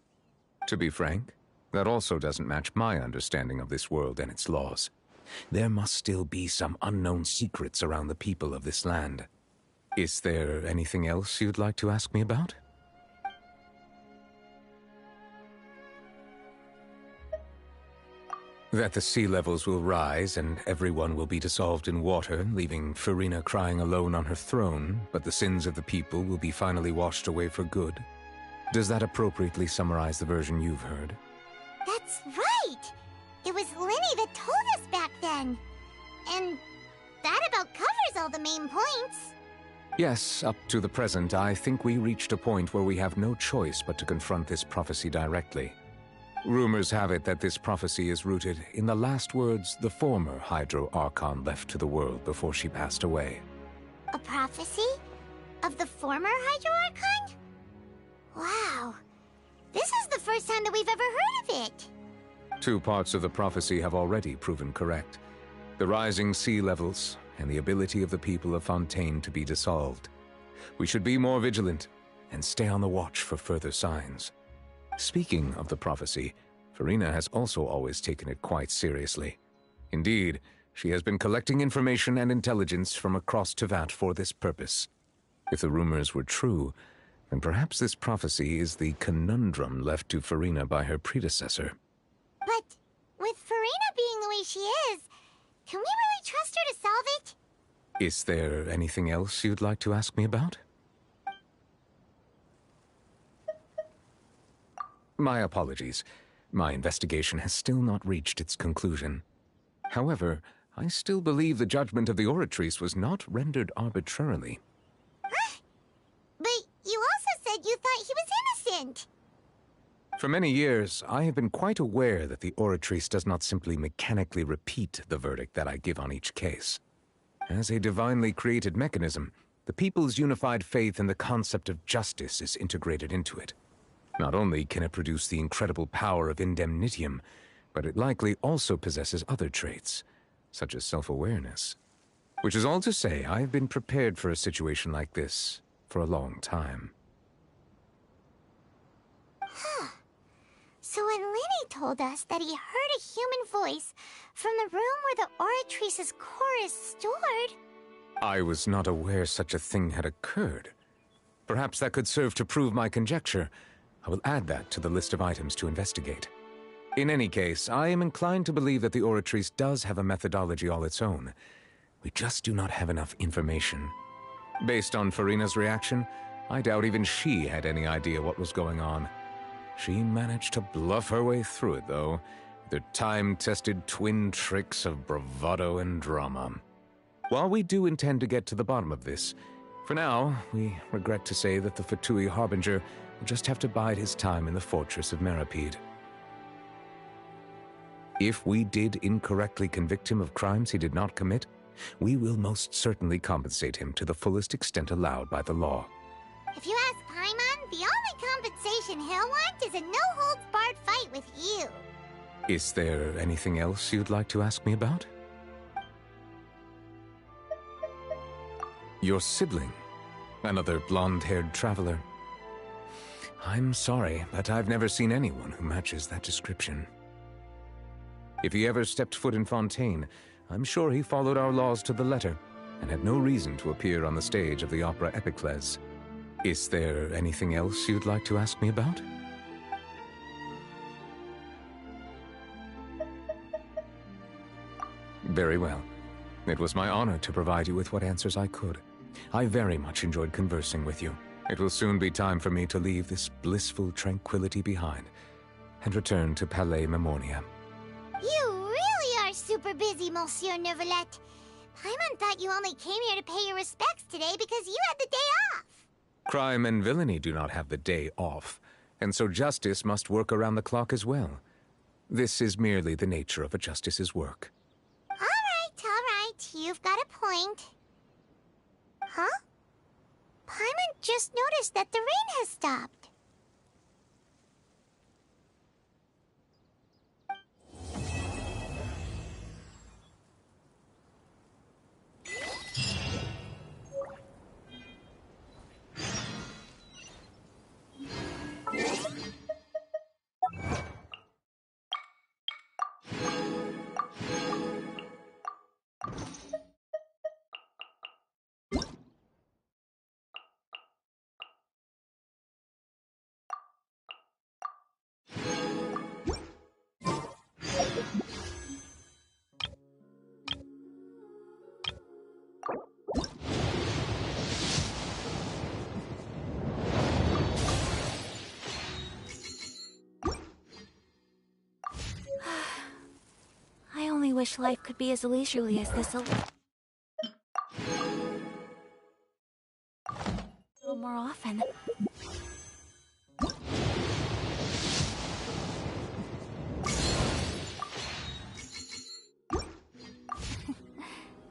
To be frank, that also doesn't match my understanding of this world and its laws. There must still be some unknown secrets around the people of this land. Is there anything else you'd like to ask me about? That the sea levels will rise and everyone will be dissolved in water, leaving Farina crying alone on her throne, but the sins of the people will be finally washed away for good. Does that appropriately summarize the version you've heard? That's right! It was Linny that told us back then. And that about covers all the main points. Yes, up to the present, I think we reached a point where we have no choice but to confront this prophecy directly. Rumors have it that this prophecy is rooted in the last words the former Hydro Archon left to the world before she passed away. A prophecy? Of the former Hydro Archon? Wow. This is the first time that we've ever heard of it. Two parts of the prophecy have already proven correct. The rising sea levels and the ability of the people of Fontaine to be dissolved. We should be more vigilant and stay on the watch for further signs. Speaking of the prophecy, Farina has also always taken it quite seriously. Indeed, she has been collecting information and intelligence from across Tevat for this purpose. If the rumors were true, then perhaps this prophecy is the conundrum left to Farina by her predecessor. But with Farina being the way she is, can we really trust her to solve it? Is there anything else you'd like to ask me about? My apologies. My investigation has still not reached its conclusion. However, I still believe the judgment of the Oratrice was not rendered arbitrarily. Huh? But you also said you thought he was innocent. For many years, I have been quite aware that the Oratrice does not simply mechanically repeat the verdict that I give on each case. As a divinely created mechanism, the people's unified faith in the concept of justice is integrated into it. Not only can it produce the incredible power of indemnitium, but it likely also possesses other traits, such as self-awareness. Which is all to say, I have been prepared for a situation like this for a long time. Huh. So when Lenny told us that he heard a human voice from the room where the Oratrice's core is stored... I was not aware such a thing had occurred. Perhaps that could serve to prove my conjecture. I will add that to the list of items to investigate. In any case, I am inclined to believe that the Oratrice does have a methodology all its own. We just do not have enough information. Based on Farina's reaction, I doubt even she had any idea what was going on. She managed to bluff her way through it, though, with her time-tested twin tricks of bravado and drama. While we do intend to get to the bottom of this, for now, we regret to say that the Fatui Harbinger will just have to bide his time in the fortress of Meripede. If we did incorrectly convict him of crimes he did not commit, we will most certainly compensate him to the fullest extent allowed by the law. If you ask Paimon, the only compensation he'll want is a no-holds-barred fight with you. Is there anything else you'd like to ask me about? Your sibling, another blonde-haired traveler. I'm sorry, but I've never seen anyone who matches that description. If he ever stepped foot in Fontaine, I'm sure he followed our laws to the letter and had no reason to appear on the stage of the opera Epicles. Is there anything else you'd like to ask me about? Very well. It was my honor to provide you with what answers I could. I very much enjoyed conversing with you. It will soon be time for me to leave this blissful tranquility behind and return to Palais Memoria. You really are super busy, Monsieur Neuvillette. Paimon thought you only came here to pay your respects today because you had the day off. Crime and villainy do not have the day off, and so justice must work around the clock as well. This is merely the nature of a justice's work. All right. You've got a point. Huh? Paimon just noticed that the rain has stopped. I only wish life could be as leisurely as this a little more often.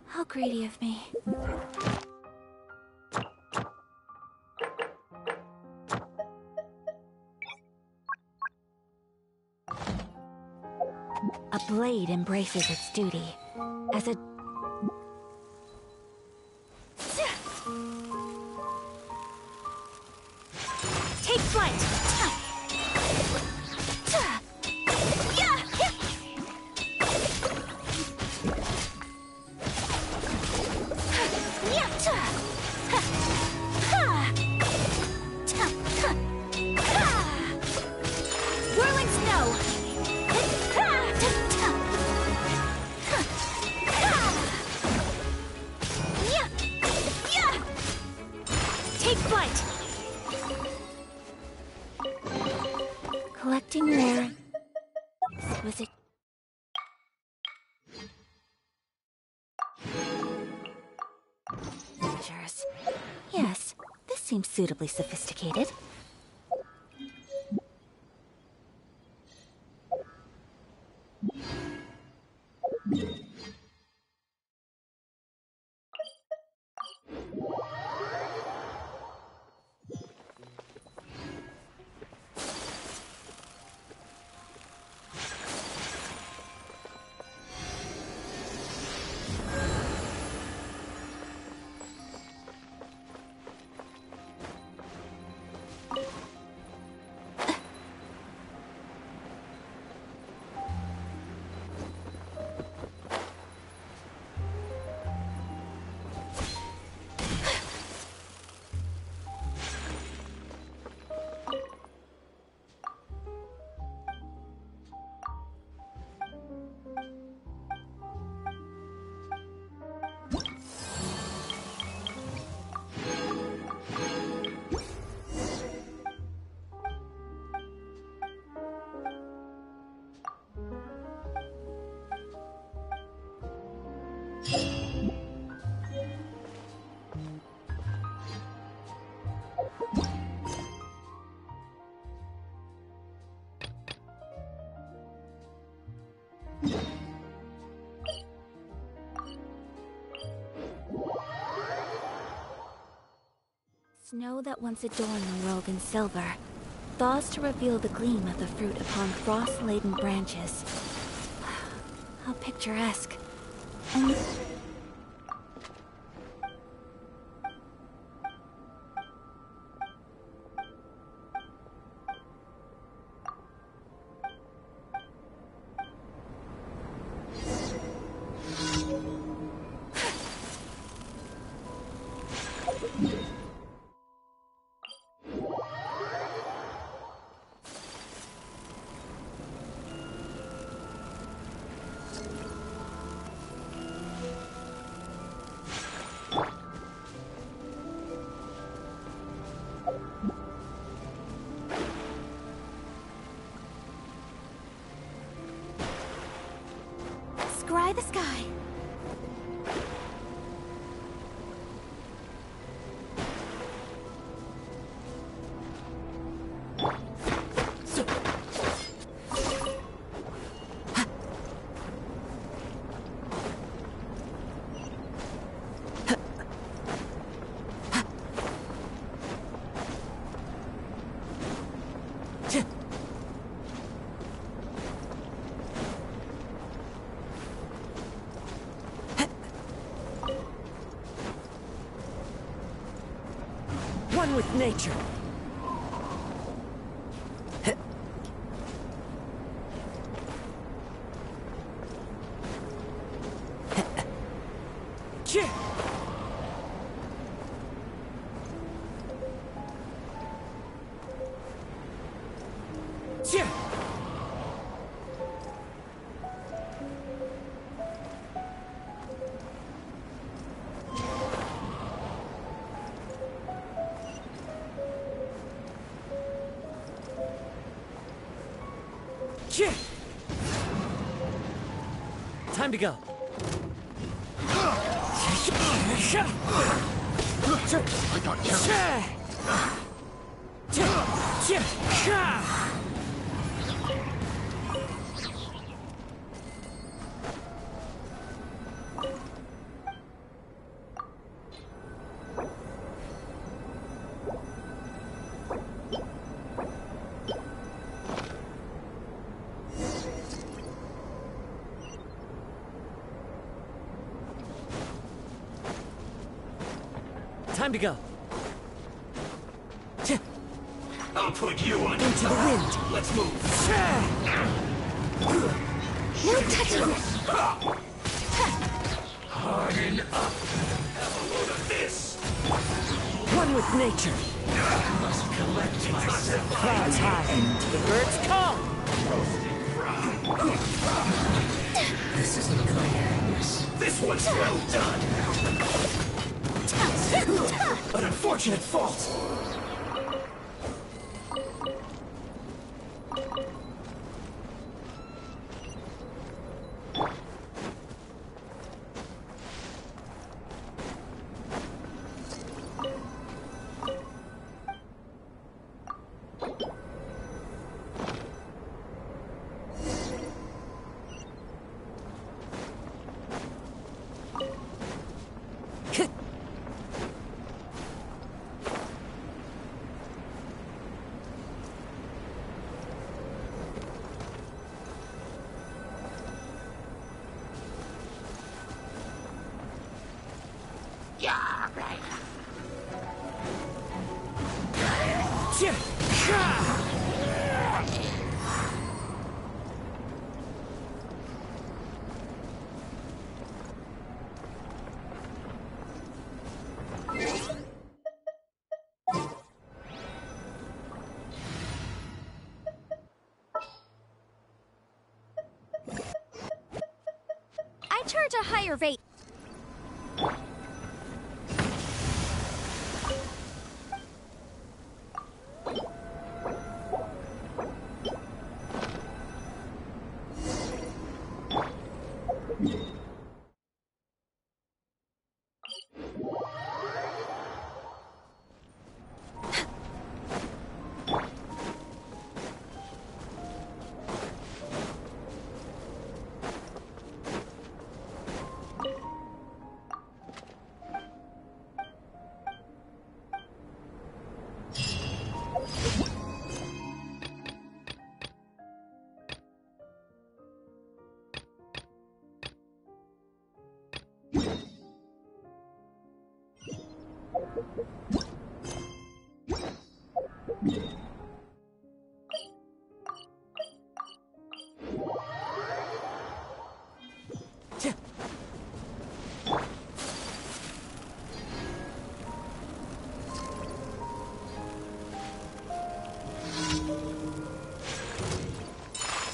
How greedy of me. A blade embraces its duty as a... Take flight! Whirling snow! Take flight! Collecting more... Was it... Measures. Yes, this seems suitably sophisticated. Snow that once adorned the world in silver, thaws to reveal the gleam of the fruit upon frost-laden branches. How picturesque. And scry the sky. One with nature. Time to go. I got Time to go. I'll put you on Into the wind. Let's move. No touching. Harden up. Have a load of this. One with nature. I must collect myself. Clouds high. The birds call. This isn't kindness. This one's well done. An unfortunate fault. I charge a higher rate.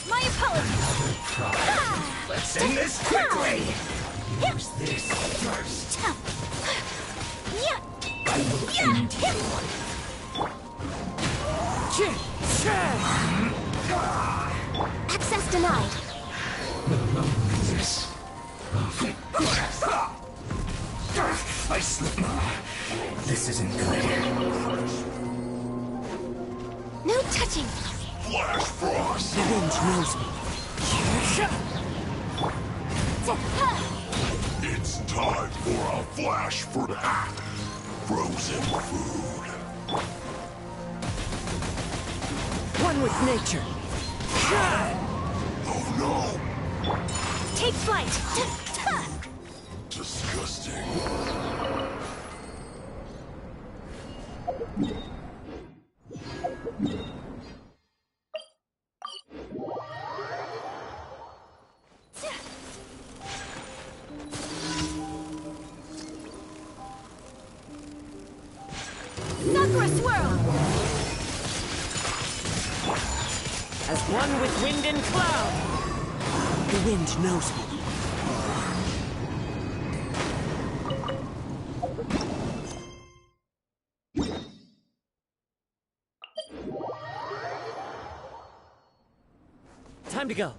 My apologies. Let's end this quickly! Use this first. I will end him. Access denied. This. I slip. This isn't good. No touching. Flash Frost! The wind knows me. It's time for a flash for frozen food. One with nature. Oh no! Take flight. Disgusting. Sakura swirl. As one with wind and cloud. The wind knows me. Time to go.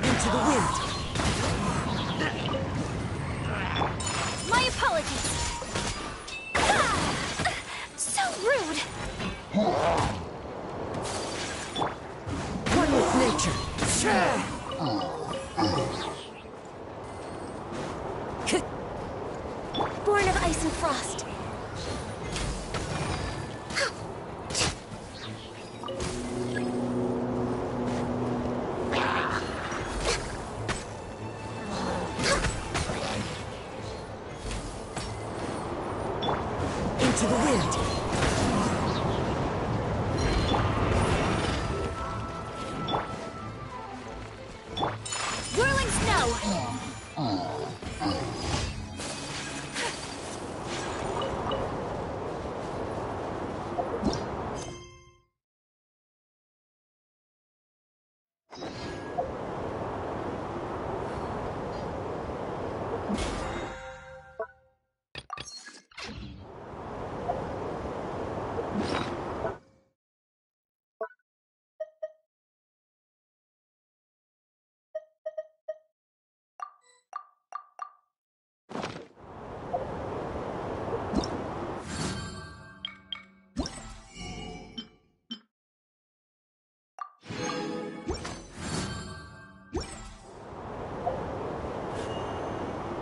Into the wind. My apologies. So rude. One with nature. Born of ice and frost. Into the wind. Whirling snow.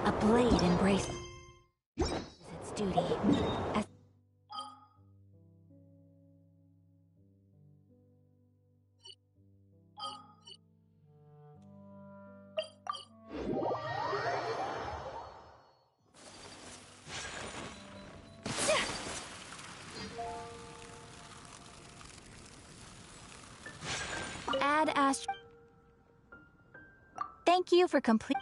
A blade embraces its duty. As Add Ast. Thank you for complete.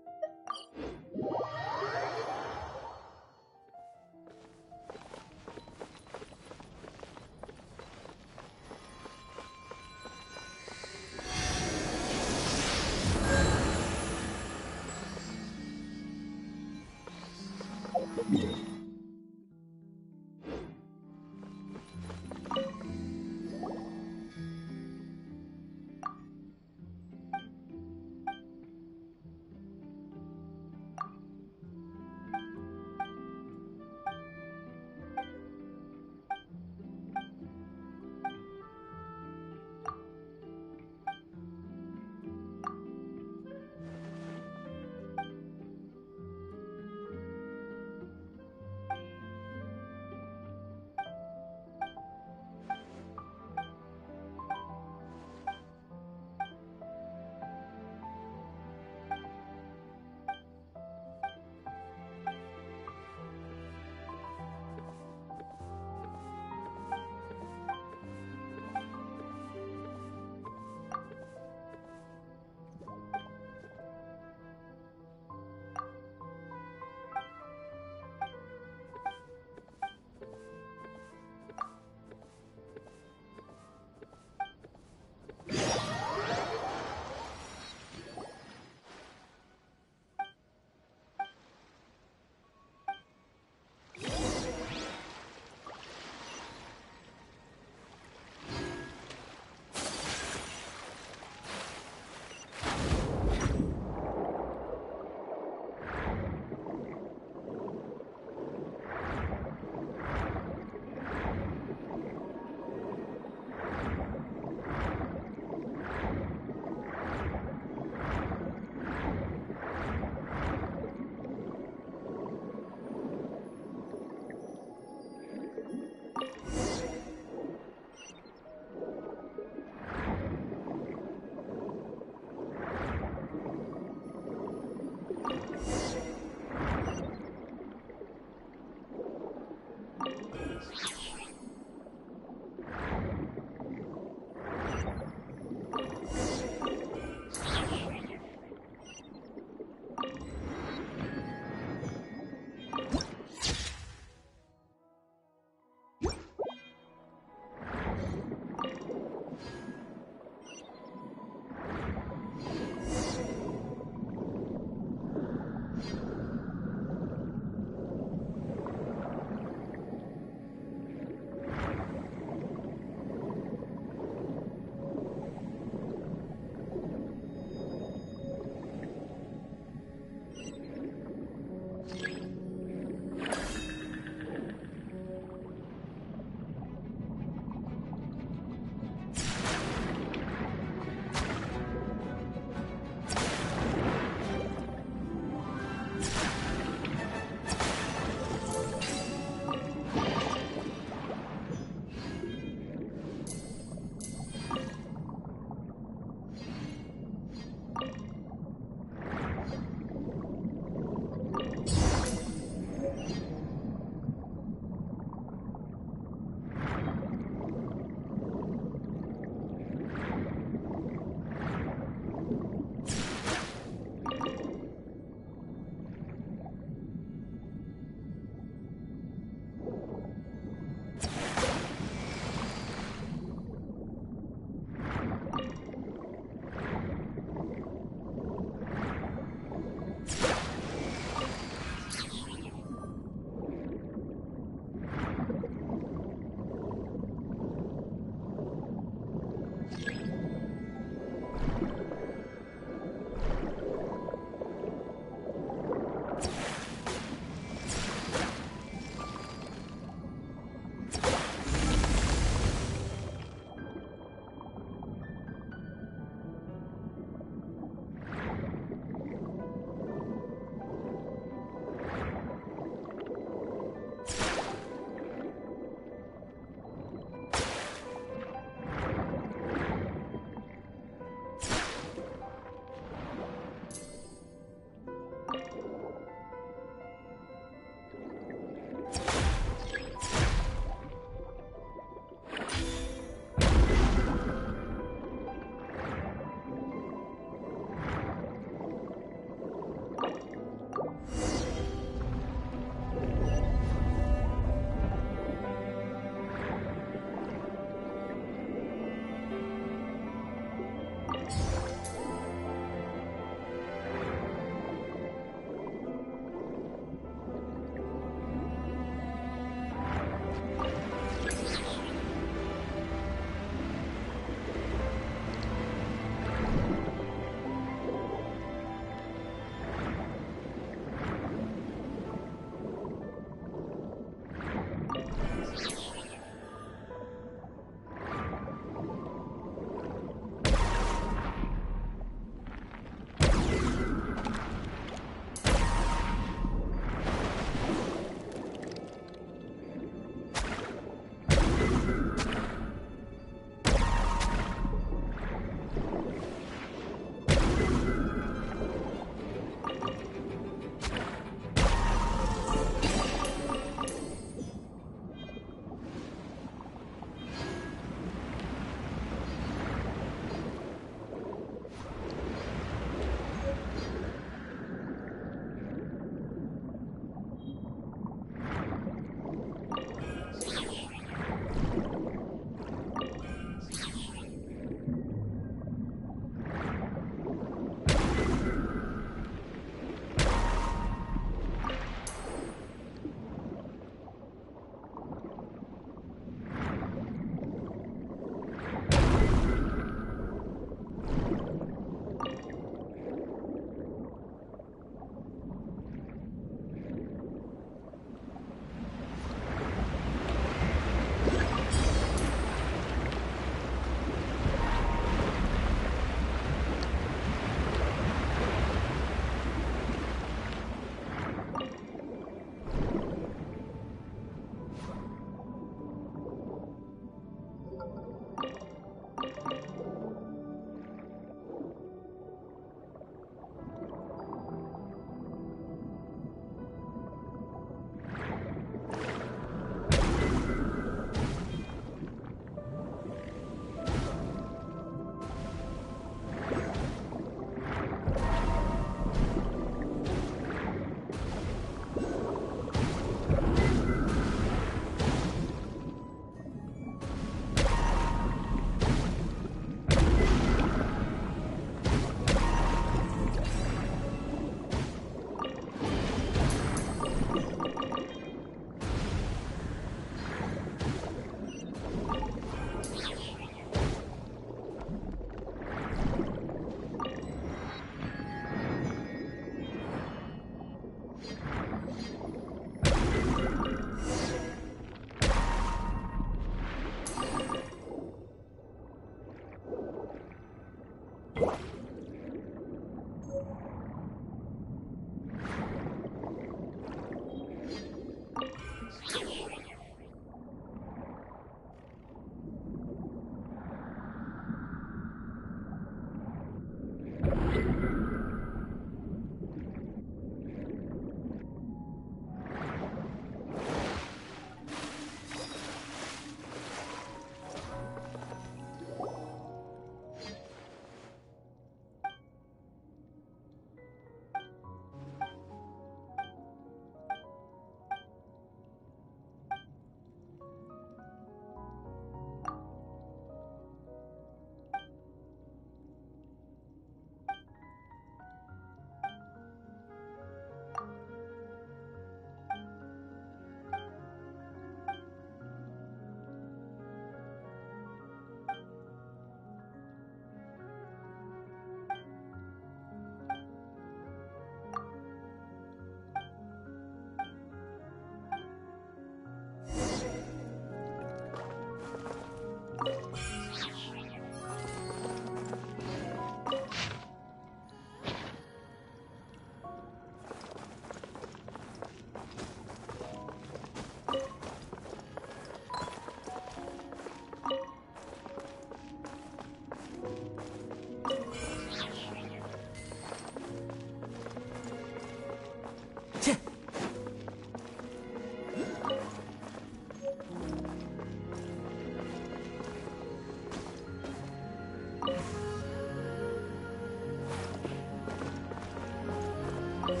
Wind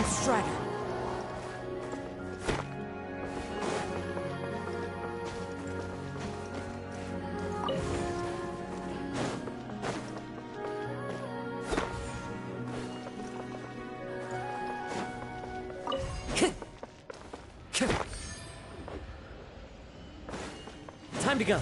Strider! Time to go.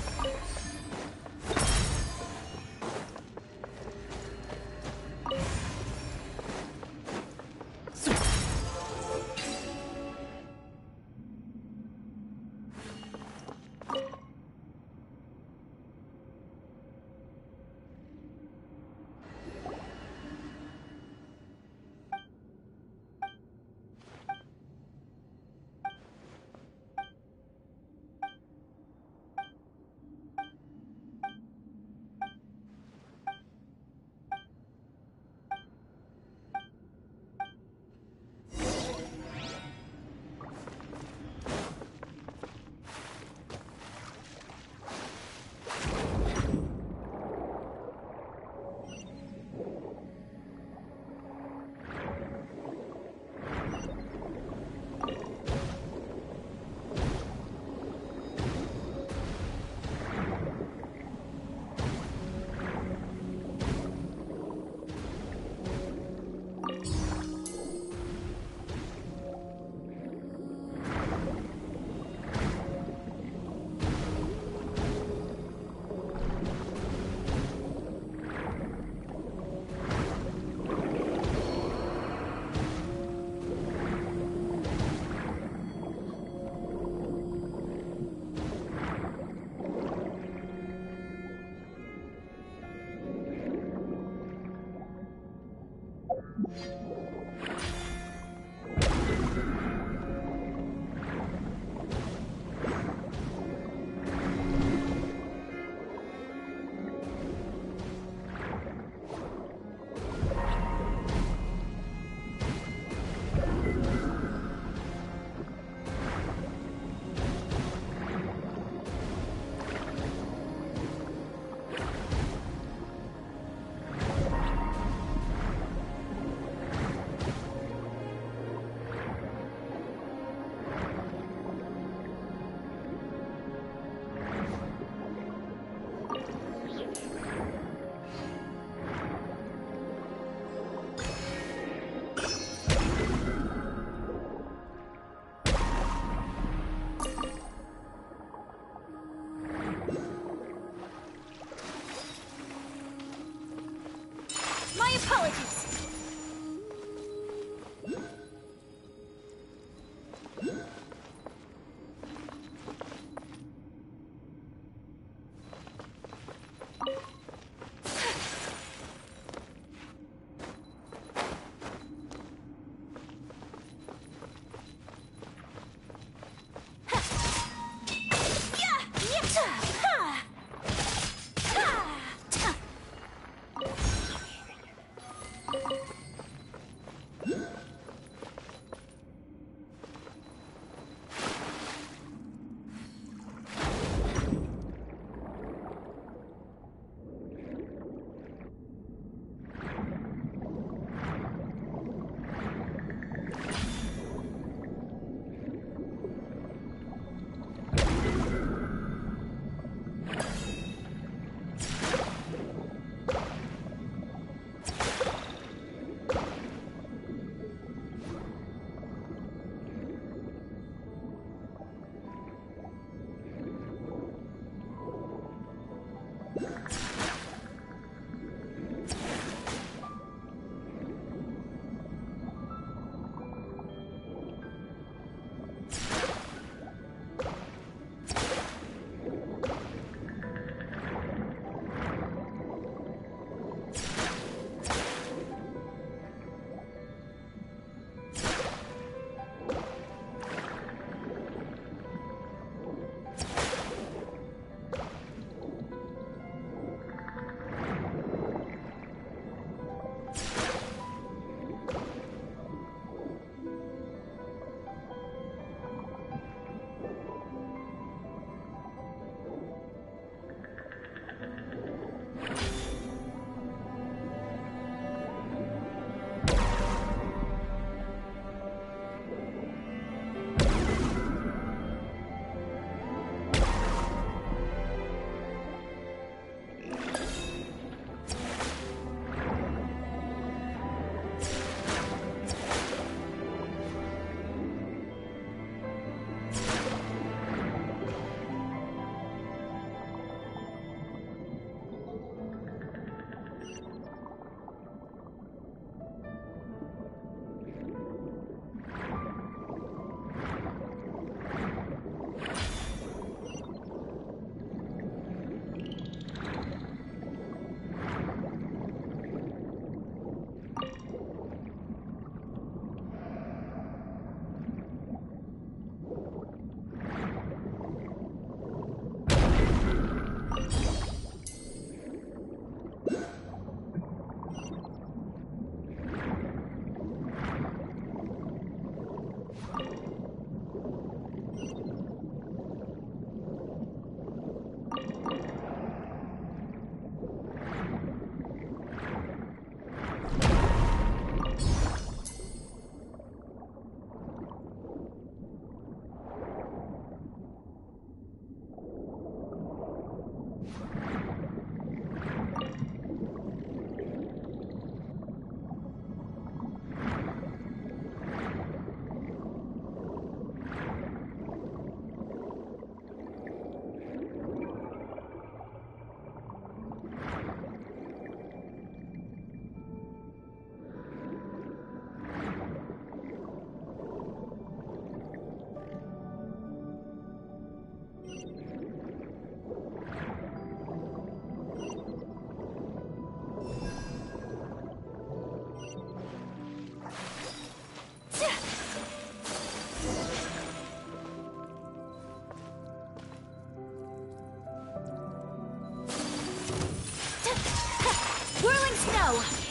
now!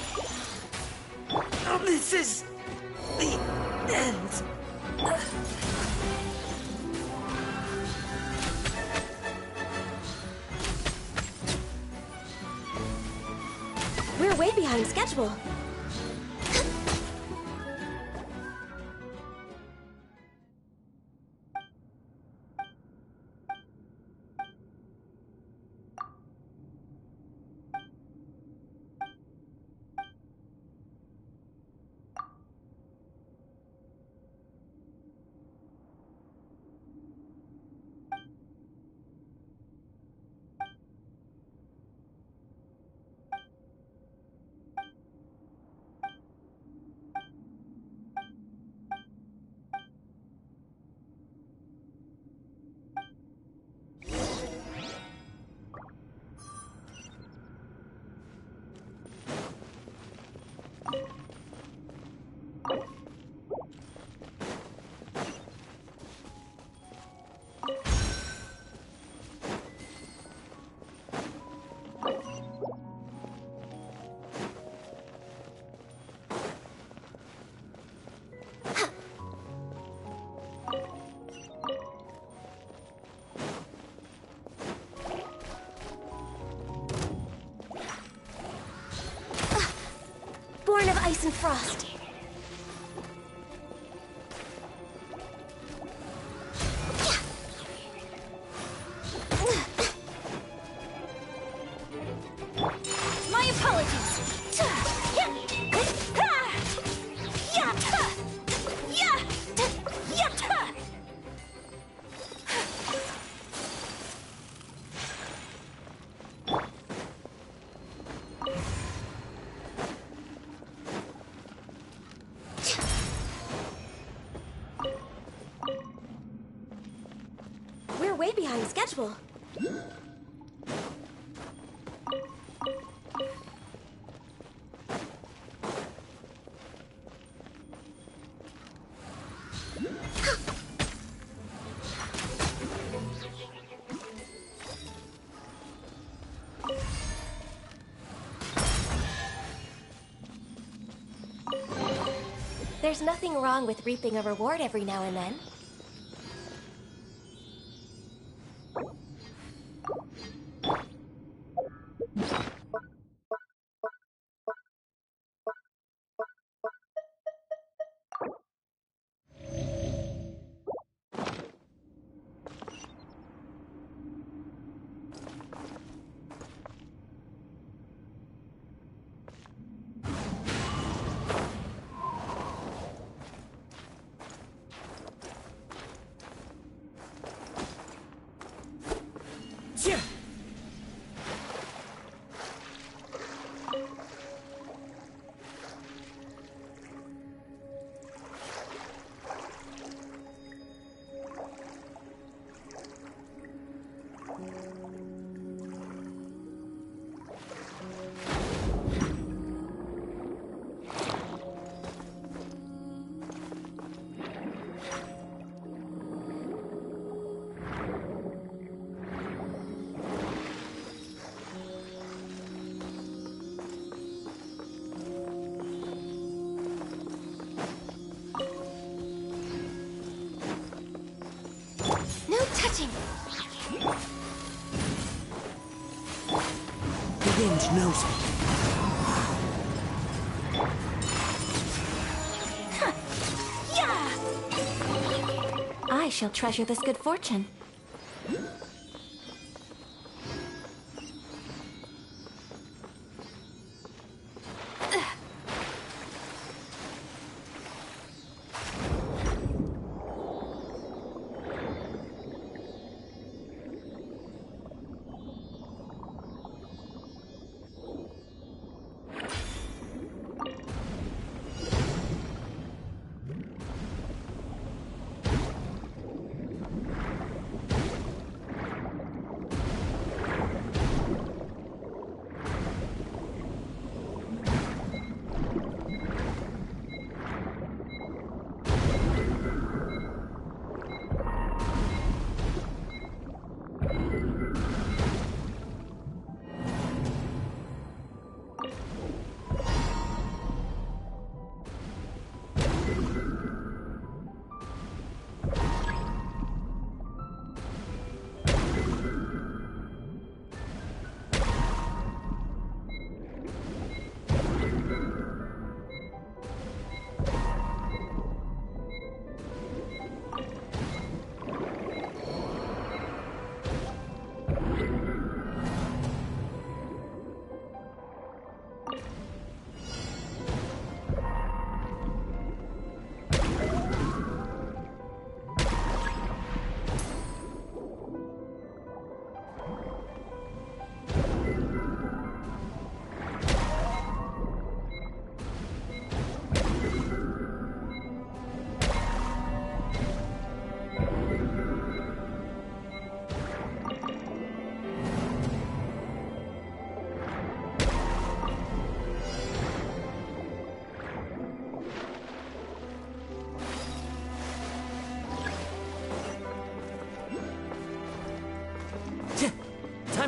This is the end. We're way behind schedule. Born of ice and frost. My apologies. We're way behind schedule. There's nothing wrong with reaping a reward every now and then. Touching. The wind knows me. Yeah! I shall treasure this good fortune.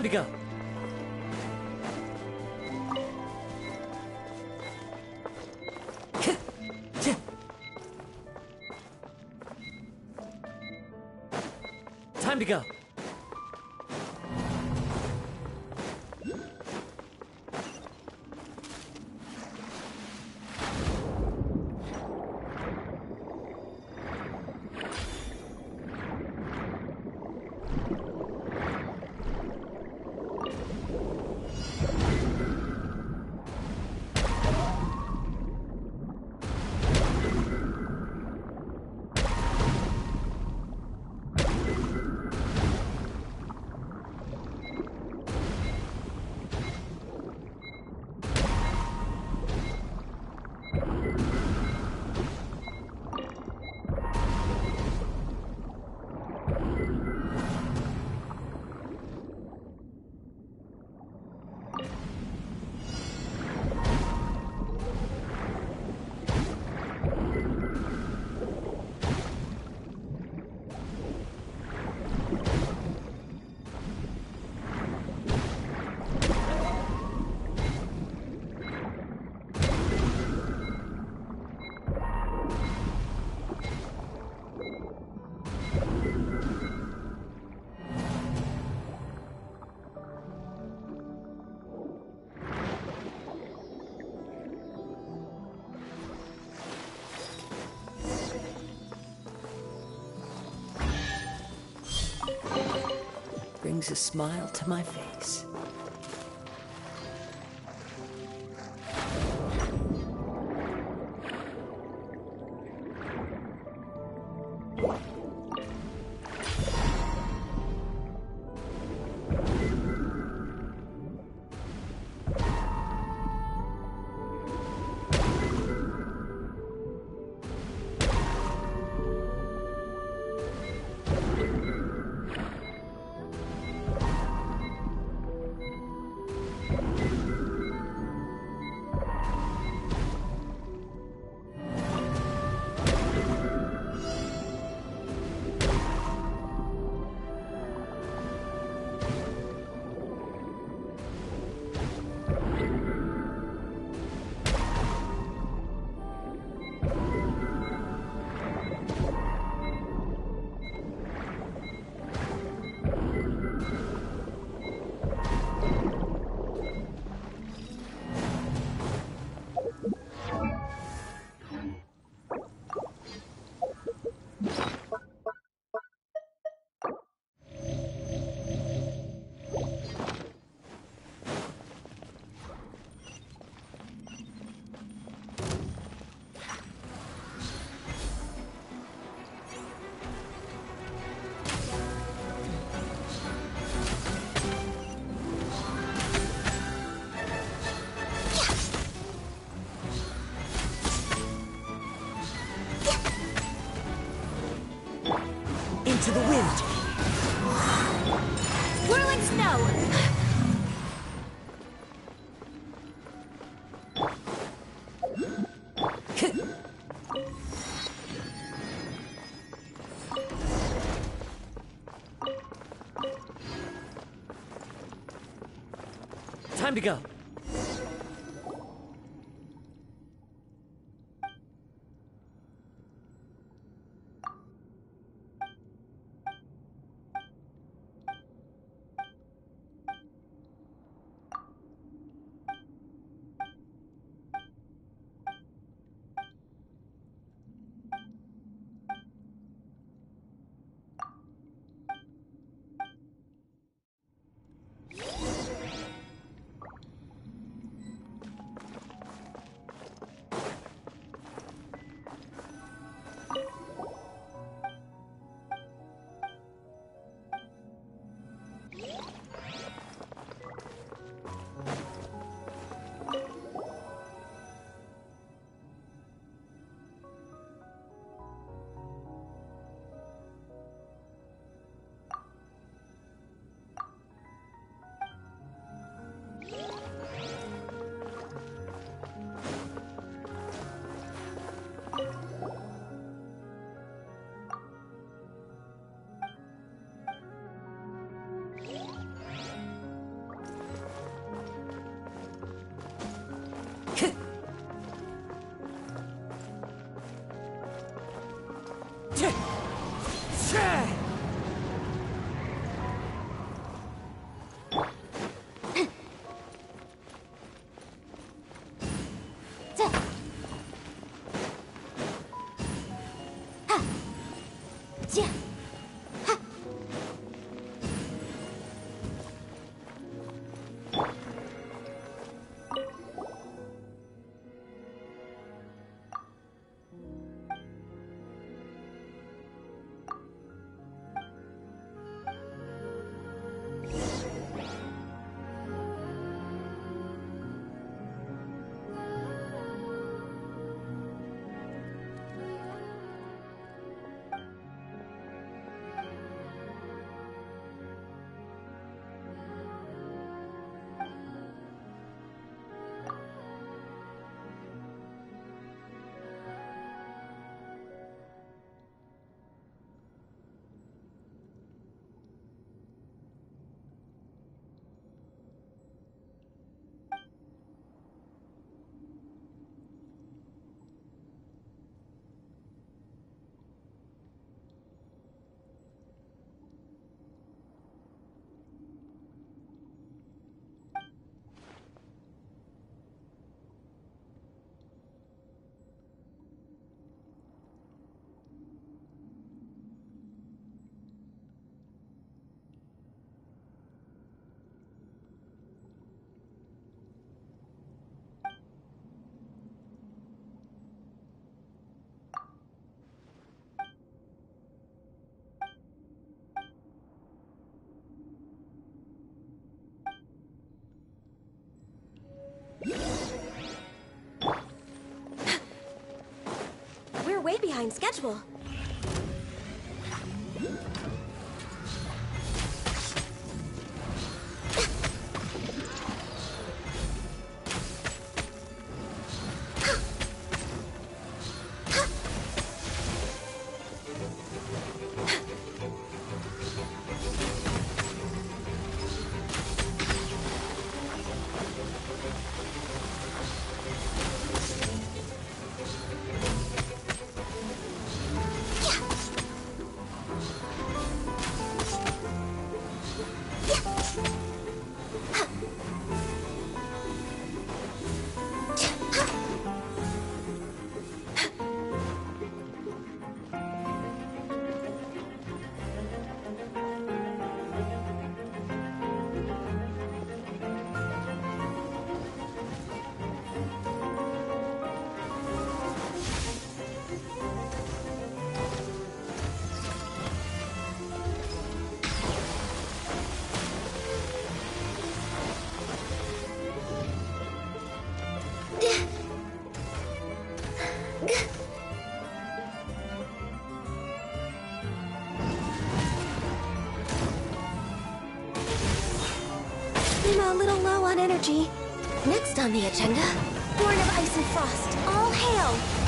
to go. Time to go. Brings a smile to my face. Into the wind. Whirling snow! Time to go. We're way behind schedule. I'm a little low on energy. Next on the agenda, Born of Ice and Frost. All hail!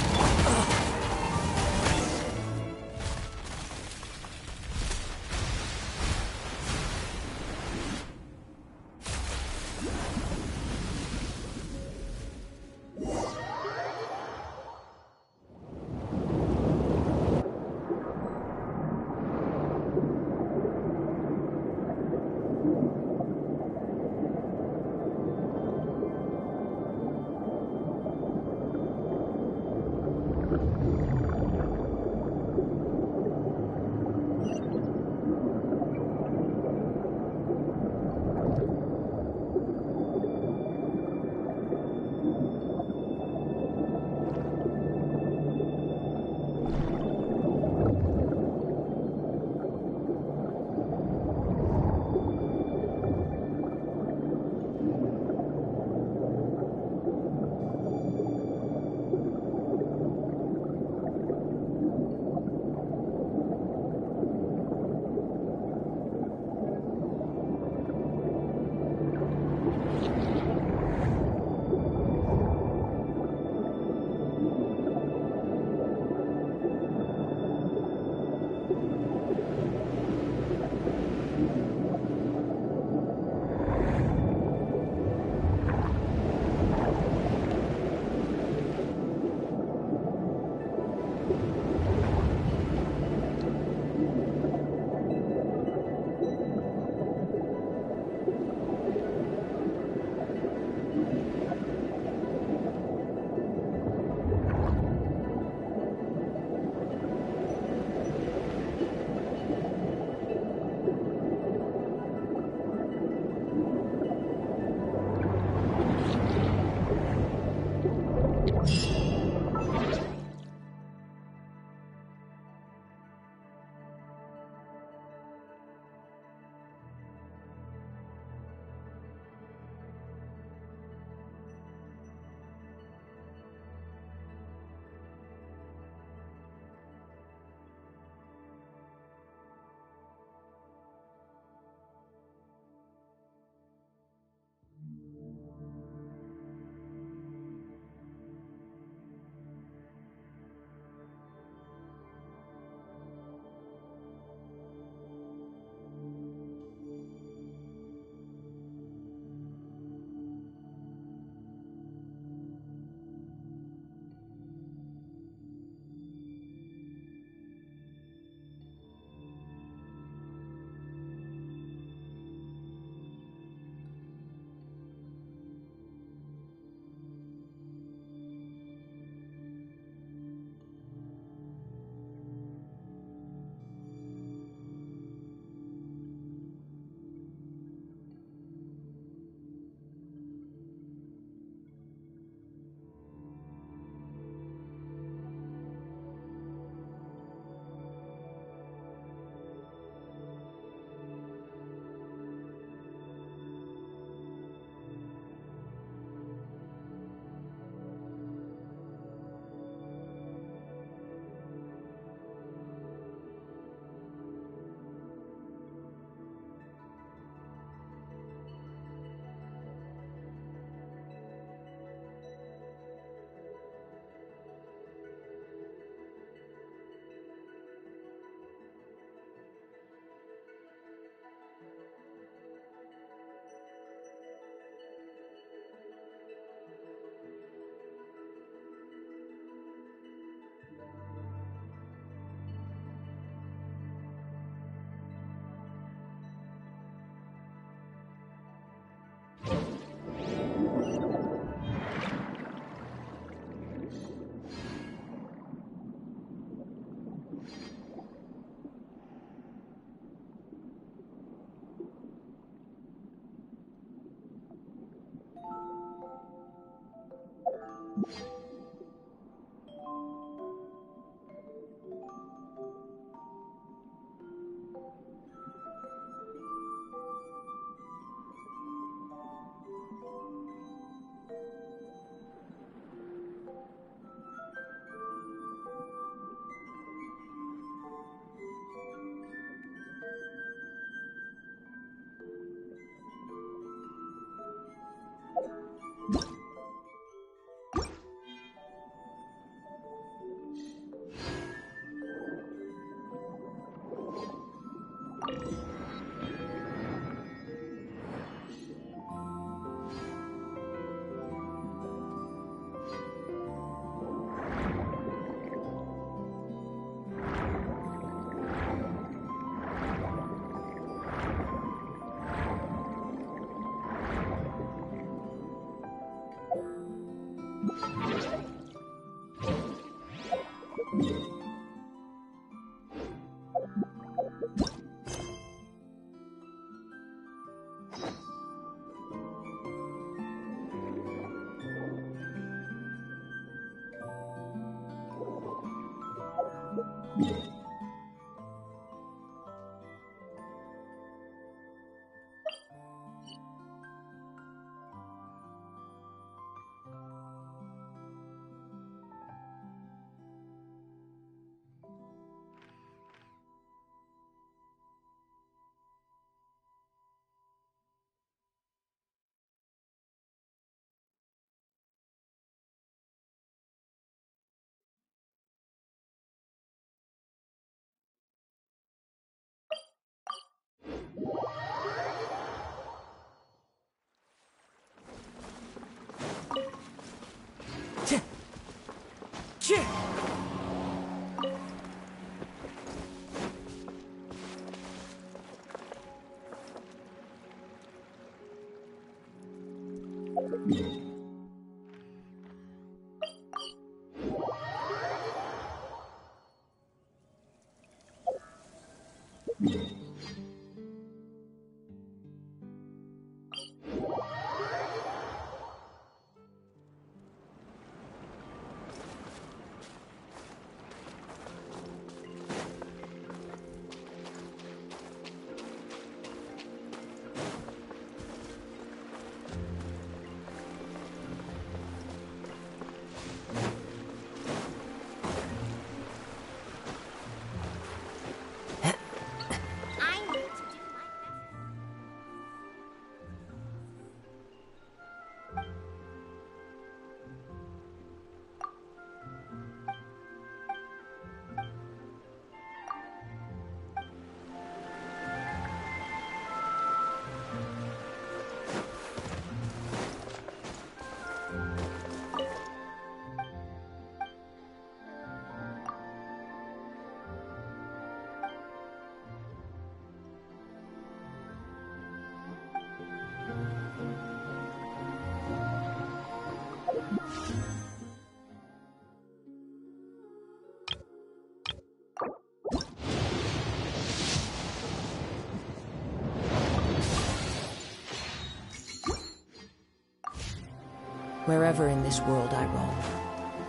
Wherever in this world I roam,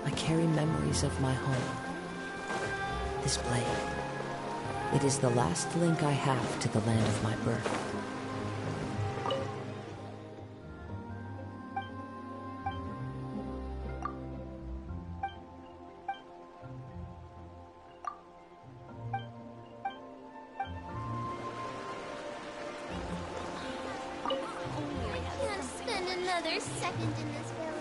I carry memories of my home. This blade, it is the last link I have to the land of my birth. I can't spend another second in this village.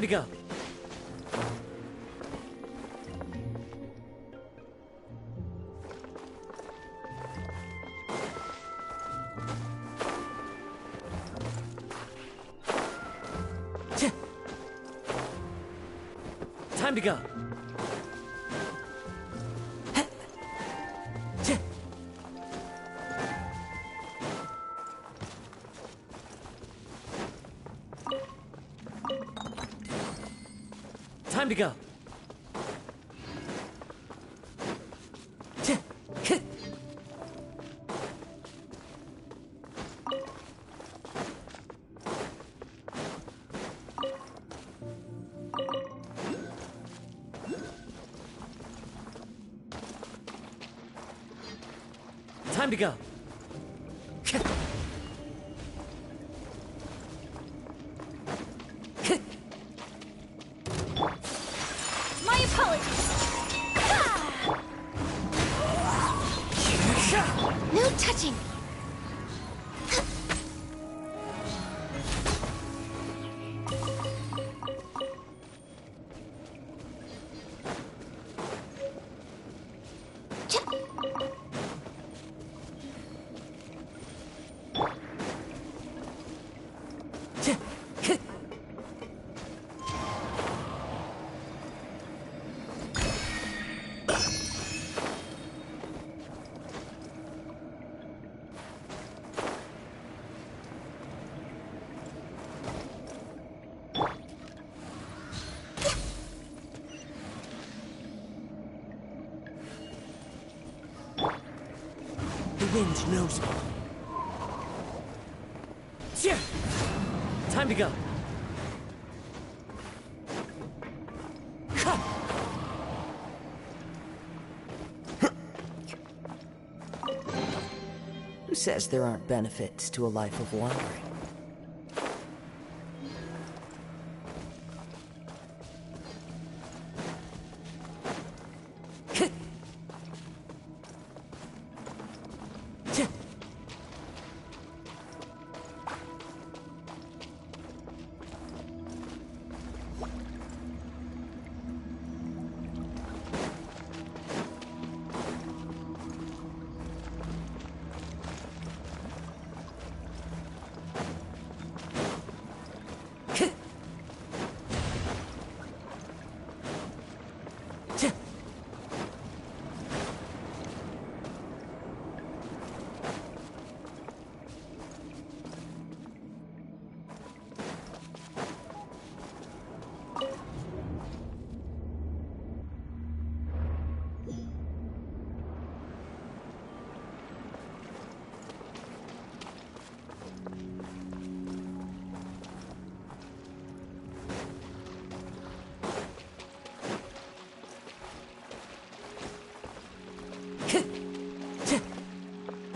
Time to go. Time to go. Time to go. Time to go. My apologies. No touching. The wind knows me. Time to go. Who says there aren't benefits to a life of wandering?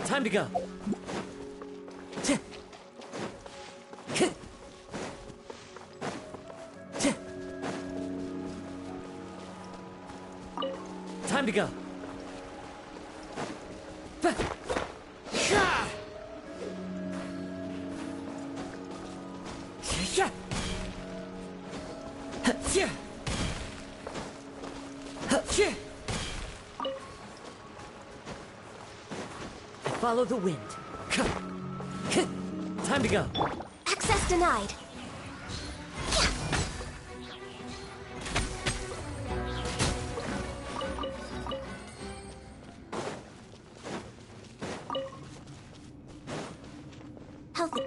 Time to go. Time to go. Follow the wind. Time to go. Access denied. Healthy.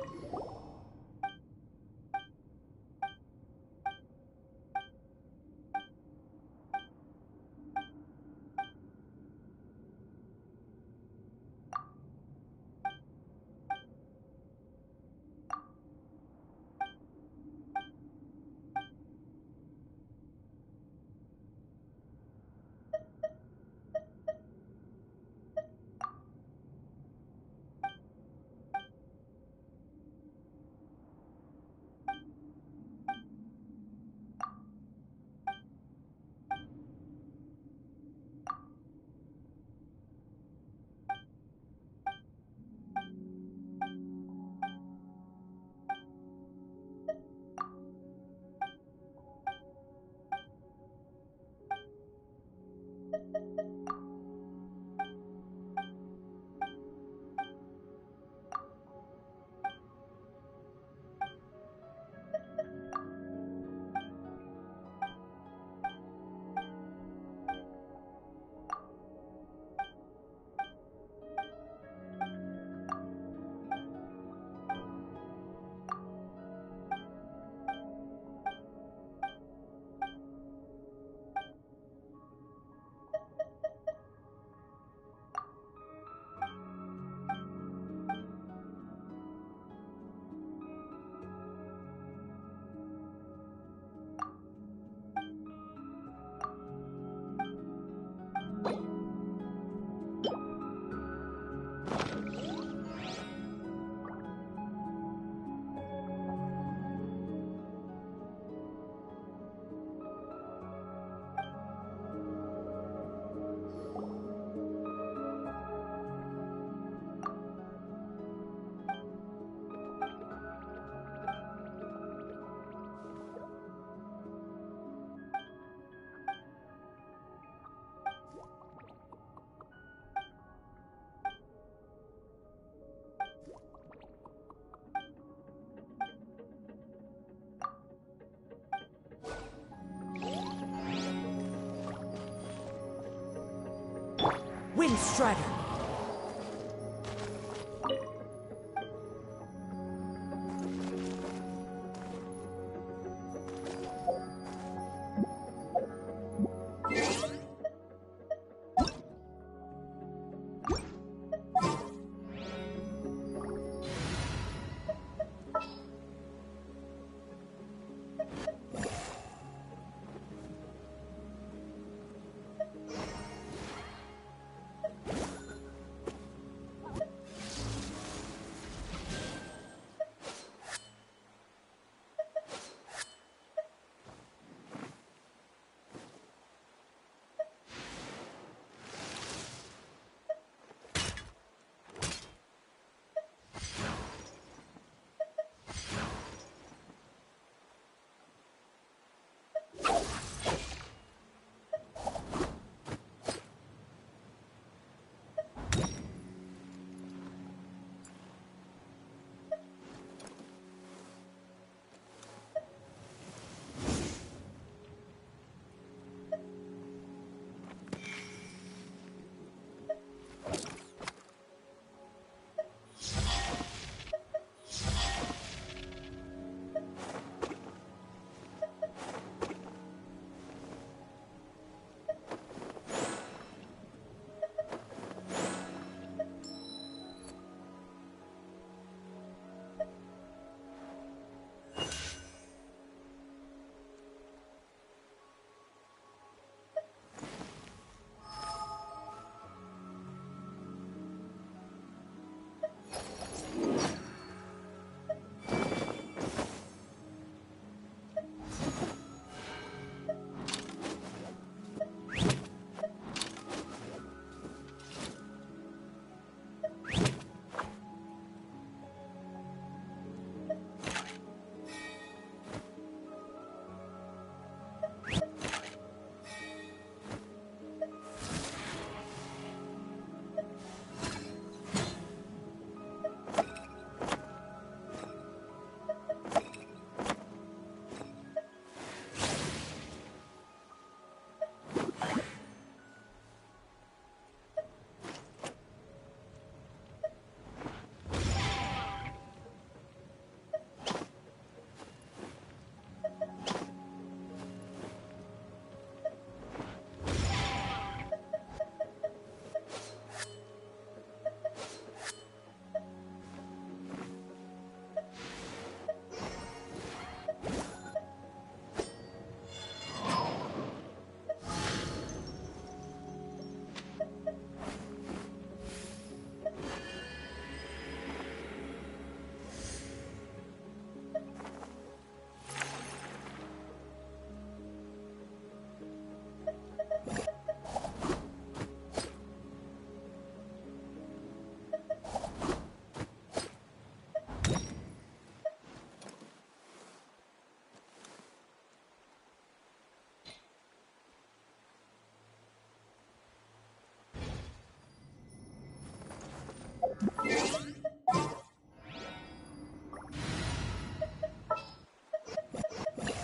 Strider.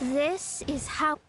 This is how...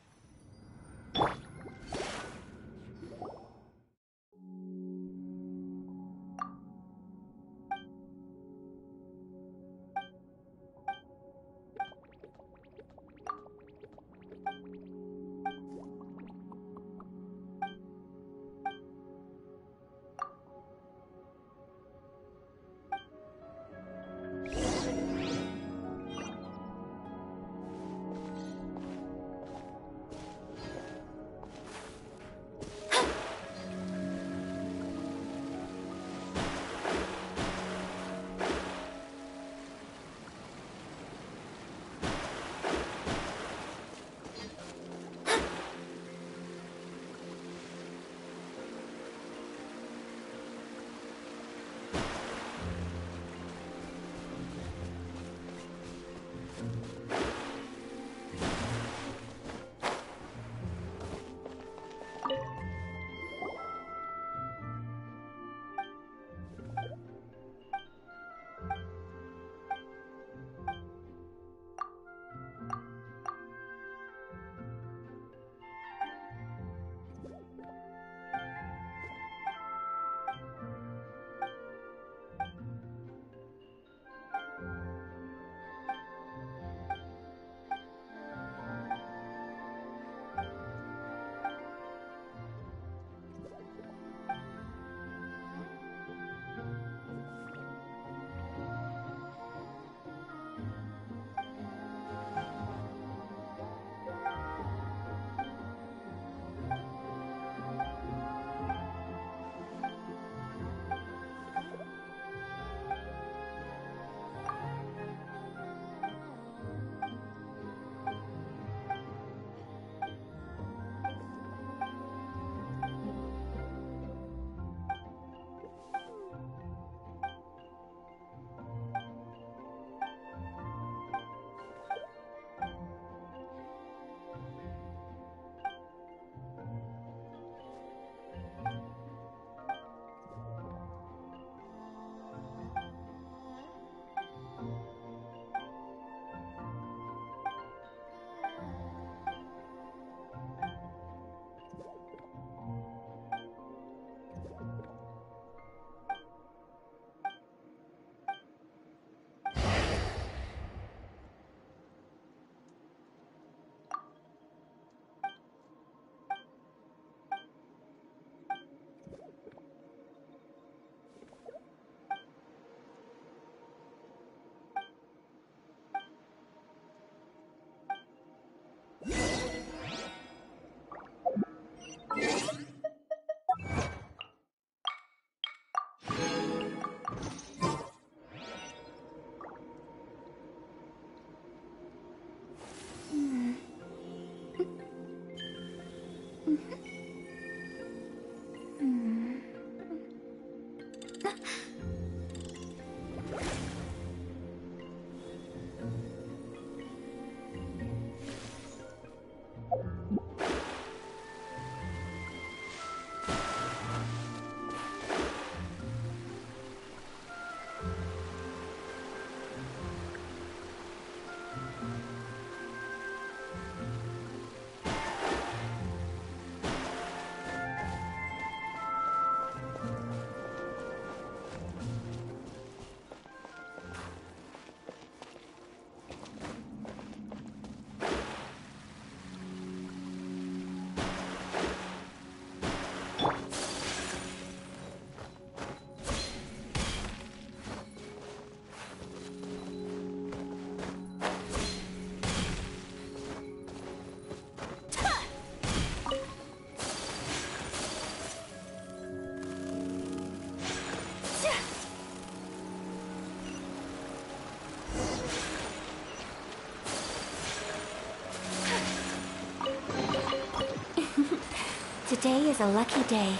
Today is a lucky day.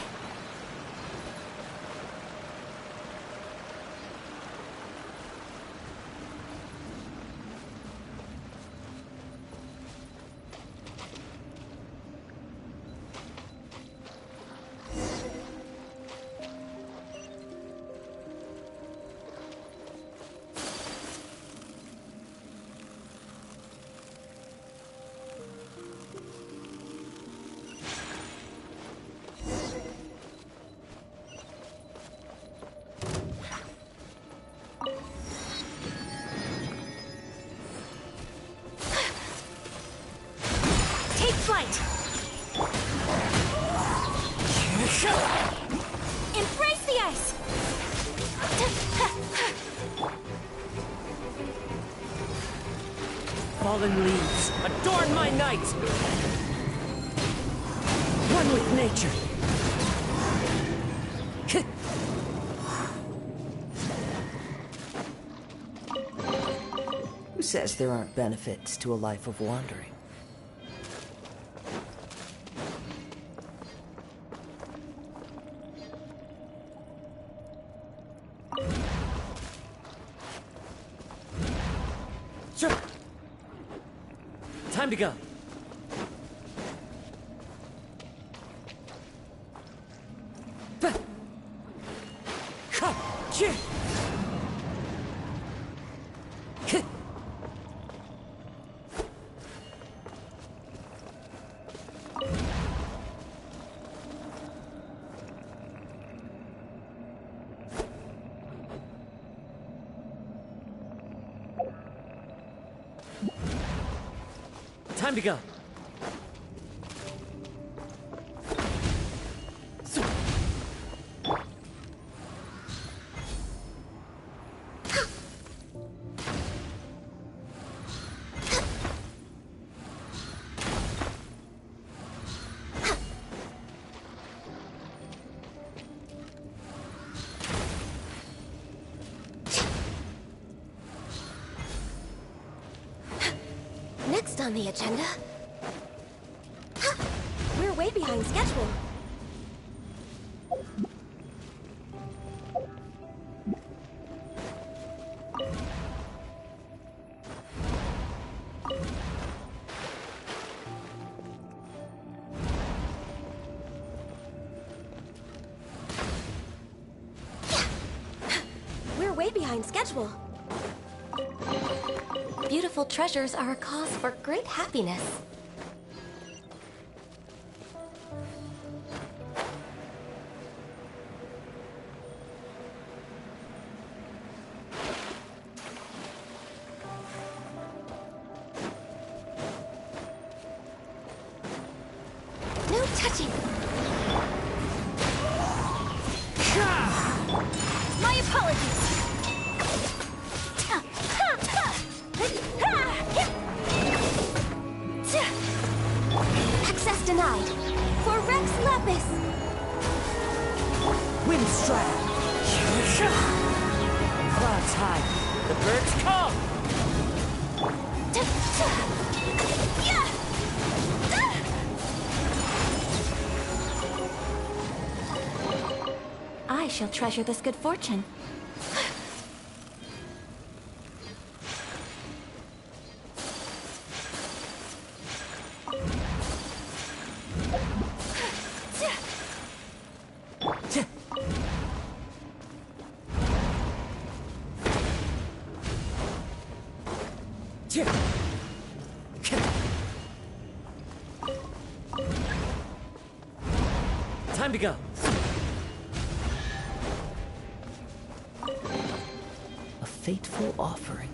Flight! Embrace the ice! Fallen leaves, adorn my night! One with nature. Who says there aren't benefits to a life of wandering? Time to go. Time to go. Next on the agenda... We're way behind schedule. We're way behind schedule. Beautiful treasures are a cause for great happiness. No touching! My apologies! Access denied. For Rex Lapis. Wind strike. Clouds high. The birds come. I shall treasure this good fortune. Time to go. A fateful offering.